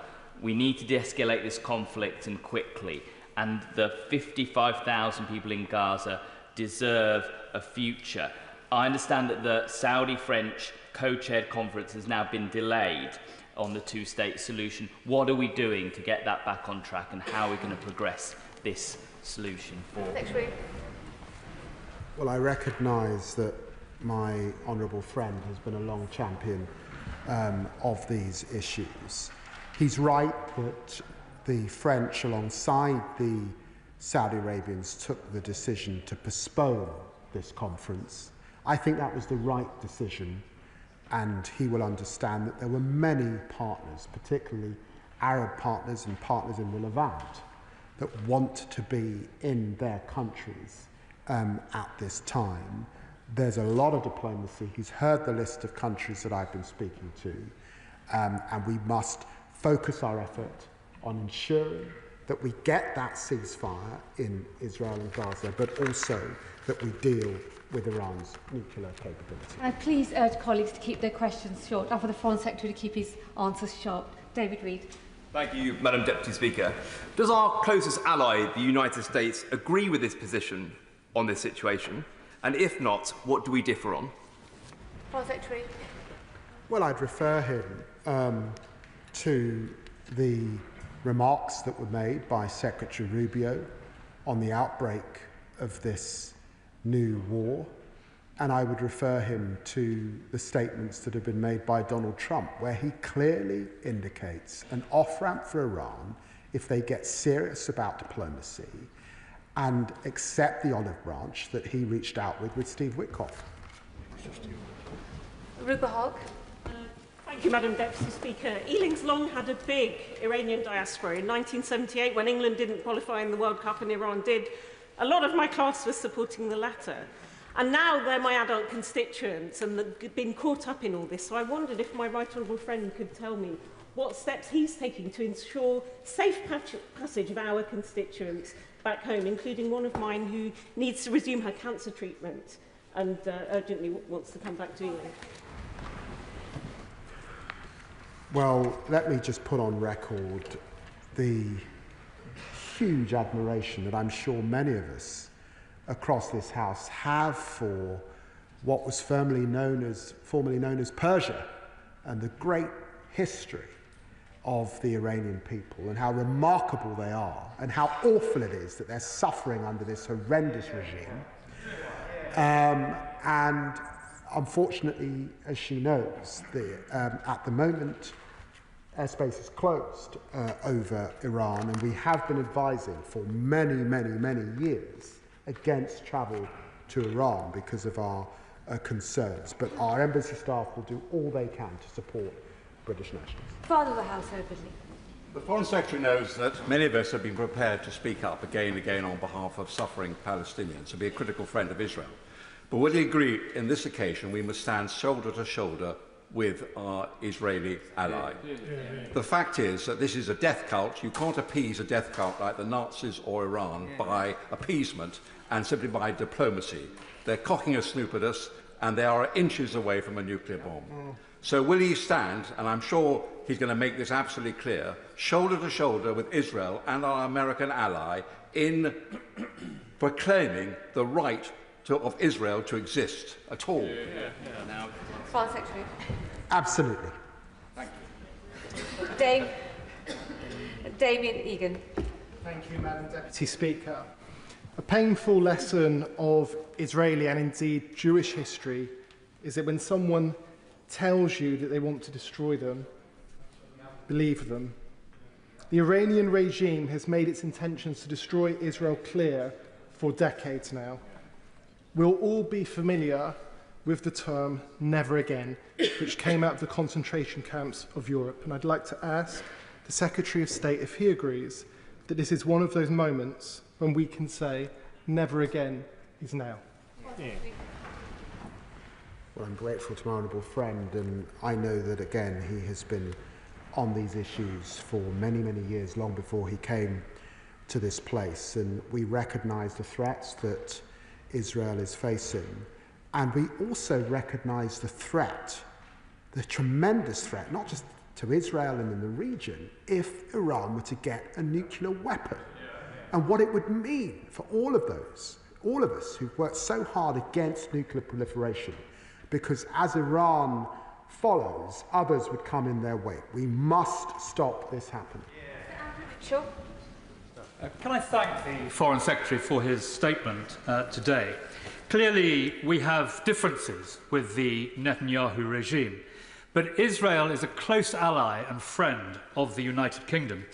We need to de-escalate this conflict, and quickly, and the 55,000 people in Gaza deserve a future. I understand that the Saudi-French co-chaired conference has now been delayed on the two-state solution. What are we doing to get that back on track, and how are we going to progress this solution forward? Well, I recognise that my honourable friend has been a long champion of these issues. He's right that the French, alongside the Saudi Arabians, took the decision to postpone this conference. I think that was the right decision, and he will understand that there were many partners, particularly Arab partners and partners in the Levant, that want to be in their countries at this time. There's a lot of diplomacy. He's heard the list of countries that I've been speaking to, and we must focus our effort on ensuring that we get that ceasefire in Israel and Gaza, but also that we deal with Iran's nuclear capability. And please urge colleagues to keep their questions short, and for the Foreign Secretary to keep his answers short. David Reid. Thank you, Madam Deputy Speaker. Does our closest ally, the United States, agree with this position on this situation? And if not, what do we differ on? Foreign Secretary. Well, I'd refer him to the remarks that were made by Secretary Rubio on the outbreak of this new war, and I would refer him to the statements that have been made by Donald Trump, where he clearly indicates an off-ramp for Iran if they get serious about diplomacy and accept the olive branch that he reached out with Steve Witkoff. Rupa Hogg. Thank you, Madam Deputy Speaker. Ealing's long had a big Iranian diaspora. In 1978, when England didn't qualify in the World Cup and Iran did, a lot of my class was supporting the latter. And now they're my adult constituents and they've been caught up in all this. So I wondered if my right honourable friend could tell me what steps he's taking to ensure safe passage of our constituents back home, including one of mine who needs to resume her cancer treatment and urgently wants to come back to Ealing. Well, let me just put on record the huge admiration that I'm sure many of us across this House have for what was formerly known as Persia and the great history of the Iranian people and how remarkable they are and how awful it is that they're suffering under this horrendous regime. And unfortunately, as she knows, at the moment, airspace is closed over Iran, and we have been advising for many, many, many years against travel to Iran because of our concerns. But our embassy staff will do all they can to support British nationals. Father of the House, openly. The Foreign Secretary knows that many of us have been prepared to speak up again and again on behalf of suffering Palestinians and be a critical friend of Israel. But would he agree, in this occasion, we must stand shoulder to shoulder with our Israeli ally? The fact is that this is a death cult. You can't appease a death cult like the Nazis or Iran by appeasement and simply by diplomacy. They're cocking a snoop at us, and they are inches away from a nuclear bomb. So will he stand, and I'm sure he's going to make this absolutely clear, shoulder to shoulder with Israel and our American ally in proclaiming the right of Israel to exist at all? Now, Foreign Secretary. Absolutely. Thank you. Damien Egan. Thank you, Madam Deputy Speaker. A painful lesson of Israeli and indeed Jewish history is that when someone tells you that they want to destroy them, believe them. The Iranian regime has made its intentions to destroy Israel clear for decades now. We'll all be familiar with the term never again, which came out of the concentration camps of Europe. And I'd like to ask the Secretary of State if he agrees that this is one of those moments when we can say never again is now. Yeah. Well, I'm grateful to my honourable friend, and I know that, again, he has been on these issues for many, many years, long before he came to this place. And we recognise the threats that Israel is facing. And we also recognise the threat, the tremendous threat, not just to Israel and in the region, if Iran were to get a nuclear weapon. And what it would mean for all of us who've worked so hard against nuclear proliferation, because as Iran follows, others would come in their wake. We must stop this happening. Sure. Can I thank the Foreign Secretary for his statement today? Clearly, we have differences with the Netanyahu regime, but Israel is a close ally and friend of the United Kingdom.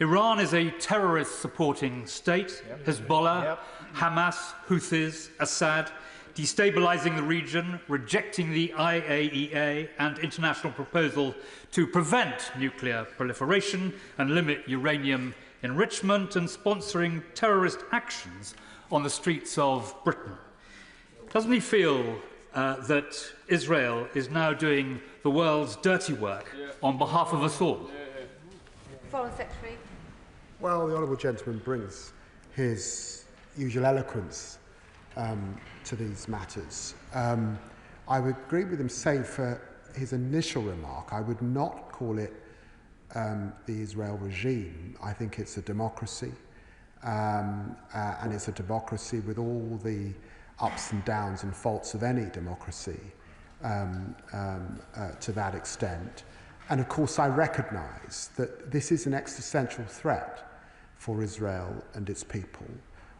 Iran is a terrorist-supporting state, Hezbollah, Hamas, Houthis, Assad, destabilising the region, rejecting the IAEA and international proposal to prevent nuclear proliferation and limit uranium enrichment, and sponsoring terrorist actions on the streets of Britain. Doesn't he feel that Israel is now doing the world's dirty work on behalf of us all? Foreign Secretary. Well, the honourable gentleman brings his usual eloquence to these matters. I would agree with him, save for his initial remark. I would not call it the Israel regime. I think it's a democracy, and it's a democracy with all the ups and downs and faults of any democracy to that extent. And of course, I recognise that this is an existential threat for Israel and its people,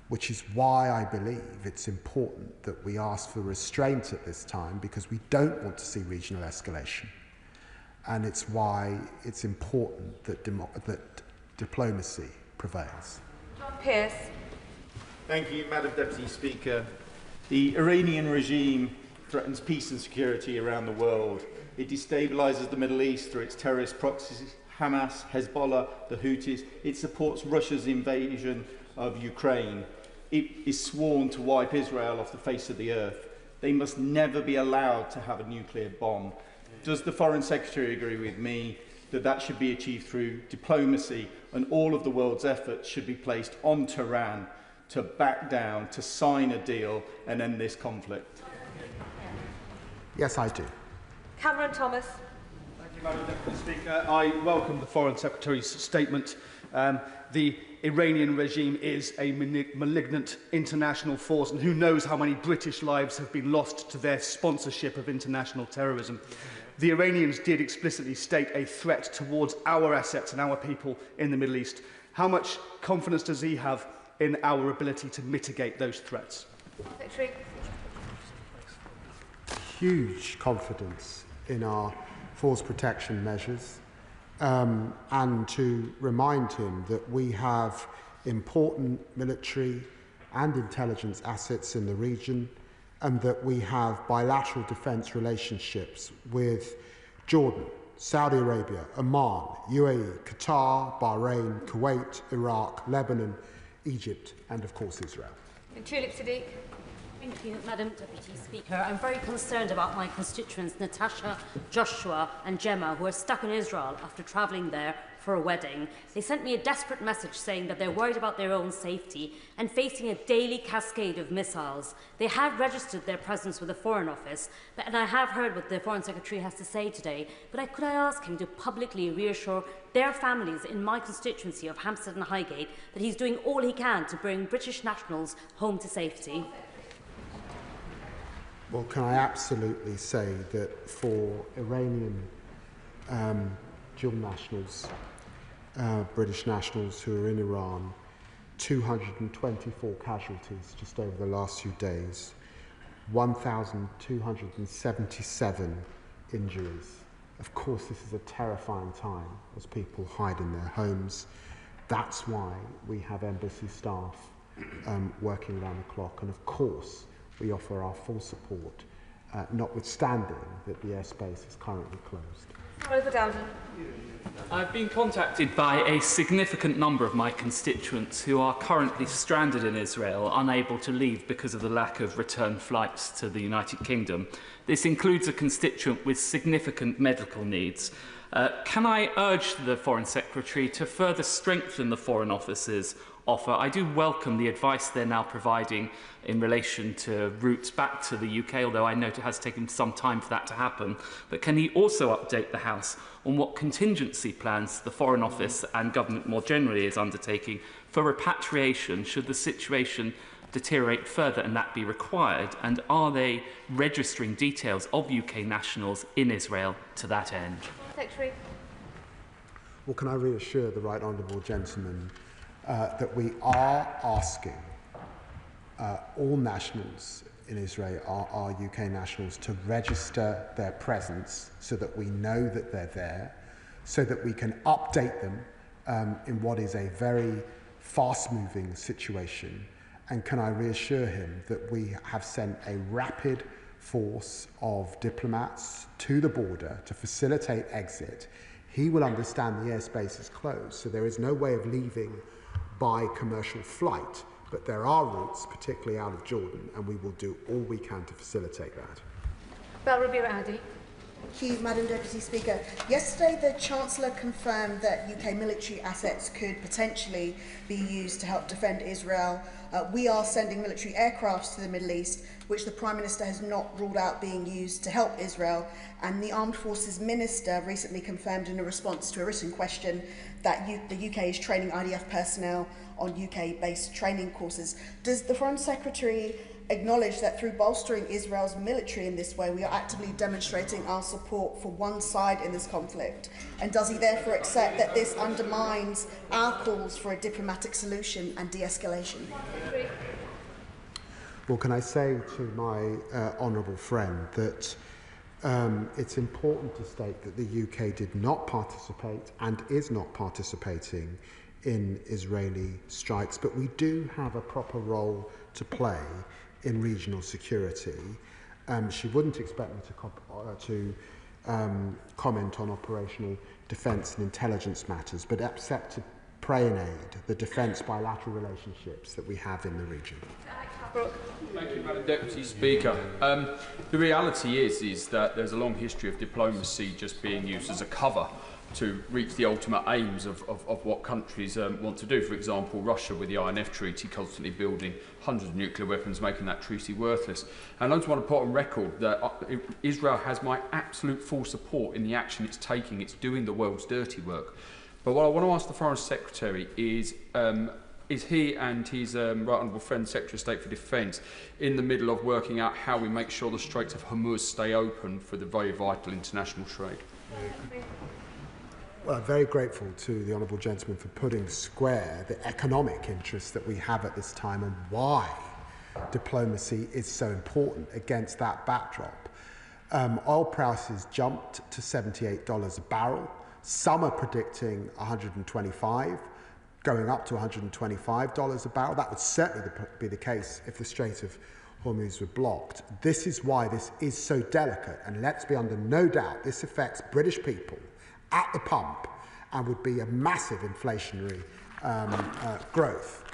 which is why I believe it's important that we ask for restraint at this time, because we don't want to see regional escalation. And it's why it's important that, that diplomacy prevails. John Pierce. Thank you, Madam Deputy Speaker. The Iranian regime threatens peace and security around the world. It destabilises the Middle East through its terrorist proxies, Hamas, Hezbollah, the Houthis. It supports Russia's invasion of Ukraine. It is sworn to wipe Israel off the face of the earth. They must never be allowed to have a nuclear bomb. Does the Foreign Secretary agree with me that that should be achieved through diplomacy, and all of the world's efforts should be placed on Tehran to back down, to sign a deal and end this conflict? Yes, I do. Cameron Thomas. Thank you, Madam Deputy Speaker. I welcome the Foreign Secretary's statement. The Iranian regime is a malignant international force, and who knows how many British lives have been lost to their sponsorship of international terrorism. The Iranians did explicitly state a threat towards our assets and our people in the Middle East. How much confidence does he have in our ability to mitigate those threats? Secretary. Huge confidence in our force protection measures, and to remind him that we have important military and intelligence assets in the region, and that we have bilateral defence relationships with Jordan, Saudi Arabia, Oman, UAE, Qatar, Bahrain, Kuwait, Iraq, Lebanon, Egypt, and of course Israel. And Tulip Siddiq. Thank you, Madam Deputy Speaker. I'm very concerned about my constituents, Natasha, Joshua and Gemma, who are stuck in Israel after travelling there for a wedding. They sent me a desperate message saying that they're worried about their own safety and facing a daily cascade of missiles. They have registered their presence with the Foreign Office, and I have heard what the Foreign Secretary has to say today, but could I ask him to publicly reassure their families in my constituency of Hampstead and Highgate that he's doing all he can to bring British nationals home to safety? Well, can I absolutely say that for Iranian dual nationals, British nationals who are in Iran, 224 casualties just over the last few days, 1,277 injuries. Of course, this is a terrifying time as people hide in their homes. That's why we have embassy staff working around the clock, and of course we offer our full support, notwithstanding that the airspace is currently closed. Over Dowden. I've been contacted by a significant number of my constituents who are currently stranded in Israel, unable to leave because of the lack of return flights to the United Kingdom. This includes a constituent with significant medical needs. Can I urge the Foreign Secretary to further strengthen the Foreign Office's offer? I do welcome the advice they're now providing in relation to routes back to the UK, although I note it has taken some time for that to happen. But can he also update the House on what contingency plans the Foreign Office and government more generally is undertaking for repatriation should the situation deteriorate further and that be required? And are they registering details of UK nationals in Israel to that end? Secretary. Well, can I reassure the right honourable gentleman that we are asking all nationals in Israel, our UK nationals, to register their presence so that we know that they're there, so that we can update them in what is a very fast-moving situation. And can I reassure him that we have sent a rapid force of diplomats to the border to facilitate exit. He will understand the airspace is closed, so there is no way of leaving by commercial flight, but there are routes, particularly out of Jordan, and we will do all we can to facilitate that. Belrubi-Rowdy. Thank you, Madam Deputy Speaker. Yesterday, the Chancellor confirmed that UK military assets could potentially be used to help defend Israel. We are sending military aircrafts to the Middle East, which the Prime Minister has not ruled out being used to help Israel. And the Armed Forces Minister recently confirmed in a response to a written question that the UK is training IDF personnel on UK-based training courses. Does the Foreign Secretary acknowledge that through bolstering Israel's military in this way, we are actively demonstrating our support for one side in this conflict? And does he therefore accept that this undermines our calls for a diplomatic solution and de-escalation? Well, can I say to my honourable friend that it's important to state that the UK did not participate and is not participating in Israeli strikes, but we do have a proper role to play in regional security. She wouldn't expect me to comment on operational defence and intelligence matters, but except to pray and aid the defence bilateral relationships that we have in the region. Thank you, Madam Deputy Speaker. The reality is that there's a long history of diplomacy just being used as a cover to reach the ultimate aims of what countries want to do. For example, Russia with the INF Treaty constantly building hundreds of nuclear weapons, making that treaty worthless. And I just want to put on record that Israel has my absolute full support in the action it's taking. It's doing the world's dirty work. But what I want to ask the Foreign Secretary is he and his right honourable friend, Secretary of State for Defence, in the middle of working out how we make sure the Straits of Hormuz stay open for the very vital international trade? Well, I'm very grateful to the honourable gentleman for putting square the economic interests that we have at this time and why diplomacy is so important against that backdrop. Oil prices jumped to $78 a barrel. Some are predicting $125, going up to $125 a barrel. That would certainly be the case if the Strait of Hormuz were blocked. This is why this is so delicate, and let's be under no doubt this affects British people at the pump and would be a massive inflationary growth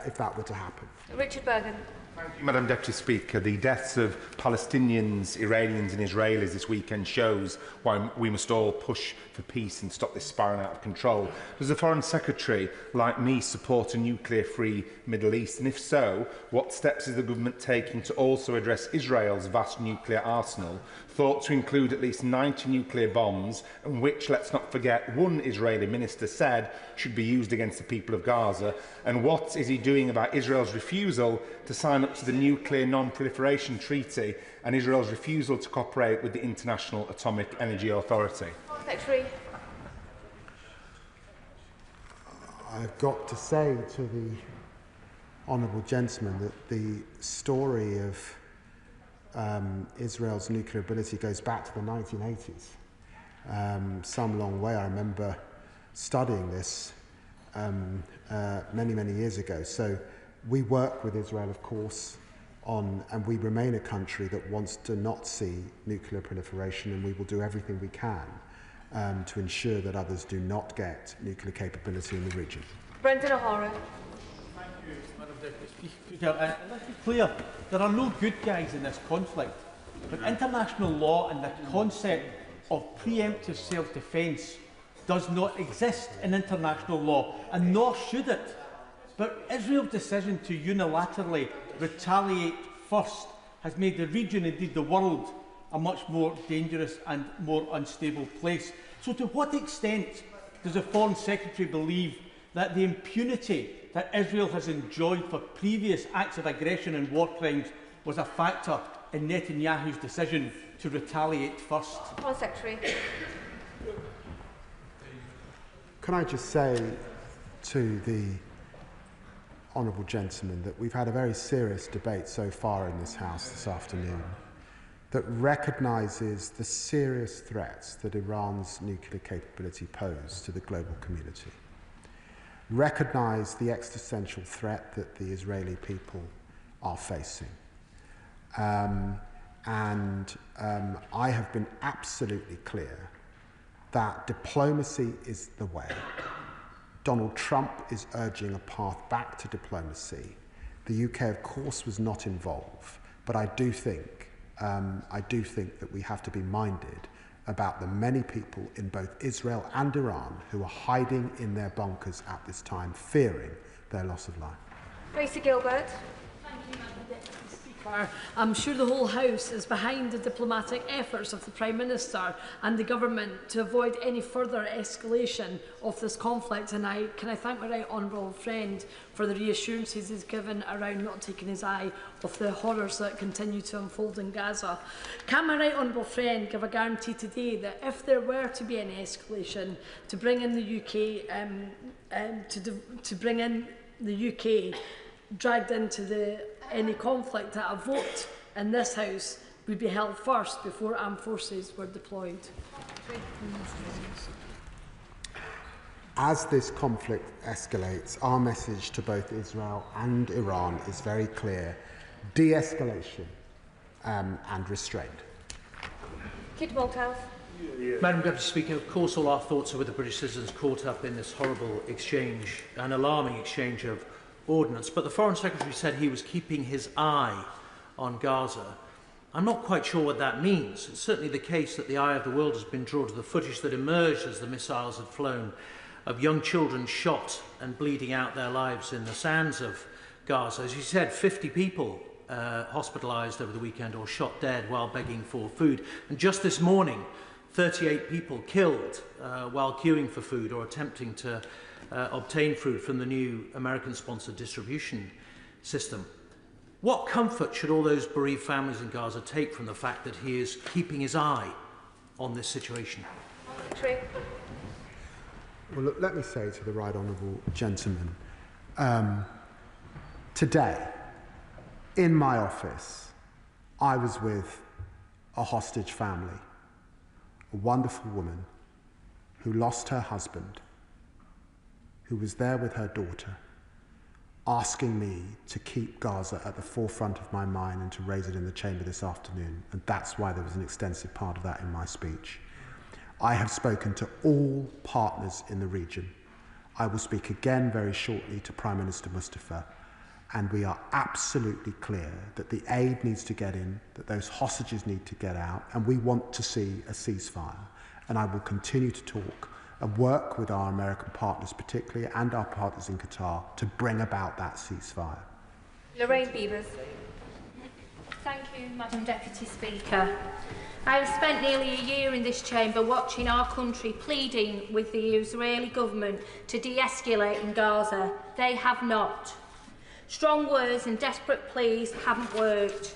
if that were to happen. Richard Bergen. Thank you, Madam Deputy Speaker. The deaths of Palestinians, Iranians and Israelis this weekend shows why we must all push for peace and stop this spiralling out of control. Does the Foreign Secretary, like me, support a nuclear-free Middle East? And if so, what steps is the government taking to also address Israel's vast nuclear arsenal, thought to include at least 90 nuclear bombs, and which, let's not forget, one Israeli minister said should be used against the people of Gaza? And what is he doing about Israel's refusal to sign up to the Nuclear Non-Proliferation Treaty and Israel's refusal to cooperate with the International Atomic Energy Authority? Secretary. I've got to say to the honourable gentleman that the story of Israel's nuclear ability goes back to the 1980s. Some long way. I remember studying this many years ago. So we work with Israel, of course, and we remain a country that wants to not see nuclear proliferation, and we will do everything we can to ensure that others do not get nuclear capability in the region. Brendan O'Hara. Thank you, Madam Deputy Speaker. Let's be clear, there are no good guys in this conflict, but international law and the concept of preemptive self-defence does not exist in international law, and nor should it. But Israel's decision to unilaterally retaliate first has made the region, indeed the world, a much more dangerous and more unstable place. So to what extent does the Foreign Secretary believe that the impunity that Israel has enjoyed for previous acts of aggression and war crimes was a factor in Netanyahu's decision to retaliate first? Foreign Secretary. Can I just say to the honourable gentleman that we've had a very serious debate so far in this House this afternoon that recognises the serious threats that Iran's nuclear capability pose to the global community, recognise the existential threat that the Israeli people are facing. I have been absolutely clear that diplomacy is the way. Donald Trump is urging a path back to diplomacy. The UK, of course, was not involved, but I do think that we have to be minded about the many people in both Israel and Iran who are hiding in their bunkers at this time, fearing their loss of life. Tracy Gilbert. Thank you, Madam Deputy Speaker. I'm sure the whole House is behind the diplomatic efforts of the Prime Minister and the Government to avoid any further escalation of this conflict, and can I thank my right honourable friend for the reassurances he's given around not taking his eye off the horrors that continue to unfold in Gaza. Can my right honourable friend give a guarantee today that if there were to be any escalation, to bring in the UK, to bring in the UK dragged into any conflict, that a vote in this House would be held first before armed forces were deployed? As this conflict escalates, our message to both Israel and Iran is very clear: de-escalation and restraint. Kit Malthouse. Madam Deputy Speaker, of course all our thoughts are with the British citizens caught up in this horrible exchange, an alarming exchange of ordnance, but the Foreign Secretary said he was keeping his eye on Gaza. I'm not quite sure what that means. It's certainly the case that the eye of the world has been drawn to the footage that emerged as the missiles had flown, of young children shot and bleeding out their lives in the sands of Gaza. As you said, 50 people hospitalised over the weekend or shot dead while begging for food. And just this morning, 38 people killed while queuing for food or attempting to obtain food from the new American-sponsored distribution system. What comfort should all those bereaved families in Gaza take from the fact that he is keeping his eye on this situation? Well, look, let me say to the right honourable gentleman, today, in my office, I was with a hostage family, a wonderful woman who lost her husband, who was there with her daughter, asking me to keep Gaza at the forefront of my mind and to raise it in the chamber this afternoon. And that's why there was an extensive part of that in my speech. I have spoken to all partners in the region. I will speak again very shortly to Prime Minister Mustafa, and we are absolutely clear that the aid needs to get in, that those hostages need to get out, and we want to see a ceasefire. And I will continue to talk and work with our American partners particularly, and our partners in Qatar, to bring about that ceasefire. Lorraine Beavers. Thank you, Madam Deputy Speaker. I have spent nearly a year in this chamber watching our country pleading with the Israeli government to de-escalate in Gaza. They have not. Strong words and desperate pleas haven't worked.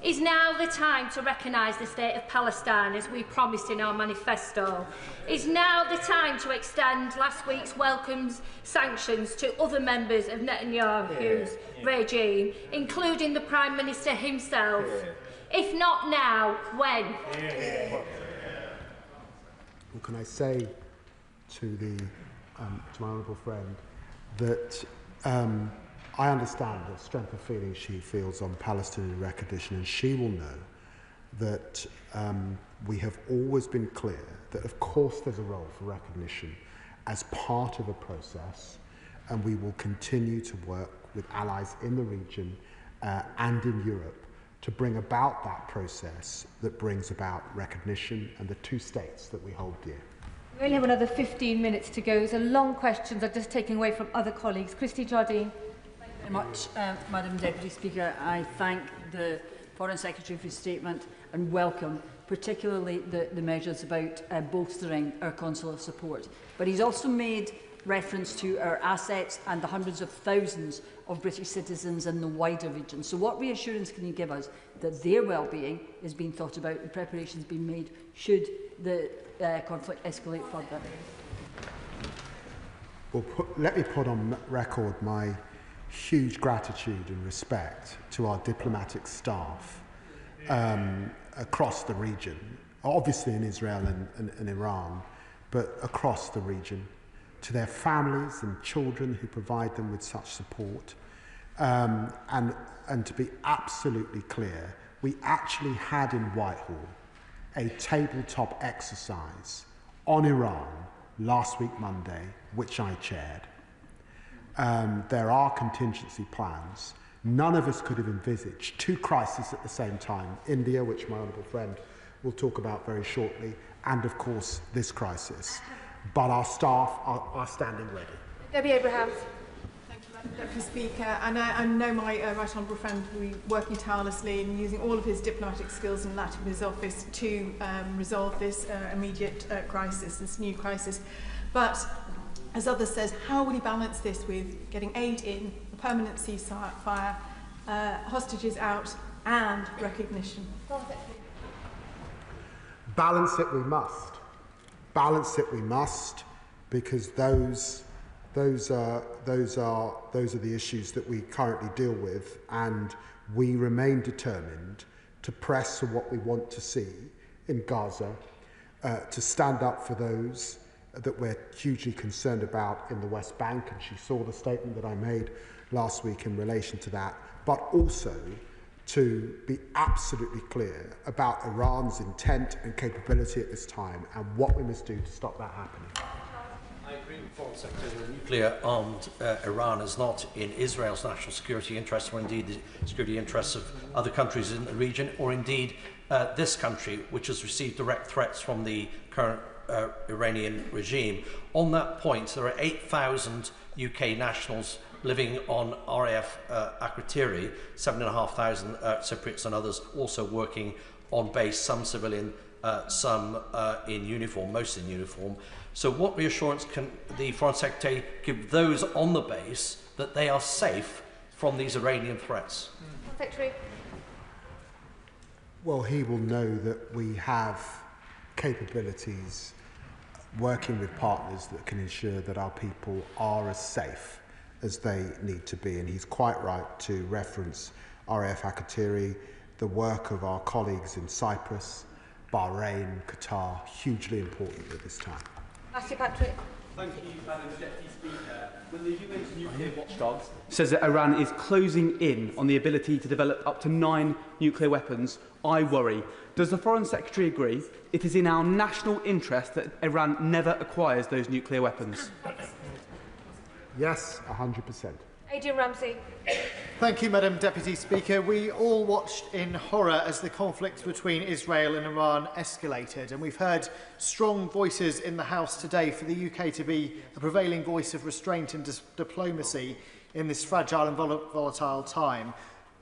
Is now the time to recognise the state of Palestine as we promised in our manifesto? Is now the time to extend last week's welcome sanctions to other members of Netanyahu's regime, including the Prime Minister himself? If not now, when? Well, can I say to my honourable friend that I understand the strength of feeling she feels on Palestinian recognition, and she will know that we have always been clear that of course there's a role for recognition as part of a process, and we will continue to work with allies in the region and in Europe to bring about that process that brings about recognition and the two states that we hold dear. We only have another 15 minutes to go, so long questions are just taken away from other colleagues. Christy Jardine. Thank you very much, Madam Deputy Speaker. I thank the Foreign Secretary for his statement and welcome particularly the measures about bolstering our consular support. But he's also made reference to our assets and the hundreds of thousands of British citizens in the wider region. So what reassurance can you give us that their well-being is being thought about and preparations being made should the conflict escalate further? Well, let me put on record my huge gratitude and respect to our diplomatic staff across the region, obviously in Israel and Iran, but across the region, to their families and children who provide them with such support. And to be absolutely clear, we actually had in Whitehall a tabletop exercise on Iran last week Monday, which I chaired. There are contingency plans. None of us could have envisaged two crises at the same time, India, which my honourable friend will talk about very shortly, and of course this crisis. But our staff are standing ready. Debbie Abrahams. Thank you, Madam Deputy Speaker. And I know my right honourable friend will be working tirelessly and using all of his diplomatic skills and that of his office to resolve this immediate crisis, this new crisis. But as others says, how will he balance this with getting aid in, a permanent ceasefire, hostages out, and recognition? Balance it we must. Balance it we must, because those are the issues that we currently deal with, and we remain determined to press for what we want to see in Gaza, to stand up for those that we're hugely concerned about in the West Bank, and she saw the statement that I made last week in relation to that, but also to be absolutely clear about Iran's intent and capability at this time and what we must do to stop that happening. I agree with Foreign Secretary that nuclear-armed Iran is not in Israel's national security interests, or indeed the security interests of other countries in the region, or indeed this country, which has received direct threats from the current Iranian regime. On that point, there are 8,000 UK nationals living on RAF Akrotiri, 7,500 Cypriots and others also working on base, some civilian, some in uniform, most in uniform. So what reassurance can the Foreign Secretary give those on the base that they are safe from these Iranian threats? Secretary. Well, he will know that we have capabilities working with partners that can ensure that our people are as safe as they need to be, and he's quite right to reference RAF Akrotiri, the work of our colleagues in Cyprus, Bahrain, Qatar, hugely important at this time. Matthew Patrick. Thank you, Madam Deputy Speaker. When the UN's nuclear watchdog says that Iran is closing in on the ability to develop up to 9 nuclear weapons, I worry. Does the Foreign Secretary agree it is in our national interest that Iran never acquires those nuclear weapons? Yes, 100%. Adrian Ramsey. Thank you, Madam Deputy Speaker. We all watched in horror as the conflict between Israel and Iran escalated, and we've heard strong voices in the House today for the UK to be a prevailing voice of restraint and diplomacy in this fragile and volatile time.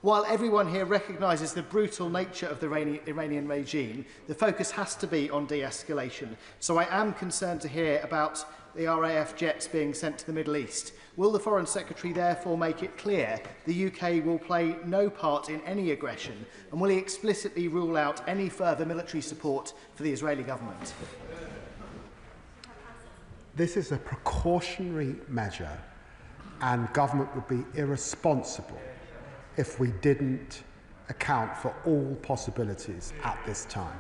While everyone here recognises the brutal nature of the Iranian regime, the focus has to be on de-escalation. So I am concerned to hear about the RAF jets being sent to the Middle East. Will the Foreign Secretary therefore make it clear the UK will play no part in any aggression, and will he explicitly rule out any further military support for the Israeli government? This is a precautionary measure, and government would be irresponsible if we didn't account for all possibilities at this time.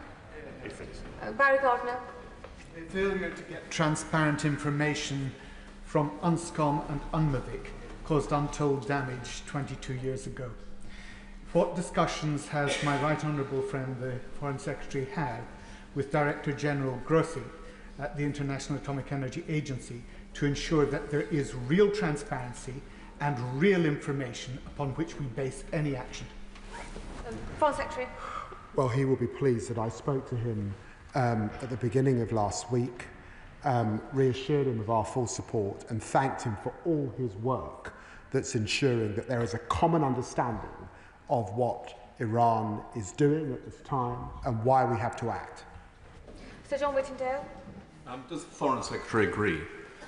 Barry Gardner. The failure to get transparent information from UNSCOM and UNMOVIC caused untold damage 22 years ago. What discussions has my right honourable friend, the Foreign Secretary, had with Director General Grossi at the International Atomic Energy Agency to ensure that there is real transparency and real information upon which we base any action? Foreign Secretary. Well, he will be pleased that I spoke to him at the beginning of last week, reassured him of our full support and thanked him for all his work that's ensuring that there is a common understanding of what Iran is doing at this time and why we have to act. Sir John Whittingdale. Does the Foreign Secretary agree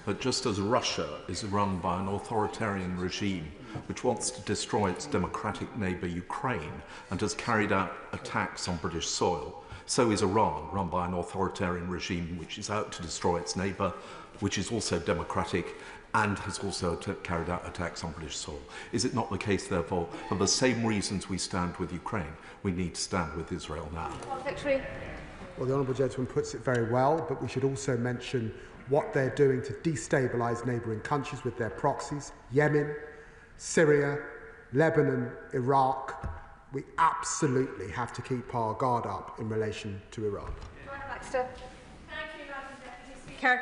that just as Russia is run by an authoritarian regime which wants to destroy its democratic neighbour Ukraine and has carried out attacks on British soil, so is Iran, run by an authoritarian regime which is out to destroy its neighbour, which is also democratic and has also carried out attacks on British soil? Is it not the case, therefore, for the same reasons we stand with Ukraine, we need to stand with Israel now? Secretary. Well, the Honourable Gentleman puts it very well, but we should also mention what they're doing to destabilise neighbouring countries with their proxies: Yemen, Syria, Lebanon, Iraq. We absolutely have to keep our guard up in relation to Iran. Baxter. Thank you, Madam Deputy Speaker.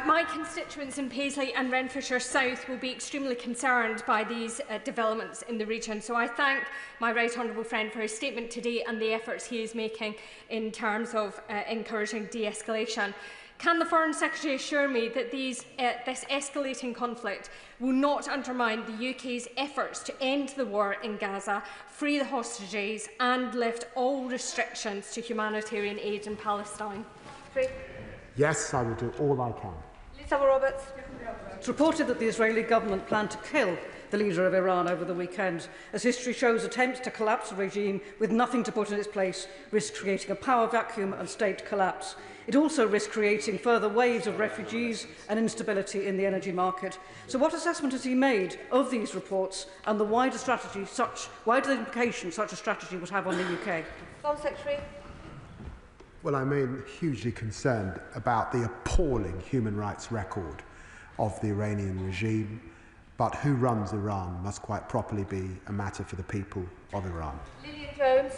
My constituents in Paisley and Renfrewshire South will be extremely concerned by these developments in the region. So I thank my right honourable friend for his statement today and the efforts he is making in terms of encouraging de-escalation. Can the Foreign Secretary assure me that this escalating conflict will not undermine the UK's efforts to end the war in Gaza, free the hostages and lift all restrictions to humanitarian aid in Palestine? Yes, I will do all I can. Lisa Roberts. It's reported that the Israeli government planned to kill the leader of Iran over the weekend. As history shows, attempts to collapse the regime with nothing to put in its place risk creating a power vacuum and state collapse. It also risks creating further waves of refugees and instability in the energy market. So what assessment has he made of these reports and the wider implications such a strategy would have on the UK? Foreign Secretary. Well, I remain hugely concerned about the appalling human rights record of the Iranian regime, but who runs Iran must quite properly be a matter for the people of Iran. Lillian Jones.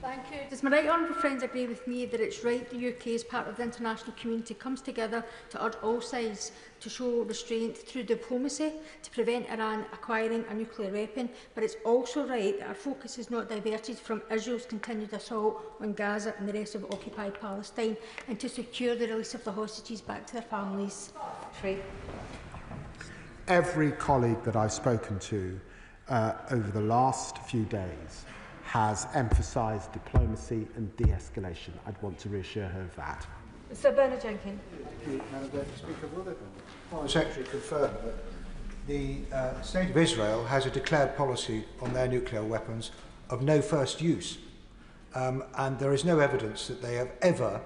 Thank you. Does my right honourable friends agree with me that it's right the UK, as part of the international community, comes together to urge all sides to show restraint through diplomacy to prevent Iran acquiring a nuclear weapon, but it's also right that our focus is not diverted from Israel's continued assault on Gaza and the rest of occupied Palestine, and to secure the release of the hostages back to their families? Every colleague that I've spoken to over the last few days has emphasised diplomacy and de-escalation. I'd want to reassure her of that. Sir Bernard Jenkins. Thank you, Madam Deputy Speaker. Will the Foreign Secretary confirm that the State of Israel has a declared policy on their nuclear weapons of no first use, and there is no evidence that they have ever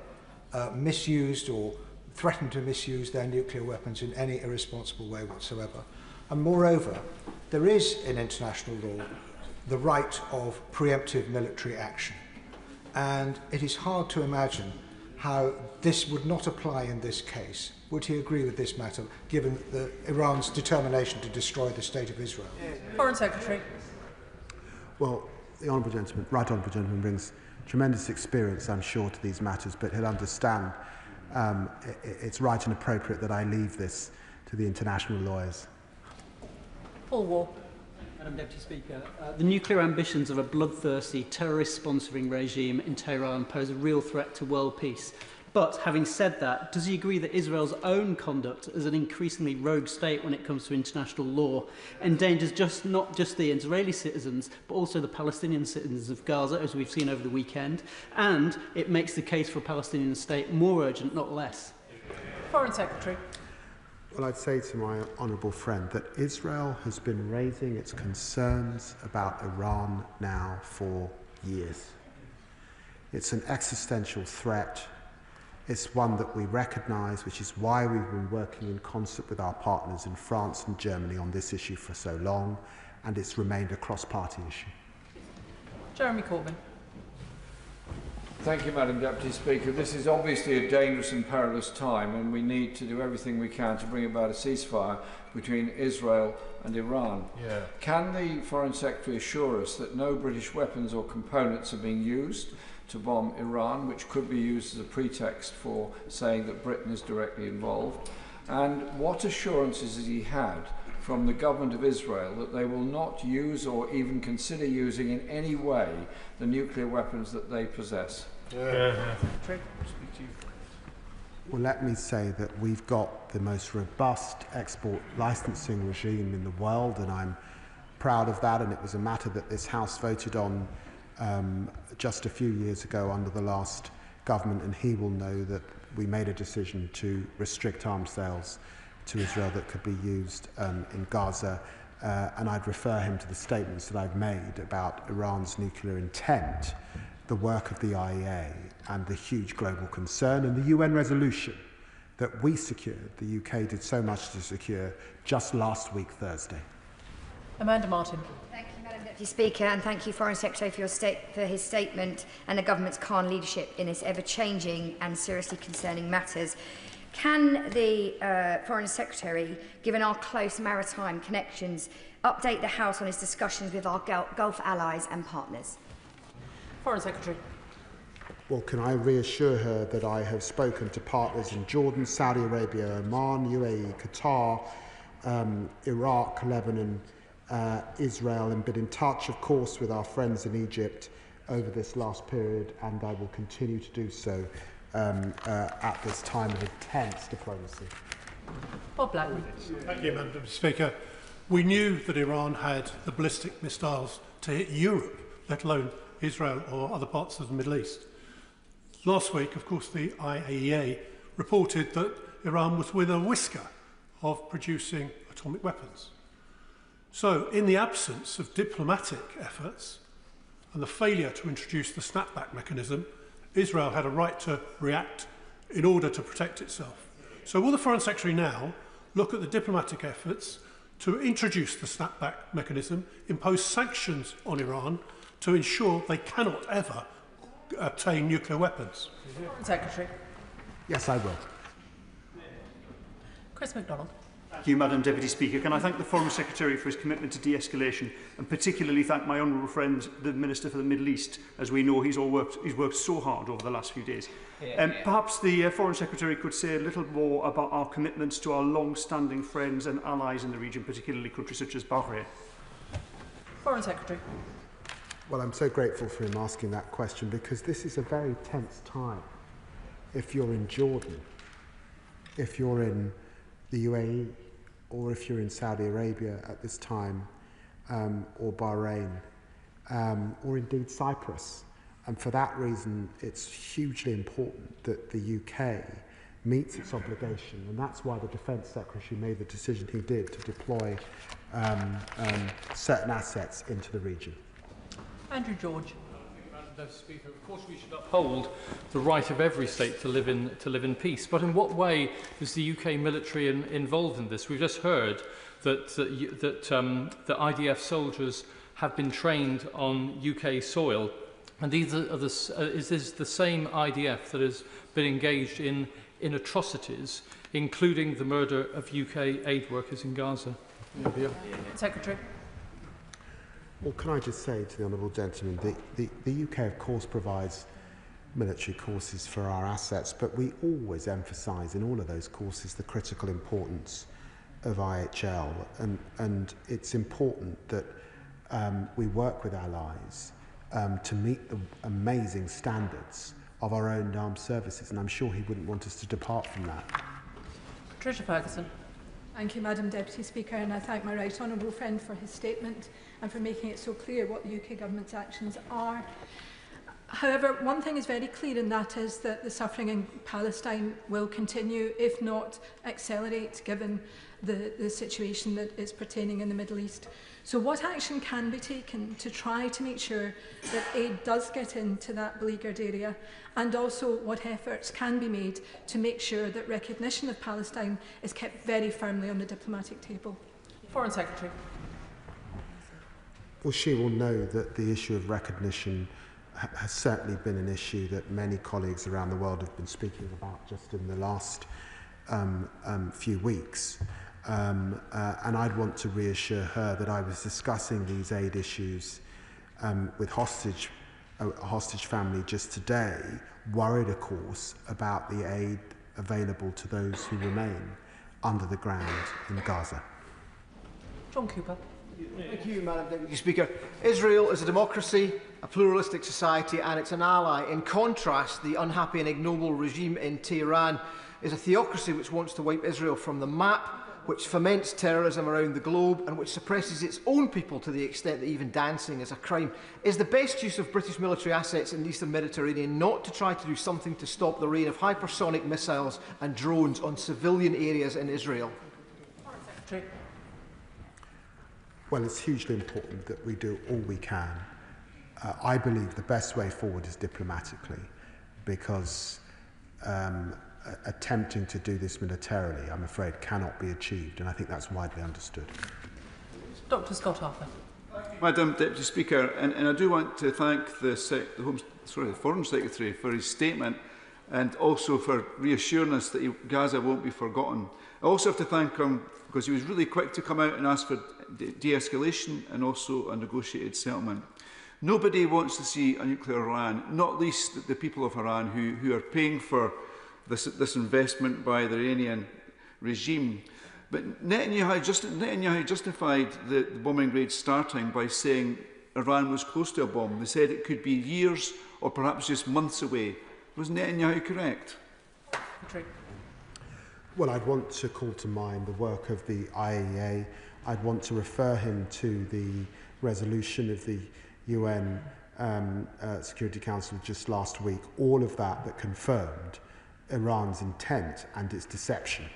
misused or threatened to misuse their nuclear weapons in any irresponsible way whatsoever? And moreover, there is in international law the right of preemptive military action, and it is hard to imagine how this would not apply in this case. Would he agree with this matter, given Iran's determination to destroy the State of Israel? Foreign Secretary. Well, the Honourable Gentleman, Right Honourable Gentleman brings tremendous experience, I'm sure, to these matters, but he'll understand it's right and appropriate that I leave this to the international lawyers. Paul War. Madam Deputy Speaker, the nuclear ambitions of a bloodthirsty, terrorist-sponsoring regime in Tehran pose a real threat to world peace. But, having said that, does he agree that Israel's own conduct as an increasingly rogue state when it comes to international law endangers not just the Israeli citizens, but also the Palestinian citizens of Gaza, as we've seen over the weekend, and it makes the case for a Palestinian state more urgent, not less? Foreign Secretary. Well, I'd say to my honourable friend that Israel has been raising its concerns about Iran now for years. It's an existential threat. It's one that we recognise, which is why we've been working in concert with our partners in France and Germany on this issue for so long, and it's remained a cross-party issue. Jeremy Corbyn. Thank you, Madam Deputy Speaker. This is obviously a dangerous and perilous time, and we need to do everything we can to bring about a ceasefire between Israel and Iran. Can the Foreign Secretary assure us that no British weapons or components are being used to bomb Iran, which could be used as a pretext for saying that Britain is directly involved? And what assurances has he had from the government of Israel that they will not use or even consider using in any way the nuclear weapons that they possess? Well, let me say that we've got the most robust export licensing regime in the world, and I'm proud of that, and it was a matter that this House voted on just a few years ago under the last government, and he will know that we made a decision to restrict arms sales to Israel that could be used in Gaza, and I'd refer him to the statements that I've made about Iran's nuclear intent, the work of the IEA, and the huge global concern, and the UN resolution that we secured, the UK did so much to secure, just last week, Thursday. Amanda Martin. Thank you, Madam Deputy Speaker, and thank you, Foreign Secretary, for his statement and the government's calm leadership in this ever-changing and seriously concerning matters. Can the Foreign Secretary, given our close maritime connections, update the House on his discussions with our Gulf allies and partners? Foreign Secretary. Well, can I reassure her that I have spoken to partners in Jordan, Saudi Arabia, Oman, UAE, Qatar, Iraq, Lebanon, Israel, and been in touch, of course, with our friends in Egypt over this last period, and I will continue to do so at this time of intense diplomacy. Bob Blackman. Thank you, Madam Speaker. We knew that Iran had the ballistic missiles to hit Europe, let alone Israel or other parts of the Middle East. Last week, of course, the IAEA reported that Iran was within a whisker of producing atomic weapons. So, in the absence of diplomatic efforts and the failure to introduce the snapback mechanism, Israel had a right to react in order to protect itself. So will the Foreign Secretary now look at the diplomatic efforts to introduce the snapback mechanism, impose sanctions on Iran to ensure they cannot ever obtain nuclear weapons? Foreign Secretary. Yes, I will. Chris MacDonald. Thank you, Madam Deputy Speaker. Can I thank the Foreign Secretary for his commitment to de-escalation, and particularly thank my honourable friend, the Minister for the Middle East, as we know he's worked so hard over the last few days. Perhaps the Foreign Secretary could say a little more about our commitments to our long-standing friends and allies in the region, particularly countries such as Bahrain. Foreign Secretary. Well, I'm so grateful for him asking that question, because this is a very tense time. If you're in Jordan, if you're in the UAE, or if you're in Saudi Arabia at this time, or Bahrain, or indeed Cyprus. And for that reason, it's hugely important that the UK meets its obligation, and that's why the Defence Secretary made the decision he did to deploy certain assets into the region. Andrew George. Madam Speaker, of course we should uphold the right of every state to live in peace. But in what way is the UK military involved in this? We've just heard that the IDF soldiers have been trained on UK soil, and these are is this the same IDF that has been engaged in atrocities, including the murder of UK aid workers in Gaza? Secretary. Well, can I just say to the honourable gentleman, the UK, of course, provides military courses for our assets, but we always emphasise in all of those courses the critical importance of IHL, and it's important that we work with allies to meet the amazing standards of our own armed services, and I'm sure he wouldn't want us to depart from that. Patricia Ferguson. Thank you, Madam Deputy Speaker, and I thank my right honourable friend for his statement and for making it so clear what the UK Government's actions are. However, one thing is very clear, and that is that the suffering in Palestine will continue, if not accelerate, given the situation that is pertaining in the Middle East. So what action can be taken to try to make sure that aid does get into that beleaguered area, and also what efforts can be made to make sure that recognition of Palestine is kept very firmly on the diplomatic table? Foreign Secretary. Well, she will know that the issue of recognition has certainly been an issue that many colleagues around the world have been speaking about just in the last few weeks. And I'd want to reassure her that I was discussing these aid issues with a hostage family just today, worried, of course, about the aid available to those who remain under the ground in Gaza. John Cooper. Thank you, Madam Deputy Speaker. Israel is a democracy, a pluralistic society, and it's an ally. In contrast, the unhappy and ignoble regime in Tehran is a theocracy which wants to wipe Israel from the map, which foments terrorism around the globe, and which suppresses its own people to the extent that even dancing is a crime. Is the best use of British military assets in the Eastern Mediterranean not to try to do something to stop the rain of hypersonic missiles and drones on civilian areas in Israel? Secretary. Well, it's hugely important that we do all we can. I believe the best way forward is diplomatically, because attempting to do this militarily, I'm afraid, cannot be achieved, and I think that's widely understood. Dr. Scott Arthur. Madam Deputy Speaker, and I do want to thank the Foreign Secretary for his statement, and also for reassuring us that Gaza won't be forgotten. I also have to thank him because he was really quick to come out and ask for de-escalation and also a negotiated settlement. Nobody wants to see a nuclear Iran, not least the people of Iran who are paying for this investment by the Iranian regime. But Netanyahu justified the bombing raid starting by saying Iran was close to a bomb. They said it could be years or perhaps just months away. Was Netanyahu correct? Well, I'd want to call to mind the work of the IAEA. I'd want to refer him to the resolution of the UN Security Council just last week, all of that confirmed Iran's intent and its deception.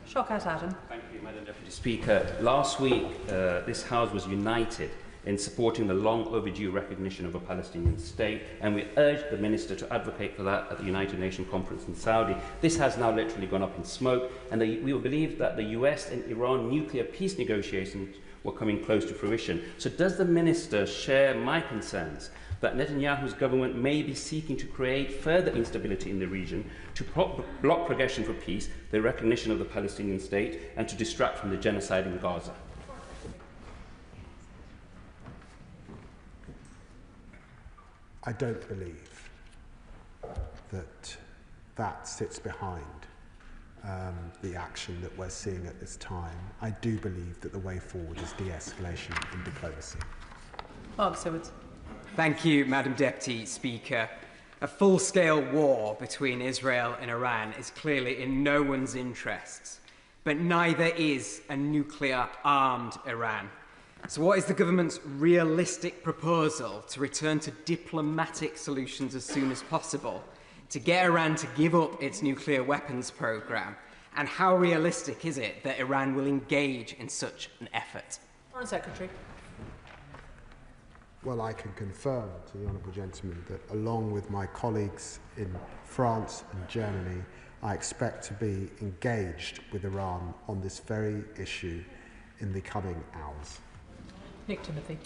Shawkat Adam. Thank you, Madam Deputy Speaker. Last week, this House was united in supporting the long overdue recognition of a Palestinian state, and we urged the Minister to advocate for that at the United Nations conference in Saudi. This has now literally gone up in smoke, and we believe that the US and Iran nuclear peace negotiations were coming close to fruition. So does the Minister share my concerns that Netanyahu's government may be seeking to create further instability in the region, to block progression for peace, the recognition of the Palestinian state, and to distract from the genocide in Gaza? I don't believe that that sits behind the action that we're seeing at this time. I do believe that the way forward is de-escalation and diplomacy. Mark Seward. Thank you, Madam Deputy Speaker. A full-scale war between Israel and Iran is clearly in no one's interests, but neither is a nuclear-armed Iran. So what is the government's realistic proposal to return to diplomatic solutions as soon as possible, to get Iran to give up its nuclear weapons programme? And how realistic is it that Iran will engage in such an effort? Foreign Secretary. Well, I can confirm to the honourable gentleman that along with my colleagues in France and Germany, I expect to be engaged with Iran on this very issue in the coming hours. Nick Timothy.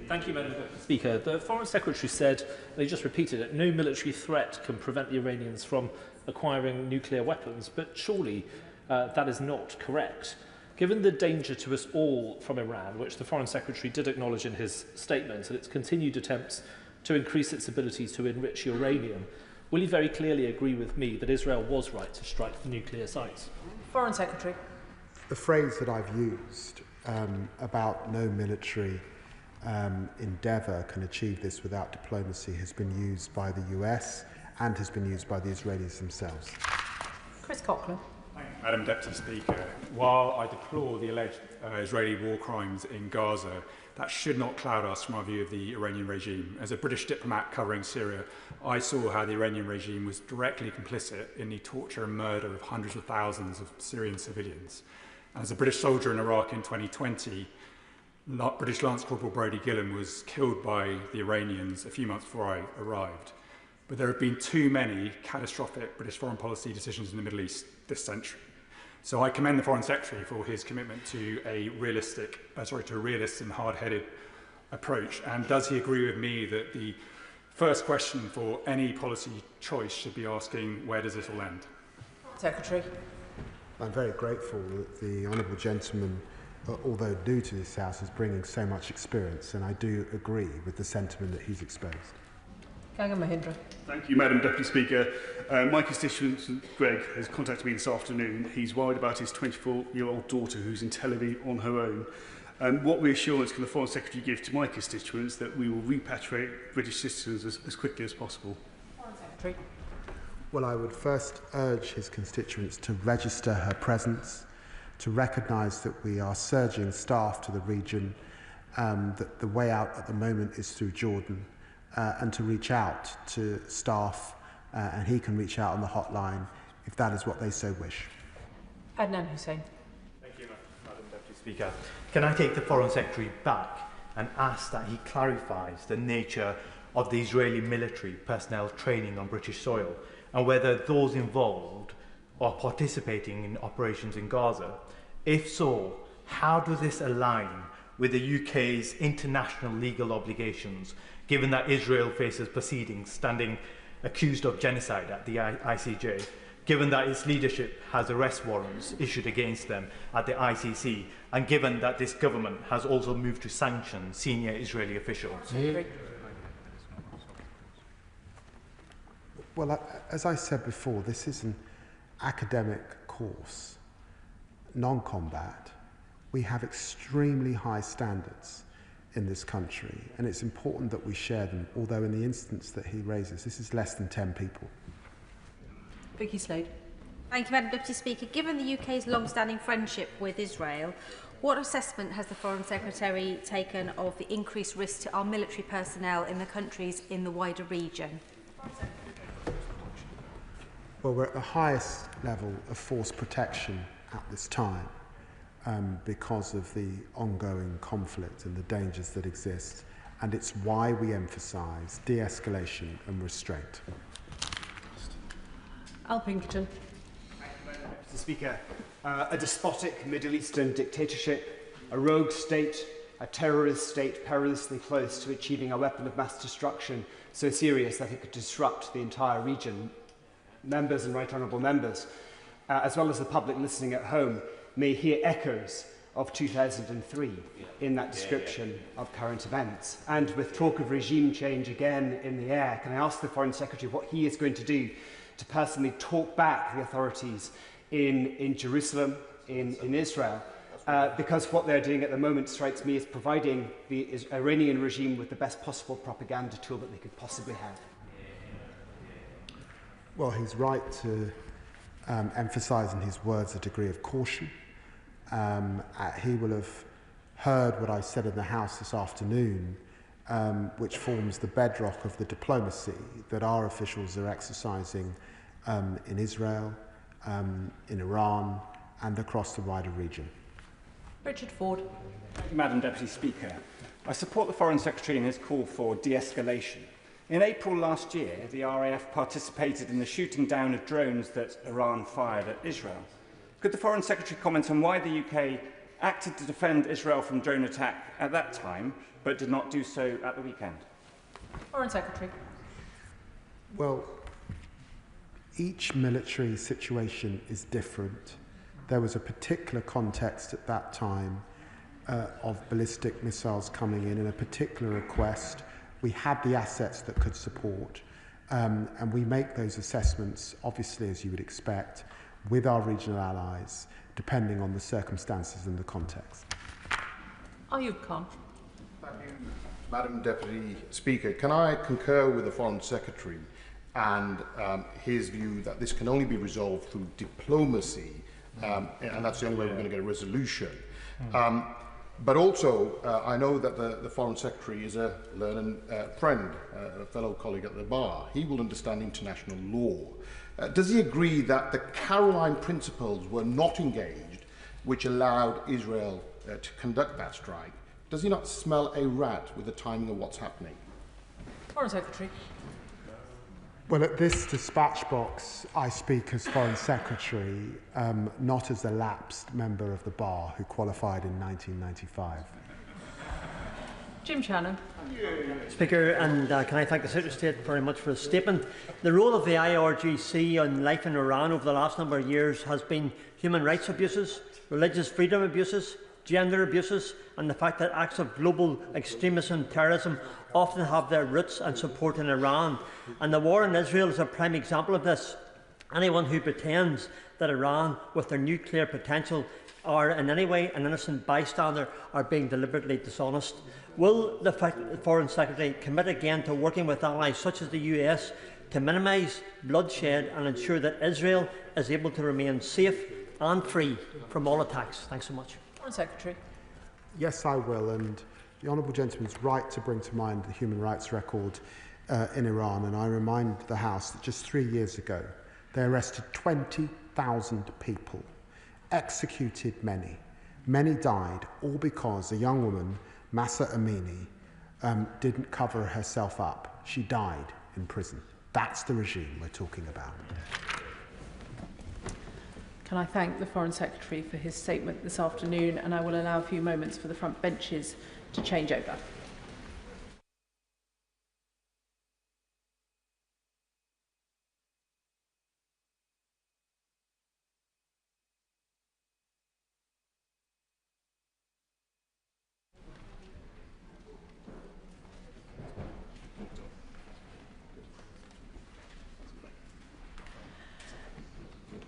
Thank you, Madam Speaker. The Foreign Secretary said, they just repeated it, no military threat can prevent the Iranians from acquiring nuclear weapons, but surely that is not correct. Given the danger to us all from Iran, which the Foreign Secretary did acknowledge in his statement, and its continued attempts to increase its ability to enrich uranium, will you very clearly agree with me that Israel was right to strike the nuclear sites? Foreign Secretary. The phrase that I've used about no military endeavour can achieve this without diplomacy has been used by the US and has been used by the Israelis themselves. Chris Coughlin. Madam Deputy Speaker, while I deplore the alleged Israeli war crimes in Gaza, that should not cloud us from our view of the Iranian regime. As a British diplomat covering Syria, I saw how the Iranian regime was directly complicit in the torture and murder of hundreds of thousands of Syrian civilians. As a British soldier in Iraq in 2020, British Lance Corporal Brodie Gillen was killed by the Iranians a few months before I arrived. But there have been too many catastrophic British foreign policy decisions in the Middle East this century. So I commend the Foreign Secretary for his commitment to a realist and hard-headed approach. And does he agree with me that the first question for any policy choice should be asking, where does this all end? Secretary. I'm very grateful that the honourable gentleman, although new to this House, is bringing so much experience, and I do agree with the sentiment that he's exposed. Mahindra. Thank you, Madam Deputy Speaker. My constituent, Greg, has contacted me this afternoon. He's worried about his 24-year-old daughter who's in Tel Aviv on her own. What reassurance can the Foreign Secretary give to my constituents that we will repatriate British citizens as quickly as possible? Foreign Secretary. Well, I would first urge his constituents to register her presence, to recognise that we are surging staff to the region, that the way out at the moment is through Jordan, and to reach out to staff, and he can reach out on the hotline if that is what they so wish. Adnan Hussain. Thank you, Madam Deputy Speaker. Can I take the Foreign Secretary back and ask that he clarifies the nature of the Israeli military personnel training on British soil, and whether those involved are participating in operations in Gaza? If so, how does this align with the UK's international legal obligations, given that Israel faces proceedings standing accused of genocide at the ICJ, given that its leadership has arrest warrants issued against them at the ICC, and given that this government has also moved to sanction senior Israeli officials? Well, as I said before, this is an academic course, non-combat. We have extremely high standards in this country, and it's important that we share them, although in the instance that he raises, this is less than 10 people. Vicky Slade. Thank you, Madam Deputy Speaker. Given the UK's long-standing friendship with Israel, what assessment has the Foreign Secretary taken of the increased risk to our military personnel in the countries in the wider region? Well, we're at the highest level of force protection at this time because of the ongoing conflict and the dangers that exist, and it's why we emphasise de-escalation and restraint. Al Pinkerton. Thank you, Madam Deputy Speaker. A despotic Middle Eastern dictatorship, a rogue state, a terrorist state perilously close to achieving a weapon of mass destruction so serious that it could disrupt the entire region. Members and right honourable members, as well as the public listening at home, may hear echoes of 2003 in that description of current events. And with talk of regime change again in the air, can I ask the Foreign Secretary what he is going to do to personally talk back the authorities in Jerusalem, in Israel, because what they're doing at the moment strikes me as providing the Iranian regime with the best possible propaganda tool that they could possibly have. Well, he's right to emphasise in his words a degree of caution. He will have heard what I said in the House this afternoon, which forms the bedrock of the diplomacy that our officials are exercising in Israel, in Iran, and across the wider region. Richard Ford. Thank you, Madam Deputy Speaker. I support the Foreign Secretary in his call for de-escalation. In April last year, the RAF participated in the shooting down of drones that Iran fired at Israel. Could the Foreign Secretary comment on why the UK acted to defend Israel from drone attack at that time, but did not do so at the weekend? Foreign Secretary. Well, each military situation is different. There was a particular context at that time of ballistic missiles coming in a particular request. We had the assets that could support, and we make those assessments, obviously, as you would expect, with our regional allies, depending on the circumstances and the context. Ayub Khan. Thank you, Madam Deputy Speaker. Can I concur with the Foreign Secretary and his view that this can only be resolved through diplomacy and that's the only way we're going to get a resolution. But also, I know that the Foreign Secretary is a learned friend, a fellow colleague at the bar. He will understand international law. Does he agree that the Caroline principles were not engaged, which allowed Israel to conduct that strike? Does he not smell a rat with the timing of what's happening? Foreign Secretary. Well, at this dispatch box, I speak as Foreign Secretary, not as a lapsed member of the bar who qualified in 1995. Jim Shannon. Speaker, and can I thank the Secretary of State very much for his statement. The role of the IRGC on life in Iran over the last number of years has been human rights abuses, religious freedom abuses, gender abuses, and the fact that acts of global extremism and terrorism often have their roots and support in Iran. And the war in Israel is a prime example of this. Anyone who pretends that Iran, with their nuclear potential, are in any way an innocent bystander are being deliberately dishonest. Will the Foreign Secretary commit again to working with allies such as the US to minimise bloodshed and ensure that Israel is able to remain safe and free from all attacks? Thanks so much. Foreign Secretary. Yes, I will, and the Honourable Gentleman's right to bring to mind the human rights record in Iran, and I remind the House that just 3 years ago they arrested 20,000 people, executed many. Many died, all because a young woman, Mahsa Amini, didn't cover herself up. She died in prison. That's the regime we're talking about. Can I thank the Foreign Secretary for his statement this afternoon, and I will allow a few moments for the front benches to change over.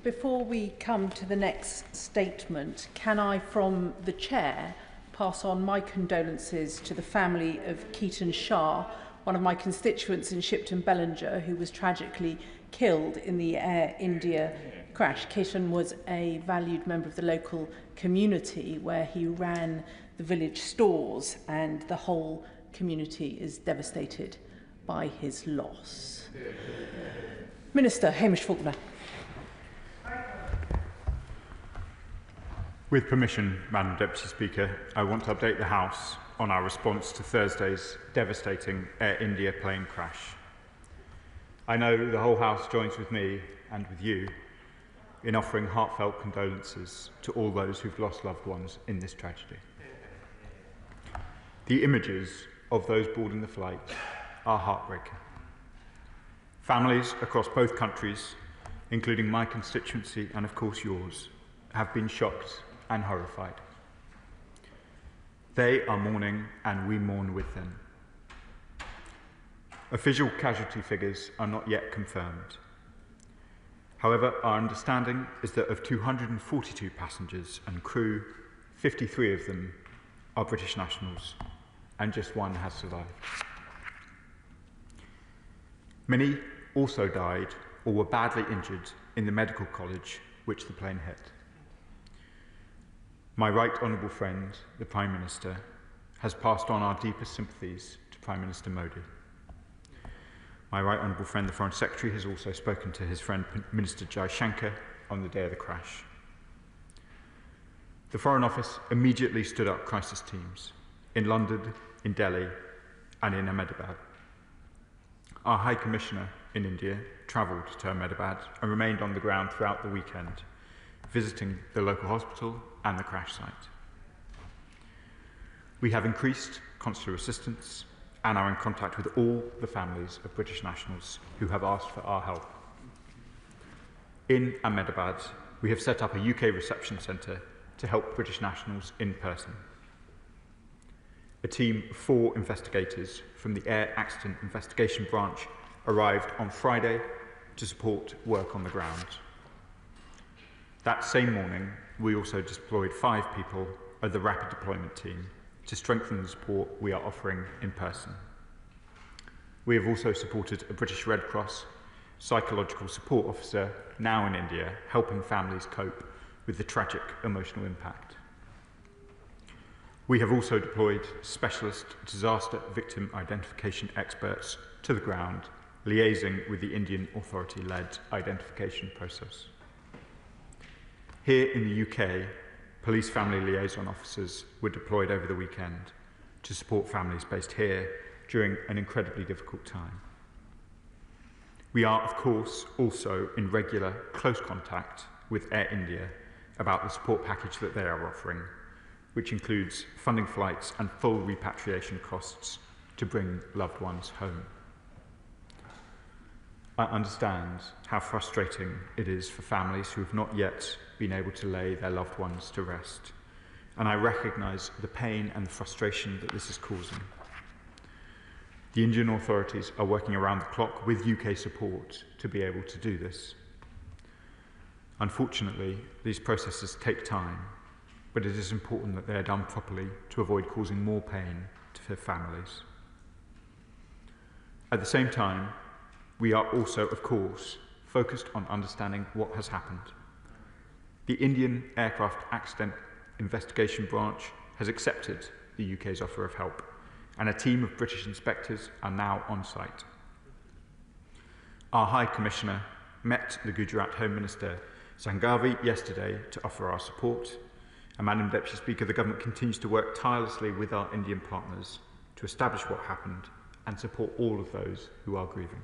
Before we come to the next statement, can I, from the Chair, pass on my condolences to the family of Keaton Shah, one of my constituents in Shipton Bellinger, who was tragically killed in the Air India crash. Keaton was a valued member of the local community where he ran the village stores, and the whole community is devastated by his loss. Minister Hamish Faulkner. With permission, Madam Deputy Speaker, I want to update the House on our response to Thursday's devastating Air India plane crash. I know the whole House joins with me and with you in offering heartfelt condolences to all those who've lost loved ones in this tragedy. The images of those boarding the flight are heartbreaking. Families across both countries, including my constituency and of course yours, have been shocked and horrified. They are mourning and we mourn with them. Official casualty figures are not yet confirmed. However, our understanding is that of 242 passengers and crew, 53 of them are British nationals and just one has survived. Many also died or were badly injured in the medical college which the plane hit. My right honourable friend, the Prime Minister, has passed on our deepest sympathies to Prime Minister Modi. My right honourable friend, the Foreign Secretary, has also spoken to his friend Minister Jaishankar on the day of the crash. The Foreign Office immediately stood up crisis teams in London, in Delhi and in Ahmedabad. Our High Commissioner in India travelled to Ahmedabad and remained on the ground throughout the weekend, visiting the local hospital and the crash site. We have increased consular assistance and are in contact with all the families of British nationals who have asked for our help. In Ahmedabad, we have set up a UK reception centre to help British nationals in person. A team of 4 investigators from the Air Accident Investigation Branch arrived on Friday to support work on the ground. That same morning, we also deployed 5 people of the Rapid Deployment Team to strengthen the support we are offering in person. We have also supported a British Red Cross psychological support officer now in India, helping families cope with the tragic emotional impact. We have also deployed specialist disaster victim identification experts to the ground, liaising with the Indian authority-led identification process. Here in the UK, police family liaison officers were deployed over the weekend to support families based here during an incredibly difficult time. We are, of course, also in regular, close contact with Air India about the support package that they are offering, which includes funding flights and full repatriation costs to bring loved ones home. I understand how frustrating it is for families who have not yet been able to lay their loved ones to rest, and I recognise the pain and the frustration that this is causing. The Indian authorities are working around the clock with UK support to be able to do this. Unfortunately, these processes take time, but it is important that they are done properly to avoid causing more pain to families. At the same time, we are also, of course, focused on understanding what has happened. The Indian Aircraft Accident Investigation Branch has accepted the UK's offer of help, and a team of British inspectors are now on site. Our High Commissioner met the Gujarat Home Minister Sanghavi yesterday to offer our support, and Madam Deputy Speaker, the government continues to work tirelessly with our Indian partners to establish what happened and support all of those who are grieving.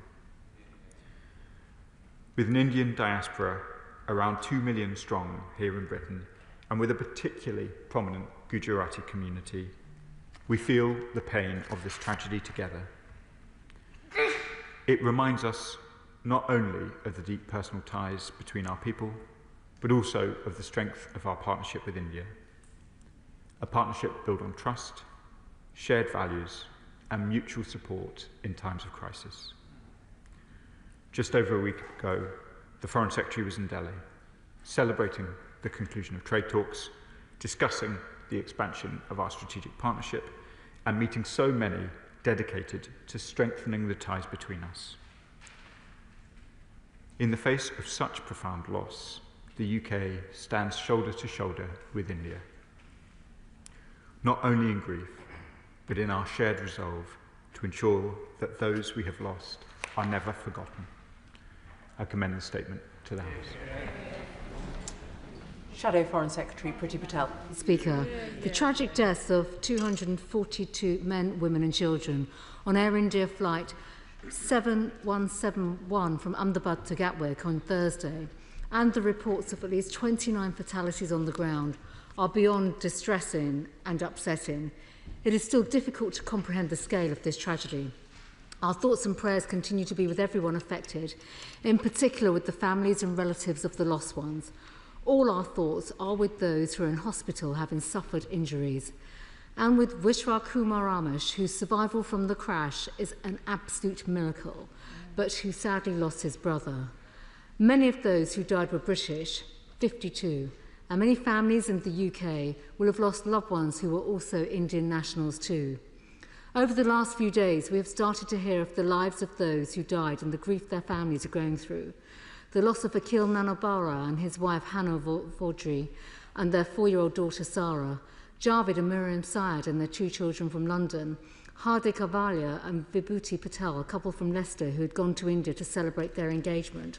With an Indian diaspora around 2 million strong here in Britain, and with a particularly prominent Gujarati community, we feel the pain of this tragedy together. It reminds us not only of the deep personal ties between our people, but also of the strength of our partnership with India. A partnership built on trust, shared values, and mutual support in times of crisis. Just over a week ago, the Foreign Secretary was in Delhi, celebrating the conclusion of trade talks, discussing the expansion of our strategic partnership, and meeting so many dedicated to strengthening the ties between us. In the face of such profound loss, the UK stands shoulder to shoulder with India, not only in grief, but in our shared resolve to ensure that those we have lost are never forgotten. I commend the statement to the House. Shadow Foreign Secretary Priti Patel. Speaker, the tragic deaths of 242 men, women and children on Air India flight 7171 from Ahmedabad to Gatwick on Thursday, and the reports of at least 29 fatalities on the ground, are beyond distressing and upsetting. It is still difficult to comprehend the scale of this tragedy. Our thoughts and prayers continue to be with everyone affected, in particular with the families and relatives of the lost ones. All our thoughts are with those who are in hospital having suffered injuries, and with Vishwa Kumar Ramesh, whose survival from the crash is an absolute miracle, but who sadly lost his brother. Many of those who died were British, 52, and many families in the UK will have lost loved ones who were also Indian nationals too. Over the last few days, we have started to hear of the lives of those who died and the grief their families are going through. The loss of Akhil Nanabara and his wife Hannah Vaudry and their 4-year-old daughter Sarah, Javed and Miriam Syed and their 2 children from London, Hardik Avalia and Vibhuti Patel, a couple from Leicester who had gone to India to celebrate their engagement,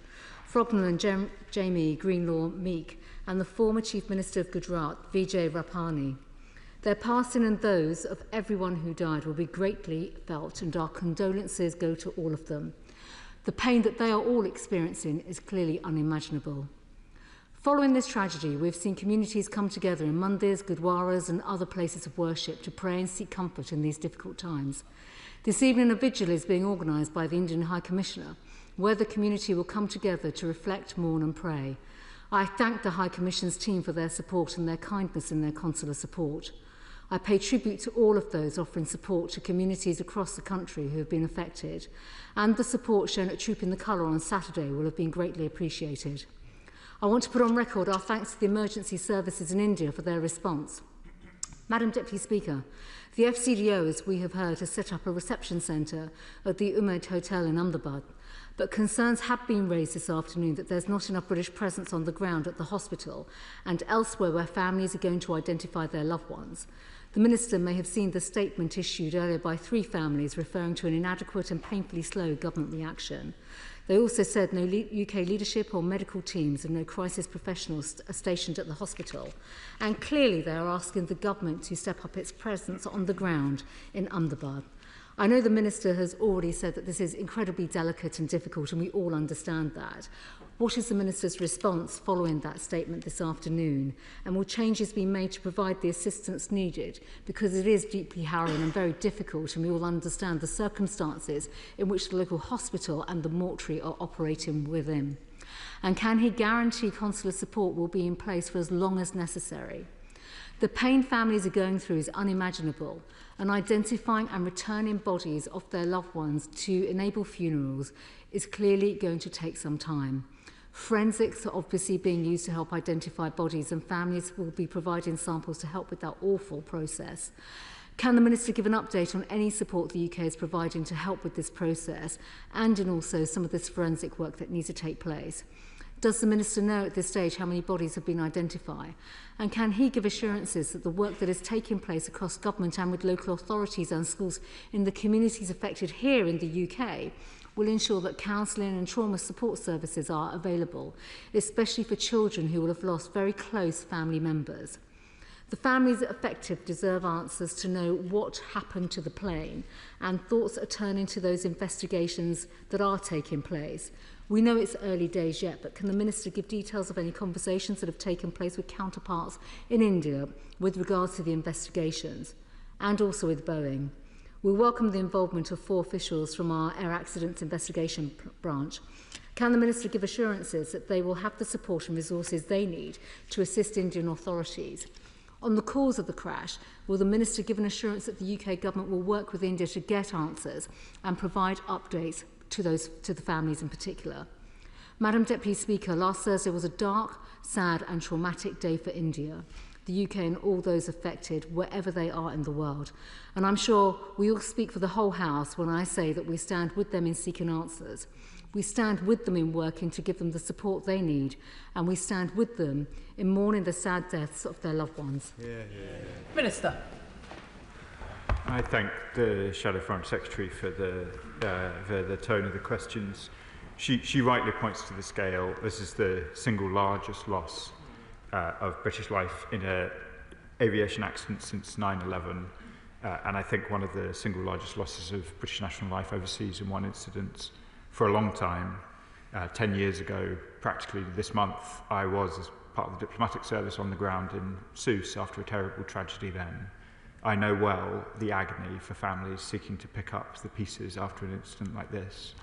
Frognall and Jamie Greenlaw Meek, and the former Chief Minister of Gujarat, Vijay Rapani. Their passing and those of everyone who died will be greatly felt, and our condolences go to all of them. The pain that they are all experiencing is clearly unimaginable. Following this tragedy, we've seen communities come together in mandirs, gurdwaras and other places of worship to pray and seek comfort in these difficult times. This evening a vigil is being organised by the Indian High Commissioner, where the community will come together to reflect, mourn and pray. I thank the High Commission's team for their support and their kindness in their consular support. I pay tribute to all of those offering support to communities across the country who have been affected, and the support shown at Troop in the Colour on Saturday will have been greatly appreciated. I want to put on record our thanks to the emergency services in India for their response. Madam Deputy Speaker, the FCDO, as we have heard, has set up a reception centre at the Umaid Hotel in Ahmedabad. But concerns have been raised this afternoon that there's not enough British presence on the ground at the hospital and elsewhere where families are going to identify their loved ones. The Minister may have seen the statement issued earlier by 3 families referring to an inadequate and painfully slow government reaction. They also said no UK leadership or medical teams and no crisis professionals are stationed at the hospital. And clearly they are asking the government to step up its presence on the ground in Ahmedabad. I know the Minister has already said that this is incredibly delicate and difficult, and we all understand that. What is the Minister's response following that statement this afternoon? And will changes be made to provide the assistance needed? Because it is deeply harrowing and very difficult, and we all understand the circumstances in which the local hospital and the mortuary are operating within. And can he guarantee consular support will be in place for as long as necessary? The pain families are going through is unimaginable, and identifying and returning bodies of their loved ones to enable funerals is clearly going to take some time. Forensics are obviously being used to help identify bodies, and families will be providing samples to help with that awful process. Can the Minister give an update on any support the UK is providing to help with this process and in also some of this forensic work that needs to take place? Does the Minister know at this stage how many bodies have been identified? And can he give assurances that the work that is taking place across government and with local authorities and schools in the communities affected here in the UK will ensure that counselling and trauma support services are available, especially for children who will have lost very close family members? The families affected deserve answers to know what happened to the plane, and thoughts are turning to those investigations that are taking place. We know it's early days yet, but can the Minister give details of any conversations that have taken place with counterparts in India with regards to the investigations, and also with Boeing? We welcome the involvement of 4 officials from our Air Accidents Investigation Branch. Can the Minister give assurances that they will have the support and resources they need to assist Indian authorities? On the cause of the crash, will the Minister give an assurance that the UK government will work with India to get answers and provide updates to the families in particular? Madam Deputy Speaker, last Thursday was a dark, sad and traumatic day for India, the UK and all those affected wherever they are in the world. And I'm sure we all speak for the whole House when I say that we stand with them in seeking answers. We stand with them in working to give them the support they need, and we stand with them in mourning the sad deaths of their loved ones. Minister. I thank the Shadow Foreign Secretary for the tone of the questions. She rightly points to the scale. This is the single largest loss of British life in an aviation accident since 9/11, and I think one of the single largest losses of British national life overseas in one incident for a long time. 10 years ago, practically this month, I was, as part of the diplomatic service, on the ground in Sousse after a terrible tragedy then. I know well the agony for families seeking to pick up the pieces after an incident like this.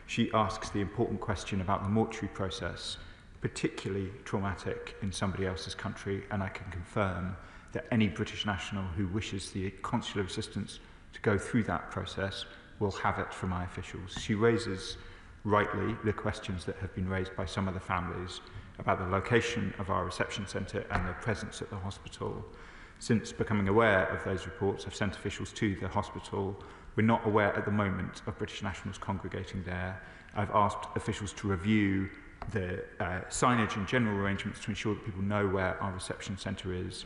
She asks the important question about the mortuary process, particularly traumatic in somebody else's country, and I can confirm that any British national who wishes the consular assistance to go through that process will have it from my officials. She raises, rightly, the questions that have been raised by some of the families about the location of our reception centre and their presence at the hospital. Since becoming aware of those reports, I've sent officials to the hospital. We're not aware at the moment of British nationals congregating there. I've asked officials to review the signage and general arrangements to ensure that people know where our reception centre is.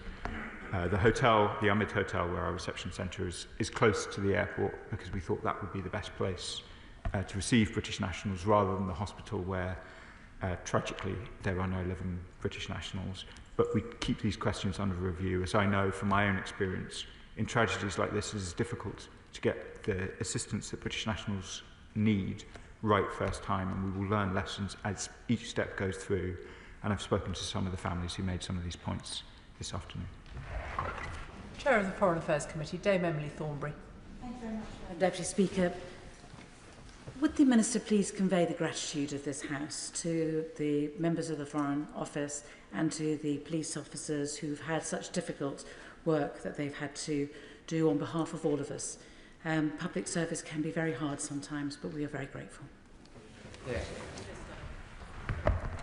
The hotel, the Ahmed Hotel, where our reception centre is close to the airport because we thought that would be the best place to receive British nationals rather than the hospital where, tragically, there are no living British nationals. But we keep these questions under review. As I know from my own experience, in tragedies like this, it is difficult to get the assistance that British nationals need right first time, and we will learn lessons as each step goes through. And I've spoken to some of the families who made some of these points this afternoon. Chair of the Foreign Affairs Committee, Dame Emily Thornbury. Thank you very much, Deputy Speaker. Would the Minister please convey the gratitude of this House to the members of the Foreign Office and to the police officers who've had such difficult work that they've had to do on behalf of all of us. Public service can be very hard sometimes, but we are very grateful.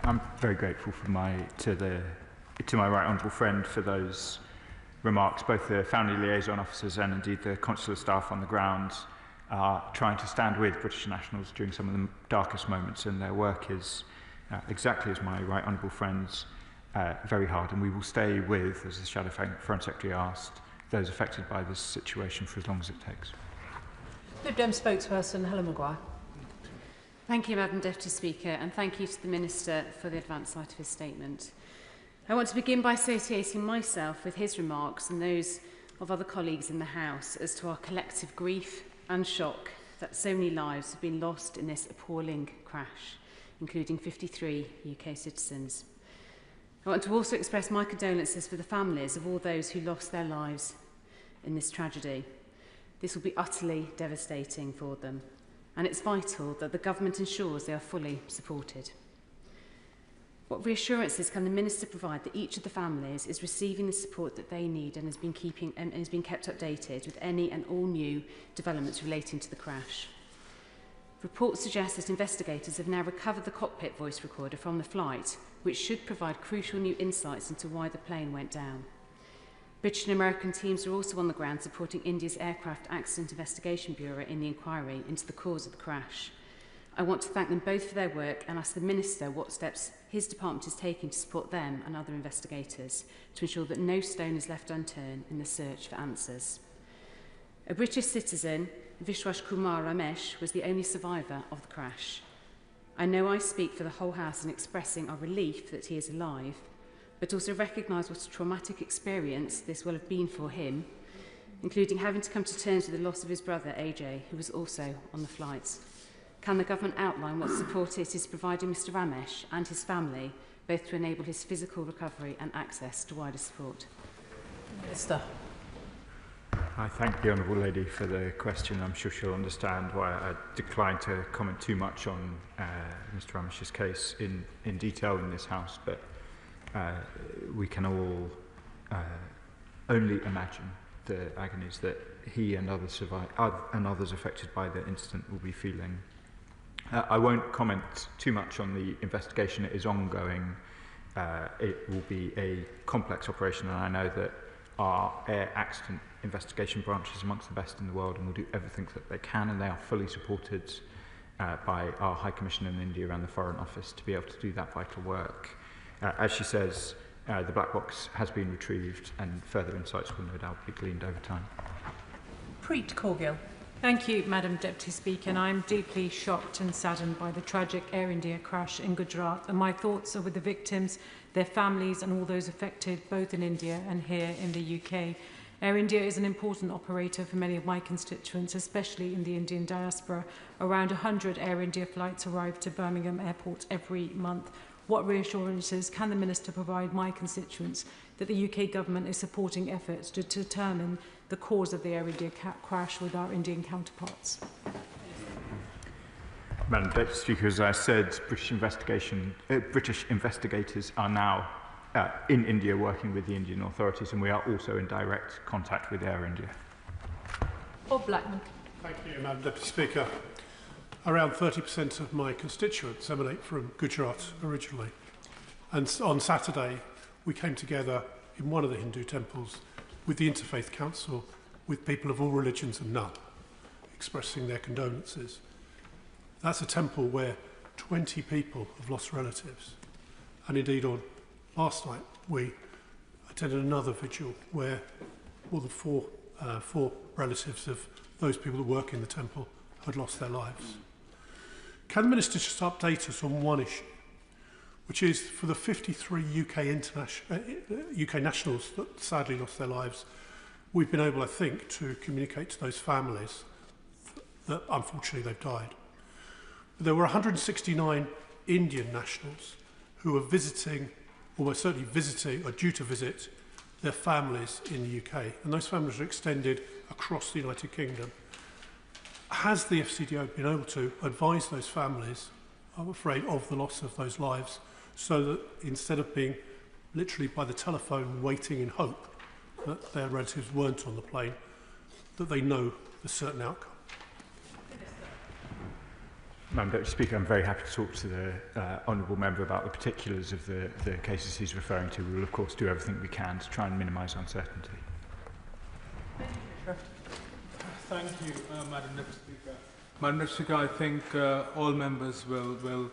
I'm very grateful to my right honourable friend for those remarks, both the family liaison officers and indeed the consular staff on the ground are trying to stand with British nationals during some of the darkest moments, and their work is, exactly as my right honourable friends, very hard, and we will stay with, as the Shadow Foreign Secretary asked, those affected by this situation for as long as it takes. Lib Dem spokesperson Helen Maguire. Thank you, Madam Deputy Speaker, and thank you to the Minister for the advance sight of his statement. I want to begin by associating myself with his remarks and those of other colleagues in the House as to our collective grief and shock that so many lives have been lost in this appalling crash, including 53 UK citizens. I want to also express my condolences for the families of all those who lost their lives in this tragedy. This will be utterly devastating for them, and it's vital that the government ensures they are fully supported. What reassurances can the Minister provide that each of the families is receiving the support that they need and has been kept updated with any and all new developments relating to the crash? Reports suggest that investigators have now recovered the cockpit voice recorder from the flight, which should provide crucial new insights into why the plane went down. British and American teams are also on the ground supporting India's Aircraft Accident Investigation Bureau in the inquiry into the cause of the crash. I want to thank them both for their work and ask the Minister what steps his department is taking to support them and other investigators to ensure that no stone is left unturned in the search for answers. A British citizen, Vishwas Kumar Ramesh, was the only survivor of the crash. I know I speak for the whole House in expressing our relief that he is alive, but also recognise what a traumatic experience this will have been for him, including having to come to terms with the loss of his brother, AJ, who was also on the flight. Can the government outline what support it is providing Mr Ramesh and his family, both to enable his physical recovery and access to wider support? Minister. I thank the Honourable Lady for the question. I'm sure she'll understand why I declined to comment too much on Mr Ramesh's case in detail in this House, but we can all only imagine the agonies that he and others affected by the incident will be feeling. I won't comment too much on the investigation. It is ongoing. It will be a complex operation, and I know that our air accident investigation branch is amongst the best in the world and will do everything that they can, and they are fully supported by our High Commissioner in India and the Foreign Office to be able to do that vital work. As she says, the black box has been retrieved and further insights will no doubt be gleaned over time. Preet Corgill. Thank you, Madam Deputy Speaker, and I'm deeply shocked and saddened by the tragic Air India crash in Gujarat, and my thoughts are with the victims, their families and all those affected both in India and here in the UK. Air India is an important operator for many of my constituents, especially in the Indian diaspora. Around 100 Air India flights arrive to Birmingham Airport every month. What reassurances can the Minister provide my constituents that the UK government is supporting efforts to determine the cause of the Air India crash with our Indian counterparts? Madam Deputy Speaker, as I said, British investigators are now in India working with the Indian authorities, and we are also in direct contact with Air India. Bob Blackman. Thank you, Madam Deputy Speaker. Around 30% of my constituents emanate from Gujarat originally. And on Saturday, we came together in one of the Hindu temples with the Interfaith Council, with people of all religions and none, expressing their condolences. That's a temple where 20 people have lost relatives. And indeed, on last night, we attended another vigil where more than four relatives of those people that work in the temple had lost their lives. Can the Minister just update us on one issue, which is for the 53 UK nationals that sadly lost their lives, we've been able, I think, to communicate to those families that unfortunately they've died. But there were 169 Indian nationals who are visiting, almost certainly visiting, or due to visit their families in the UK, and those families are extended across the United Kingdom. Has the FCDO been able to advise those families, I'm afraid, of the loss of those lives, so that instead of being literally by the telephone waiting in hope that their relatives weren't on the plane, that they know the certain outcome? Madam Deputy Speaker, I'm very happy to talk to the honourable member about the particulars of the cases he's referring to. We will, of course, do everything we can to try and minimise uncertainty. Thank you, Madam Deputy Speaker. Madam Deputy Speaker, I think all members will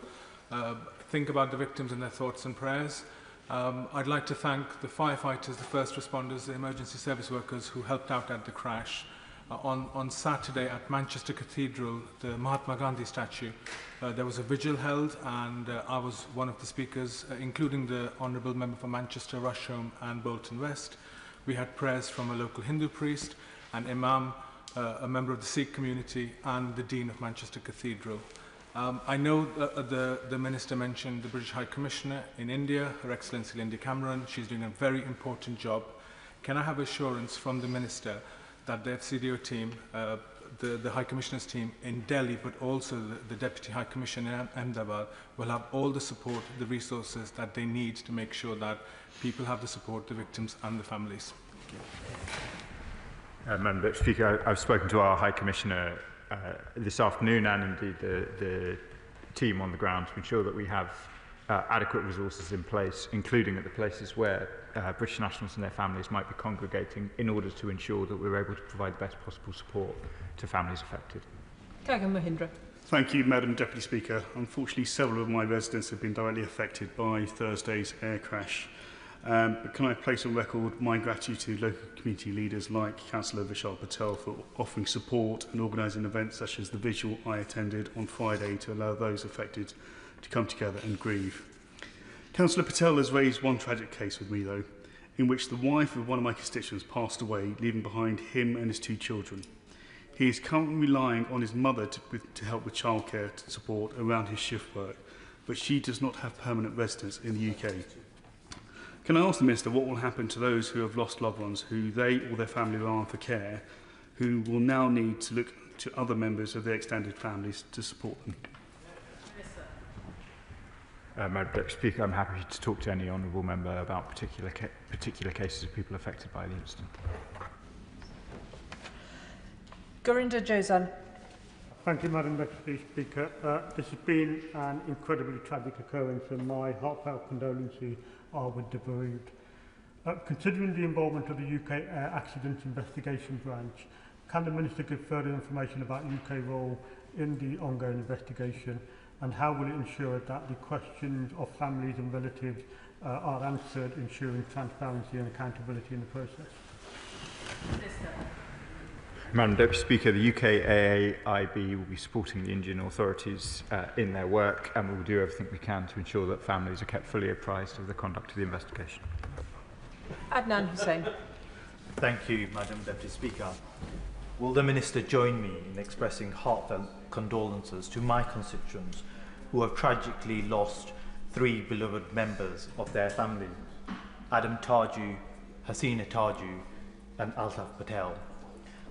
think about the victims in their thoughts and prayers. I'd like to thank the firefighters, the first responders, the emergency service workers who helped out at the crash. On Saturday at Manchester Cathedral, the Mahatma Gandhi statue, there was a vigil held, and I was one of the speakers, including the Honourable Member for Manchester, Rusholme and Bolton West. We had prayers from a local Hindu priest, an imam, a member of the Sikh community, and the Dean of Manchester Cathedral. I know the Minister mentioned the British High Commissioner in India, Her Excellency Linda Cameron. She's doing a very important job. Can I have assurance from the Minister that the FCDO team, the High Commissioner's team in Delhi, but also the Deputy High Commissioner in Ahmedabad, will have all the support, the resources that they need to make sure that people have the support, the victims and the families? Madam Deputy Speaker, I've spoken to our High Commissioner this afternoon, and indeed the team on the ground, to ensure that we have adequate resources in place, including at the places where British nationals and their families might be congregating, in order to ensure that we're able to provide the best possible support to families affected. Kagan Mahindra. Thank you, Madam Deputy Speaker. Unfortunately, several of my residents have been directly affected by Thursday's air crash. But can I place on record my gratitude to local community leaders like Councillor Vishal Patel for offering support and organising events such as the vigil I attended on Friday to allow those affected to come together and grieve. Councillor Patel has raised one tragic case with me, though, in which the wife of one of my constituents passed away, leaving behind him and his 2 children. He is currently relying on his mother to help with childcare support around his shift work, but she does not have permanent residence in the UK. Can I ask the Minister what will happen to those who have lost loved ones who they or their family rely on for care, who will now need to look to other members of their extended families to support them? Madam Deputy Speaker, I'm happy to talk to any honourable member about particular cases of people affected by the incident. Gurinder Jozan. Thank you, Madam Deputy Speaker. This has been an incredibly tragic occurrence, and my heartfelt condolences are with the bereaved. Considering the involvement of the UK Accidents Investigation Branch, can the Minister give further information about UK role in the ongoing investigation, and how will it ensure that the questions of families and relatives are answered, ensuring transparency and accountability in the process? Madam Deputy Speaker, the UK AAIB will be supporting the Indian authorities in their work, and we will do everything we can to ensure that families are kept fully apprised of the conduct of the investigation. Adnan Hussain. Thank you, Madam Deputy Speaker. Will the Minister join me in expressing heartfelt condolences to my constituents who have tragically lost 3 beloved members of their family, Adam Taju, Hasina Taju and Altaf Patel.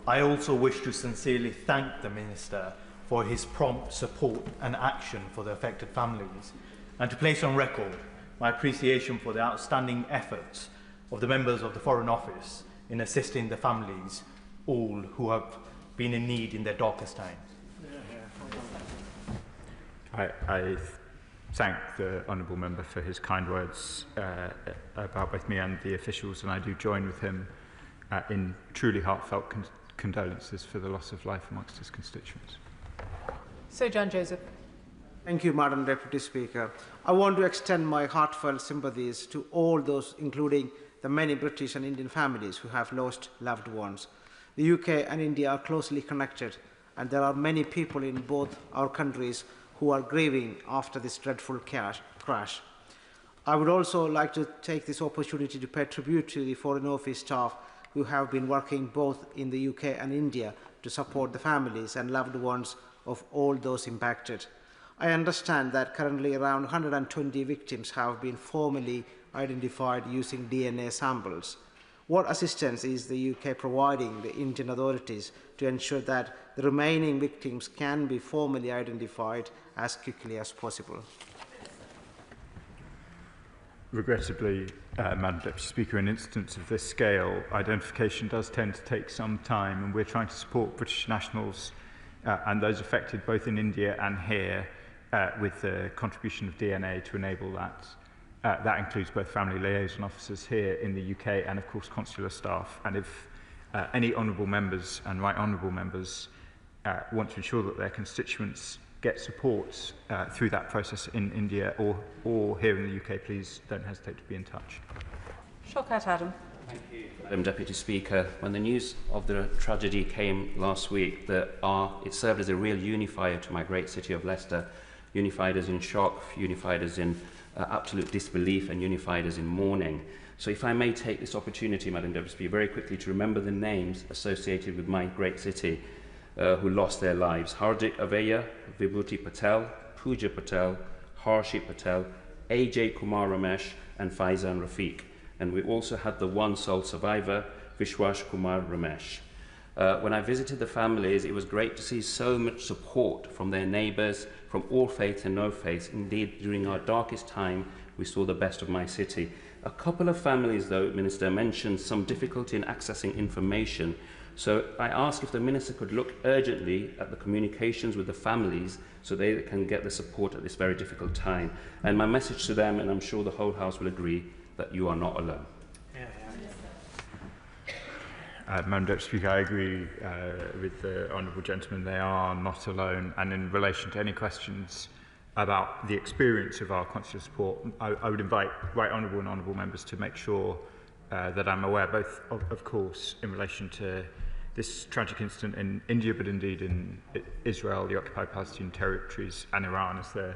I also wish to sincerely thank the Minister for his prompt support and action for the affected families, and to place on record my appreciation for the outstanding efforts of the members of the Foreign Office in assisting the families, all who have been in need in their darkest times. I thank the honourable member for his kind words about both me and the officials, and I do join with him in truly heartfelt condolences for the loss of life amongst his constituents. So, John Joseph. Thank you, Madam Deputy Speaker. I want to extend my heartfelt sympathies to all those, including the many British and Indian families who have lost loved ones. The UK and India are closely connected, and there are many people in both our countries who are grieving after this dreadful crash. I would also like to take this opportunity to pay tribute to the Foreign Office staff who have been working both in the UK and India to support the families and loved ones of all those impacted. I understand that currently around 120 victims have been formally identified using DNA samples. What assistance is the UK providing the Indian authorities to ensure that the remaining victims can be formally identified as quickly as possible? Regrettably, Madam Deputy Speaker, in instances of this scale, identification does tend to take some time, and we're trying to support British nationals and those affected both in India and here with the contribution of DNA to enable that. That includes both family liaison officers here in the UK and, of course, consular staff. And if any honourable members and right honourable members want to ensure that their constituents get support through that process in India or here in the UK, please don't hesitate to be in touch. Shawkat Adam. Thank you, Madam Deputy Speaker. When the news of the tragedy came last week, it served as a real unifier to my great city of Leicester, unified us in shock, unified us in absolute disbelief, and unified us in mourning. So if I may take this opportunity, Madam Deputy Speaker, very quickly to remember the names associated with my great city who lost their lives. Hardik Aveya, Vibhuti Patel, Pooja Patel, Harshi Patel, AJ Kumar Ramesh, and Faizan Rafiq. And we also had the one sole survivor, Vishwash Kumar Ramesh. When I visited the families, it was great to see so much support from their neighbours, from all faith and no faith. Indeed, during our darkest time, we saw the best of my city. A couple of families, though, Minister, mentioned some difficulty in accessing information. So I asked if the Minister could look urgently at the communications with the families so they can get the support at this very difficult time. And my message to them, and I'm sure the whole House will agree, that you are not alone. Madam Deputy Speaker, I agree with the honourable gentleman. They are not alone. And in relation to any questions about the experience of our consular support, I would invite right honourable and honourable members to make sure that I'm aware, both, of course, in relation to this tragic incident in India, but indeed in Israel, the occupied Palestinian territories, and Iran. As the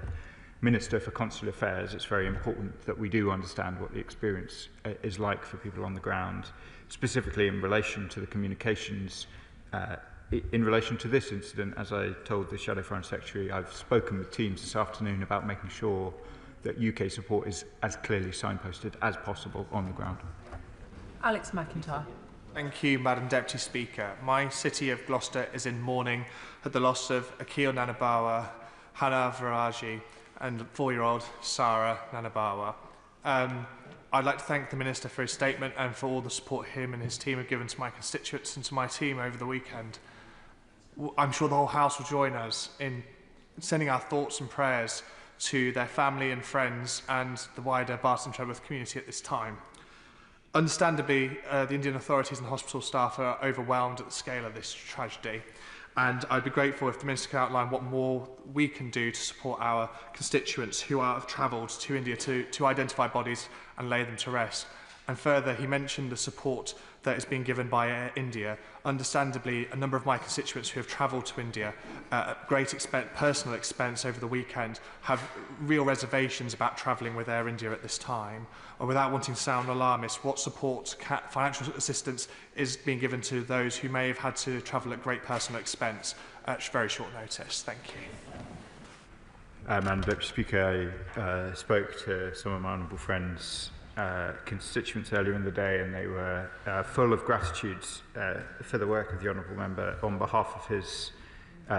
Minister for Consular Affairs, it's very important that we do understand what the experience is like for people on the ground, specifically in relation to the communications. In relation to this incident, as I told the Shadow Foreign Secretary, I've spoken with teams this afternoon about making sure that UK support is as clearly signposted as possible on the ground. Alex McIntyre. Thank you, Madam Deputy Speaker. My city of Gloucester is in mourning at the loss of Akil Nanabawa, Hannah Varaji, and 4-year-old Sarah Nanabawa. I'd like to thank the Minister for his statement and for all the support him and his team have given to my constituents and to my team over the weekend. I'm sure the whole House will join us in sending our thoughts and prayers to their family and friends and the wider Barton Treadworth community at this time. Understandably, the Indian authorities and hospital staff are overwhelmed at the scale of this tragedy, and I'd be grateful if the Minister could outline what more we can do to support our constituents who have travelled to India to identify bodies and lay them to rest. And further, he mentioned the support that is being given by Air India. Understandably, a number of my constituents who have travelled to India at great personal expense over the weekend have real reservations about travelling with Air India at this time. Or without wanting to sound alarmist, what support, financial assistance is being given to those who may have had to travel at great personal expense at very short notice? Thank you. Madam Deputy Speaker, I spoke to some of my honourable friends constituents earlier in the day, and they were full of gratitude for the work of the honourable member on behalf of his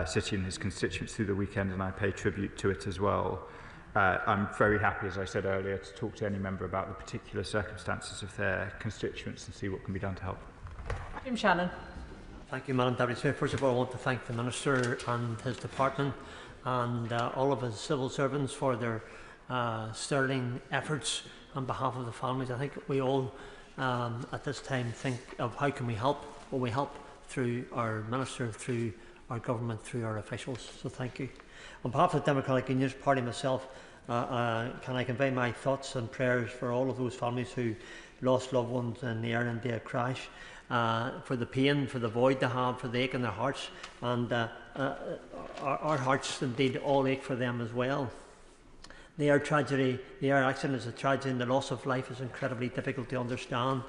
city and his constituents through the weekend, and I pay tribute to it as well. I'm very happy, as I said earlier, to talk to any member about the particular circumstances of their constituents and see what can be done to help. Jim Shannon. Thank you, Madam Deputy Speaker. First of all, I want to thank the Minister and his department and all of his civil servants for their sterling efforts on behalf of the families. I think we all at this time think of how can we help. Well, we help through our Minister, through our government, through our officials. So thank you. On behalf of the Democratic Unionist Party myself, can I convey my thoughts and prayers for all of those families who lost loved ones in the Air India crash, for the pain, for the void they have, for the ache in their hearts, and our hearts indeed all ache for them as well. The air tragedy, the air accident is a tragedy, and the loss of life is incredibly difficult to understand.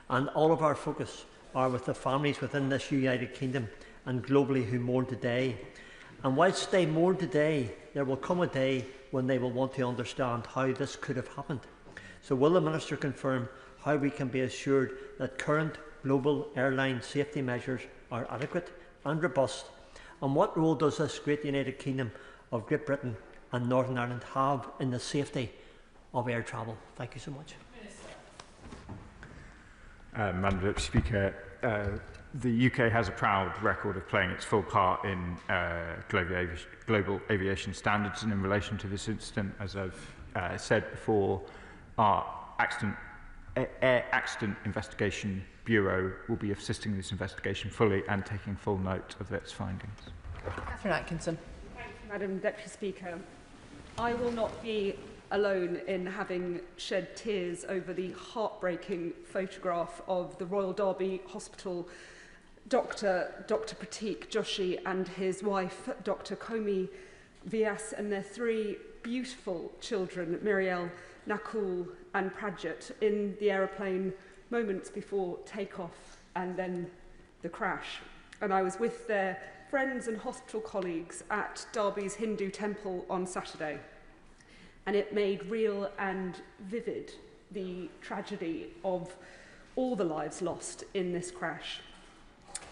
And all of our focus are with the families within this United Kingdom and globally who mourn today. And whilst they mourn today, there will come a day when they will want to understand how this could have happened. So will the Minister confirm how we can be assured that current global airline safety measures are adequate and robust? And what role does this great United Kingdom of Great Britain and Northern Ireland have in the safety of air travel? Thank you so much. Madam Speaker, the UK has a proud record of playing its full part in global aviation standards, and in relation to this incident, as I've said before, our Air Accident Investigation Bureau will be assisting this investigation fully and taking full note of its findings. Catherine Atkinson. Thank you, Madam Deputy Speaker. I will not be alone in having shed tears over the heartbreaking photograph of the Royal Derby Hospital Dr. Pratik Joshi and his wife, Dr. Komi Vyas, and their three beautiful children, Miriel, Nakul and Prajit, in the aeroplane moments before takeoff and then the crash. And I was with their friends and hospital colleagues at Derby's Hindu temple on Saturday. And it made real and vivid the tragedy of all the lives lost in this crash.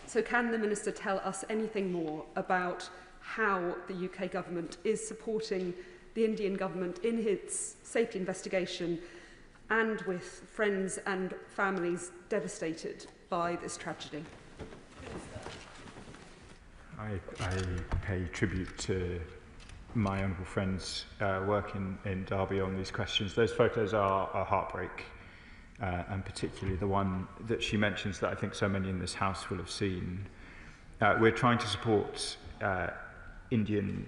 So can the Minister tell us anything more about how the UK government is supporting the Indian government in its safety investigation and with friends and families devastated by this tragedy? I pay tribute to my honourable friend's work in Derby on these questions. Those photos are a heartbreak, and particularly the one that she mentions that I think so many in this House will have seen. We're trying to support Indian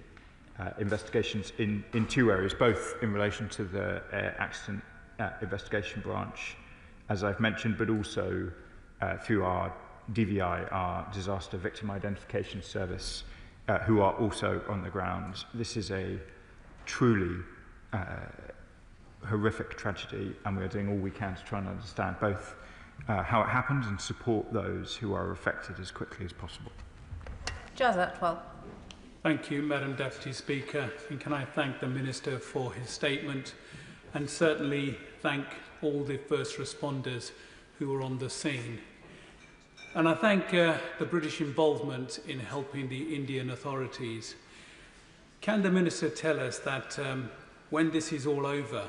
investigations in two areas, both in relation to the Accident Investigation Branch, as I've mentioned, but also through our DVI, our Disaster Victim Identification Service, who are also on the ground. This is a truly horrific tragedy, and we are doing all we can to try and understand both how it happened and support those who are affected as quickly as possible. Jazz Atwell. Thank you, Madam Deputy Speaker, and can I thank the Minister for his statement, and certainly thank all the first responders who were on the scene. And I thank the British involvement in helping the Indian authorities. Can the Minister tell us that when this is all over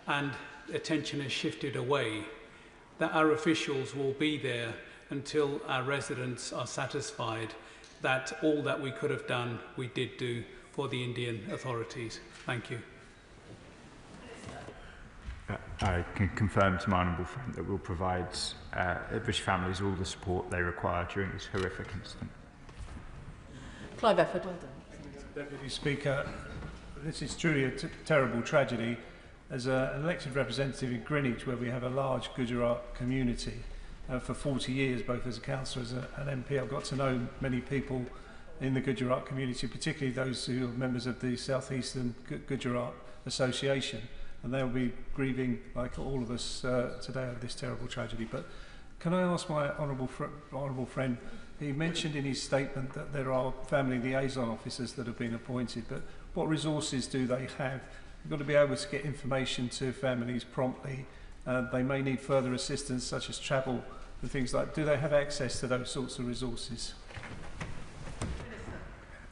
and attention has shifted away, that our officials will be there until our residents are satisfied that all that we could have done, we did do for the Indian authorities? Thank you. I can confirm to my honourable friend that we'll provide British families all the support they require during this horrific incident. Clive Efford. Well done. Deputy Speaker, this is truly a terrible tragedy. As an elected representative in Greenwich, where we have a large Gujarat community, for 40 years, both as a councillor and an MP, I've got to know many people in the Gujarat community, particularly those who are members of the South Eastern Gujarat Association. And they'll be grieving, like all of us today, over this terrible tragedy. But can I ask my honourable friend, he mentioned in his statement that there are family liaison officers that have been appointed, but what resources do they have? You've got to be able to get information to families promptly. They may need further assistance, such as travel and things like that. Do they have access to those sorts of resources?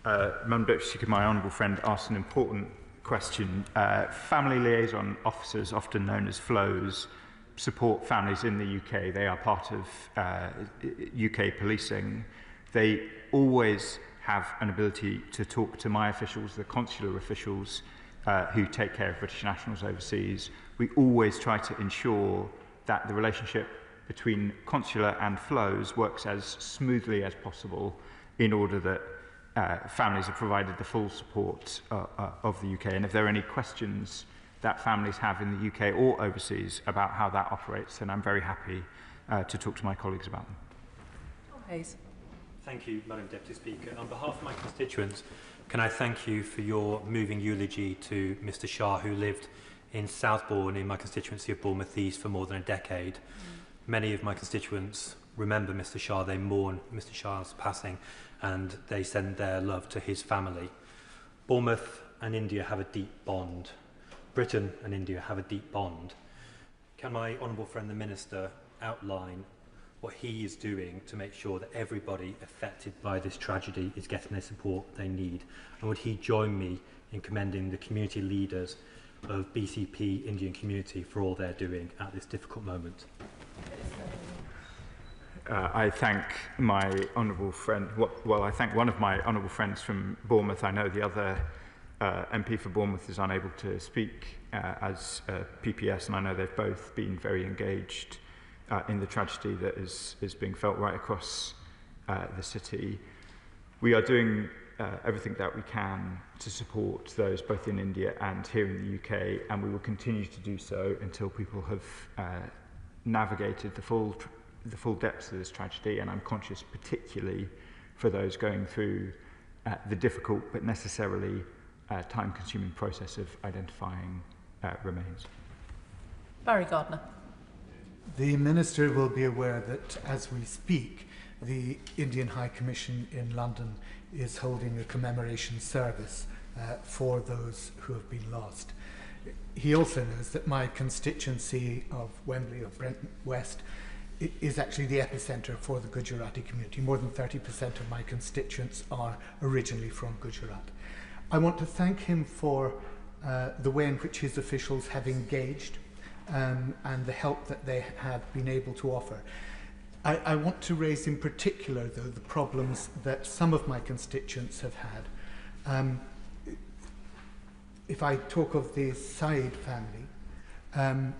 Madam Deputy Speaker, my honourable friend asked an important question. Family liaison officers, often known as FLOs, support families in the UK. They are part of UK policing. They always have an ability to talk to my officials, the consular officials who take care of British nationals overseas. We always try to ensure that the relationship between consular and FLOs works as smoothly as possible in order that families are provided the full support of the UK. And if there are any questions that families have in the UK or overseas about how that operates, then I'm very happy to talk to my colleagues about them. Tom Hayes. Thank you, Madam Deputy Speaker. On behalf of my constituents, can I thank you for your moving eulogy to Mr Shah, who lived in Southbourne in my constituency of Bournemouth East for more than a decade. Many of my constituents remember Mr Shah, they mourn Mr Shah's passing, and they send their love to his family. Bournemouth and India have a deep bond. Britain and India have a deep bond. Can my honourable friend the Minister outline what he is doing to make sure that everybody affected by this tragedy is getting the support they need? And would he join me in commending the community leaders of BCP Indian community for all they're doing at this difficult moment? I thank my honourable friend, well, I thank one of my honourable friends from Bournemouth. I know the other MP for Bournemouth is unable to speak as PPS, and I know they've both been very engaged in the tragedy that is being felt right across the city. We are doing everything that we can to support those both in India and here in the UK, and we will continue to do so until people have navigated the full depths of this tragedy. And I'm conscious particularly for those going through the difficult but necessarily time-consuming process of identifying remains. Barry Gardner. The Minister will be aware that as we speak, the Indian High Commission in London is holding a commemoration service for those who have been lost. He also knows that my constituency of Wembley, of Brent West, is actually the epicentre for the Gujarati community. More than 30% of my constituents are originally from Gujarat. I want to thank him for the way in which his officials have engaged and the help that they have been able to offer. I want to raise in particular, though, the problems that some of my constituents have had. If I talk of the Said family,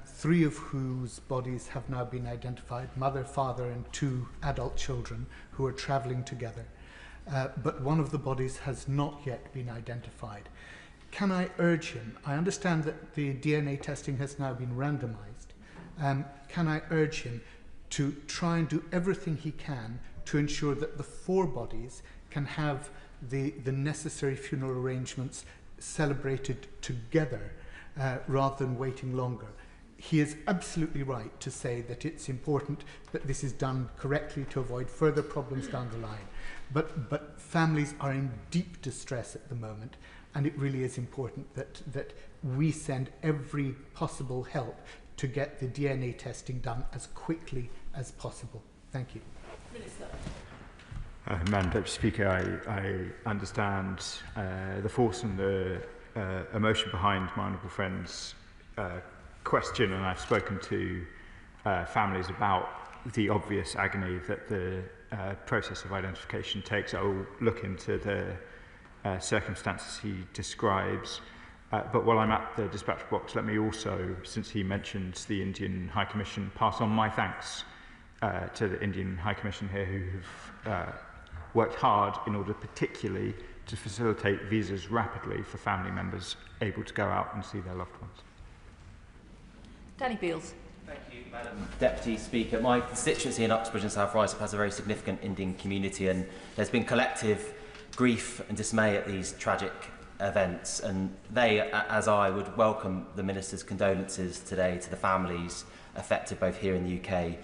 3 of whose bodies have now been identified, mother, father and 2 adult children who are travelling together, but one of the bodies has not yet been identified. Can I urge him, I understand that the DNA testing has now been randomised, can I urge him to try and do everything he can to ensure that the 4 bodies can have the necessary funeral arrangements celebrated together rather than waiting longer. He is absolutely right to say that it's important that this is done correctly to avoid further problems down the line. But families are in deep distress at the moment, and it really is important that we send every possible help to get the DNA testing done as quickly as possible. Thank you. Madam Deputy Speaker, I understand the force and the emotion behind my honourable friend's question, and I've spoken to families about the obvious agony that the process of identification takes. I will look into the circumstances he describes. But while I'm at the dispatch box, let me also, since he mentions the Indian High Commission, pass on my thanks to the Indian High Commission here, who have worked hard in order particularly to facilitate visas rapidly for family members able to go out and see their loved ones. Danny Beales. Thank you, Madam Deputy Speaker. My constituency in Uxbridge and South Ryesop has a very significant Indian community, and there's been collective grief and dismay at these tragic events, and they, as I, would welcome the Minister's condolences today to the families affected both here in the UK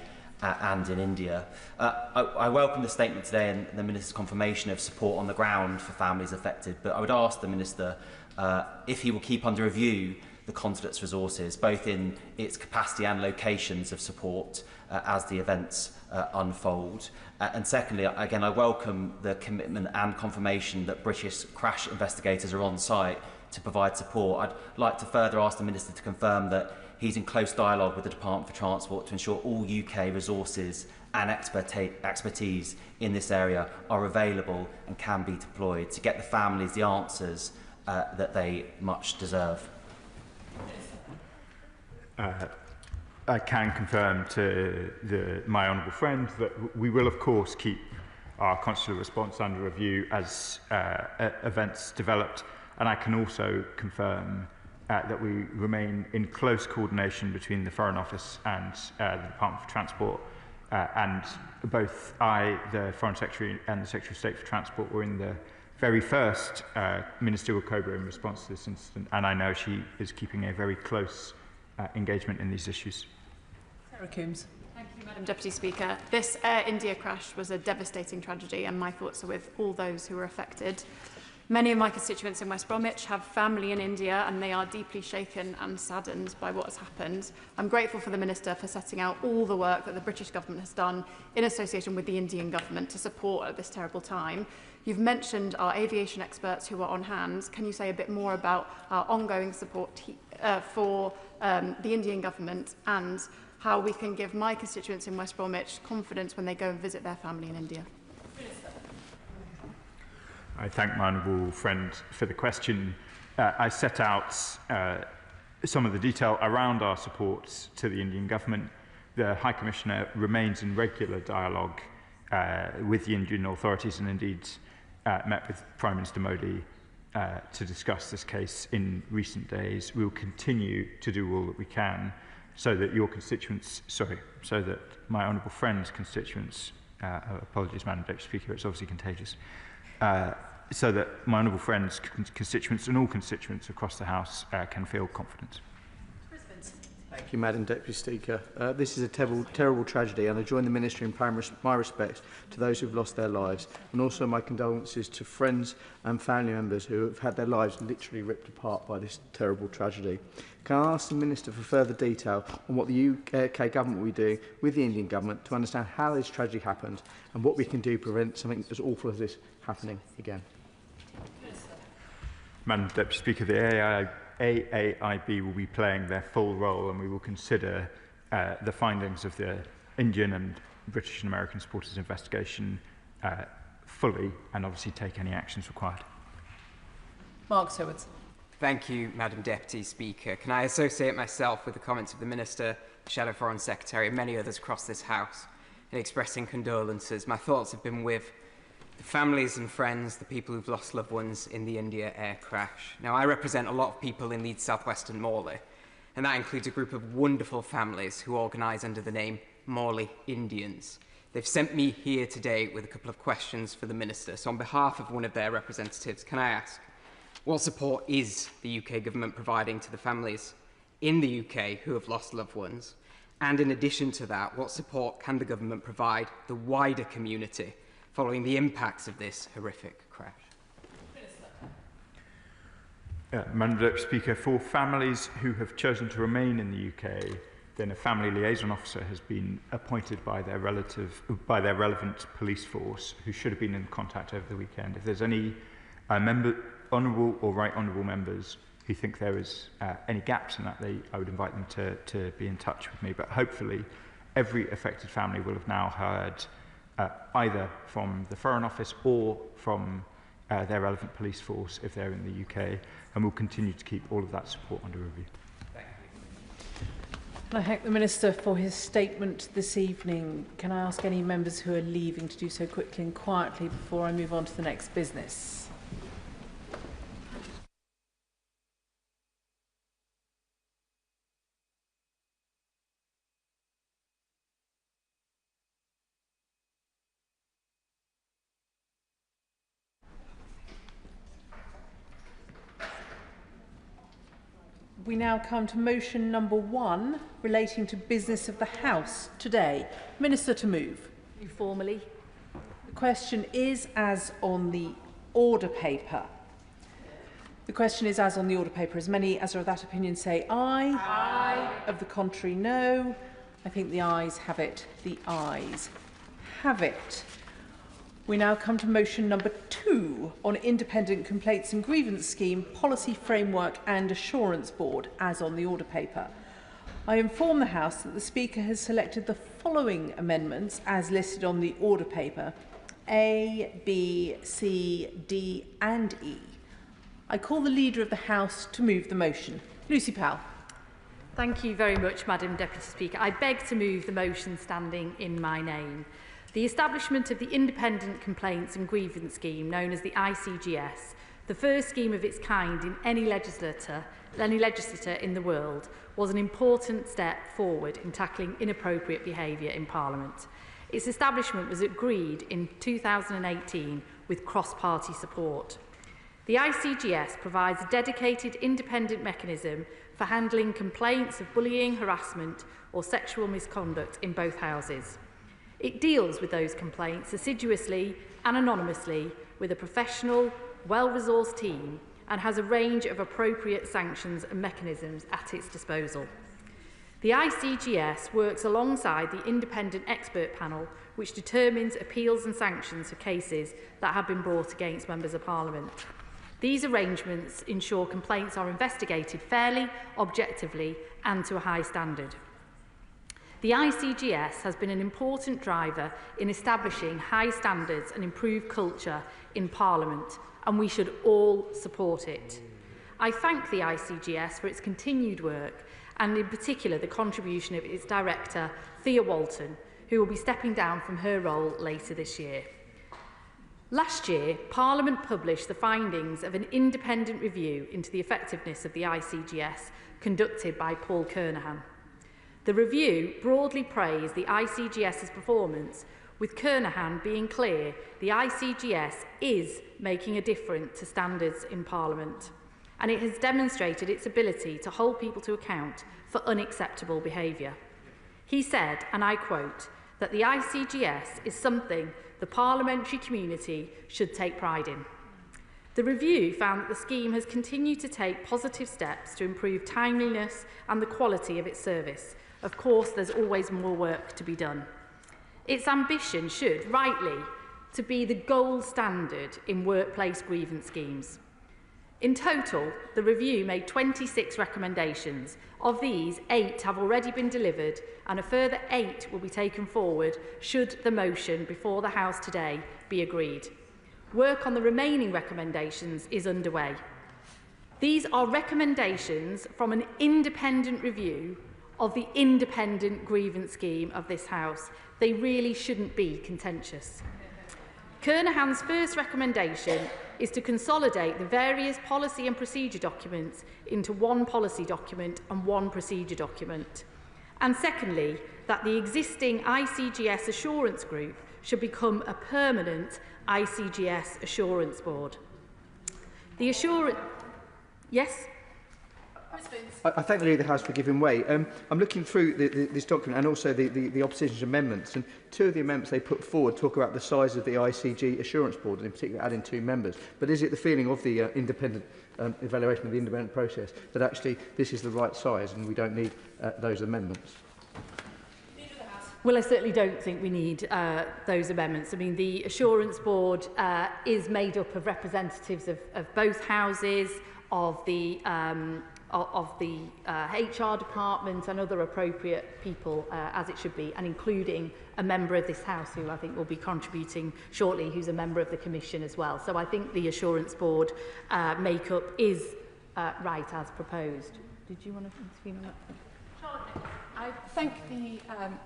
and in India. I welcome the statement today and the Minister's confirmation of support on the ground for families affected, but I would ask the Minister if he will keep under review the consulate's resources, both in its capacity and locations of support as the events unfold. And secondly, again, I welcome the commitment and confirmation that British crash investigators are on site to provide support. I'd like to further ask the Minister to confirm that he's in close dialogue with the Department for Transport to ensure all UK resources and expertise in this area are available and can be deployed to get the families the answers that they much deserve. I can confirm to my honourable friend that we will of course keep our consular response under review as events developed, and I can also confirm that we remain in close coordination between the Foreign Office and the Department for Transport, and both I, the Foreign Secretary, and the Secretary of State for Transport were in the very first ministerial cobra in response to this incident, and I know she is keeping a very close engagement in these issues. Sarah Coombs. Thank you, Madam Deputy Speaker. This Air India crash was a devastating tragedy, and my thoughts are with all those who were affected. Many of my constituents in West Bromwich have family in India, and they are deeply shaken and saddened by what has happened. I'm grateful for the Minister for setting out all the work that the British government has done in association with the Indian government to support at this terrible time. You've mentioned our aviation experts who are on hand. Can you say a bit more about our ongoing support for the Indian government and how we can give my constituents in West Bromwich confidence when they go and visit their family in India. I thank my honourable friend for the question. I set out some of the detail around our support to the Indian government. The High Commissioner remains in regular dialogue with the Indian authorities and indeed met with Prime Minister Modi to discuss this case in recent days. We will continue to do all that we can so that your constituents, so that my honourable friend's constituents, apologies Madam Deputy Speaker, it's obviously contagious, so that my honourable friend's constituents and all constituents across the House can feel confident. Thank you, Madam Deputy Speaker. This is a terrible tragedy, and I join the Ministry in paying my respects to those who have lost their lives, and also my condolences to friends and family members who have had their lives literally ripped apart by this terrible tragedy. Can I ask the Minister for further detail on what the UK Government will be doing with the Indian Government to understand how this tragedy happened and what we can do to prevent something as awful as this happening again? Madam Deputy Speaker, the AAIB will be playing their full role, and we will consider the findings of the Indian and British and American supporters investigation fully and obviously take any actions required. Mark Seward. Thank you, Madam Deputy Speaker. Can I associate myself with the comments of the Minister, the Shadow Foreign Secretary and many others across this House in expressing condolences? My thoughts have been with the families and friends, the people who've lost loved ones in the India air crash. Now, I represent a lot of people in Leeds southwestern Morley, and that includes a group of wonderful families who organise under the name Morley Indians. They've sent me here today with a couple of questions for the Minister. So on behalf of one of their representatives, can I ask, what support is the UK Government providing to the families in the UK who have lost loved ones? And in addition to that, what support can the Government provide the wider community following the impacts of this horrific crash? Madam Deputy Speaker, for families who have chosen to remain in the UK, then a family liaison officer has been appointed by their relevant police force, who should have been in contact over the weekend. If there's any honourable or right honourable members who think there is any gaps in that, I would invite them to be in touch with me. But hopefully, every affected family will have now heard either from the Foreign Office or from their relevant police force if they're in the UK, and we'll continue to keep all of that support under review. Thank I thank the Minister for his statement this evening. Can I ask any members who are leaving to do so quickly and quietly before I move on to the next business? We now come to motion number 1 relating to business of the House today. Minister to move. Formally. The question is as on the order paper. The question is as on the order paper. As many as are of that opinion say aye. Aye. Of the contrary, no. I think the ayes have it. The ayes have it. We now come to motion number 2 on Independent Complaints and Grievance Scheme, Policy Framework and Assurance Board, as on the order paper. I inform the House that the Speaker has selected the following amendments as listed on the order paper, A, B, C, D and E. I call the Leader of the House to move the motion. Lucy Powell. Thank you very much, Madam Deputy Speaker. I beg to move the motion standing in my name. The establishment of the Independent Complaints and Grievance Scheme, known as the ICGS, the first scheme of its kind in any legislature in the world, was an important step forward in tackling inappropriate behaviour in Parliament. Its establishment was agreed in 2018 with cross-party support. The ICGS provides a dedicated independent mechanism for handling complaints of bullying, harassment or sexual misconduct in both houses. It deals with those complaints assiduously and anonymously with a professional, well-resourced team and has a range of appropriate sanctions and mechanisms at its disposal. The ICGS works alongside the independent expert panel which determines appeals and sanctions for cases that have been brought against members of Parliament. These arrangements ensure complaints are investigated fairly, objectively and to a high standard. The ICGS has been an important driver in establishing high standards and improved culture in Parliament, and we should all support it. I thank the ICGS for its continued work, and in particular the contribution of its director, Thea Walton, who will be stepping down from her role later this year. Last year, Parliament published the findings of an independent review into the effectiveness of the ICGS conducted by Paul Kernahan. The review broadly praised the ICGS's performance, with Kernahan being clear the ICGS is making a difference to standards in Parliament, and it has demonstrated its ability to hold people to account for unacceptable behaviour. He said, and I quote, that the ICGS is something the parliamentary community should take pride in. The review found that the scheme has continued to take positive steps to improve timeliness and the quality of its service. Of course, there's always more work to be done. Its ambition should, rightly, to be the gold standard in workplace grievance schemes. In total, the review made 26 recommendations. Of these, 8 have already been delivered, and a further 8 will be taken forward should the motion before the House today be agreed. Work on the remaining recommendations is underway. These are recommendations from an independent review of the independent grievance scheme of this House. They really shouldn't be contentious. Kernahan's first recommendation is to consolidate the various policy and procedure documents into one policy document and one procedure document. And secondly, that the existing ICGS Assurance Group should become a permanent ICGS Assurance Board. The assurance... Yes? I thank the Leader of the House for giving way. I'm looking through this document and also the opposition's amendments, and 2 of the amendments they put forward talk about the size of the ICG Assurance Board, and in particular adding 2 members. But is it the feeling of the independent evaluation of the independent process that actually this is the right size and we don't need those amendments? Well, I certainly don't think we need those amendments. I mean, the Assurance Board is made up of representatives of both houses, of the HR department and other appropriate people, as it should be, and including a member of this House who I think will be contributing shortly, who's a member of the Commission as well. So I think the Assurance Board makeup is right as proposed. Did you want to intervene on that? I thank the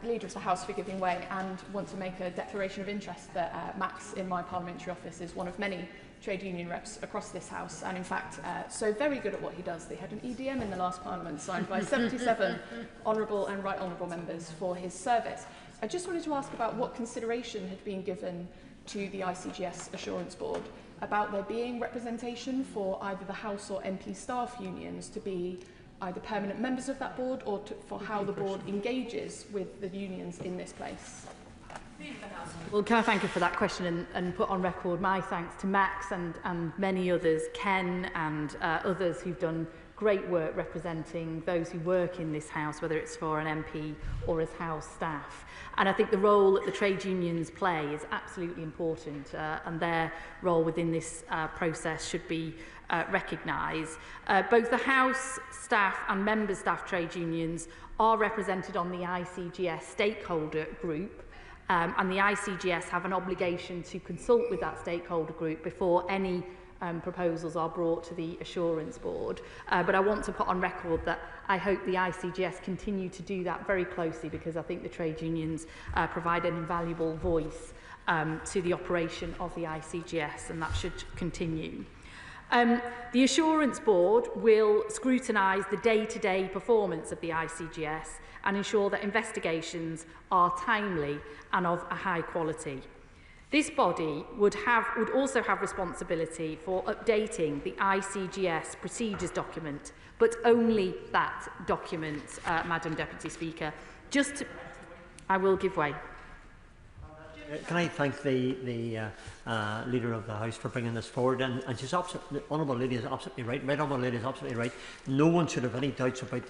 Leader of the House for giving way and want to make a declaration of interest that Max in my parliamentary office is one of many trade union reps across this House, and in fact so very good at what he does. They had an EDM in the last Parliament signed by 77 honourable and right honourable members for his service. I just wanted to ask about what consideration had been given to the ICGS Assurance Board about there being representation for either the House or MP staff unions to be either permanent members of that board or for how the board engages with the unions in this place. Well, can I thank you for that question and put on record my thanks to Max and many others, Ken and others who've done great work representing those who work in this House, whether it's for an MP or as House staff. And I think the role that the trade unions play is absolutely important, and their role within this process should be recognised. Both the House staff and member staff trade unions are represented on the ICGS stakeholder group, and the ICGS have an obligation to consult with that stakeholder group before any proposals are brought to the Assurance Board. But I want to put on record that I hope the ICGS continue to do that very closely, because I think the trade unions provide an invaluable voice to the operation of the ICGS, and that should continue. The Assurance Board will scrutinise the day-to-day performance of the ICGS and ensure that investigations are timely and of a high quality. This body would also have responsibility for updating the ICGS procedures document, but only that document, Madam Deputy Speaker. I will give way. Can I thank the Leader of the House for bringing this forward? And she's the Honourable Lady is absolutely right. Right Honourable Lady is absolutely right. No one should have any doubts about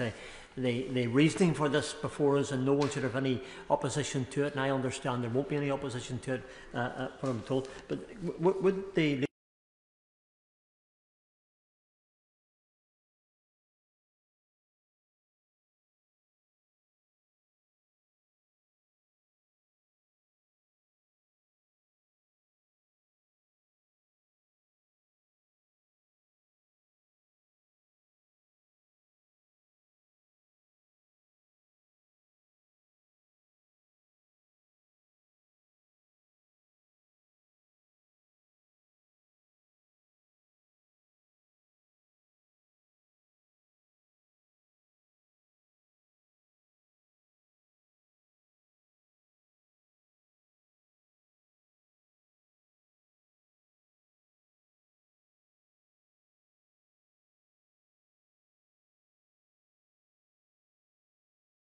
the reasoning for this before us, and no one should have any opposition to it. And I understand there won't be any opposition to it, what I'm told. But would the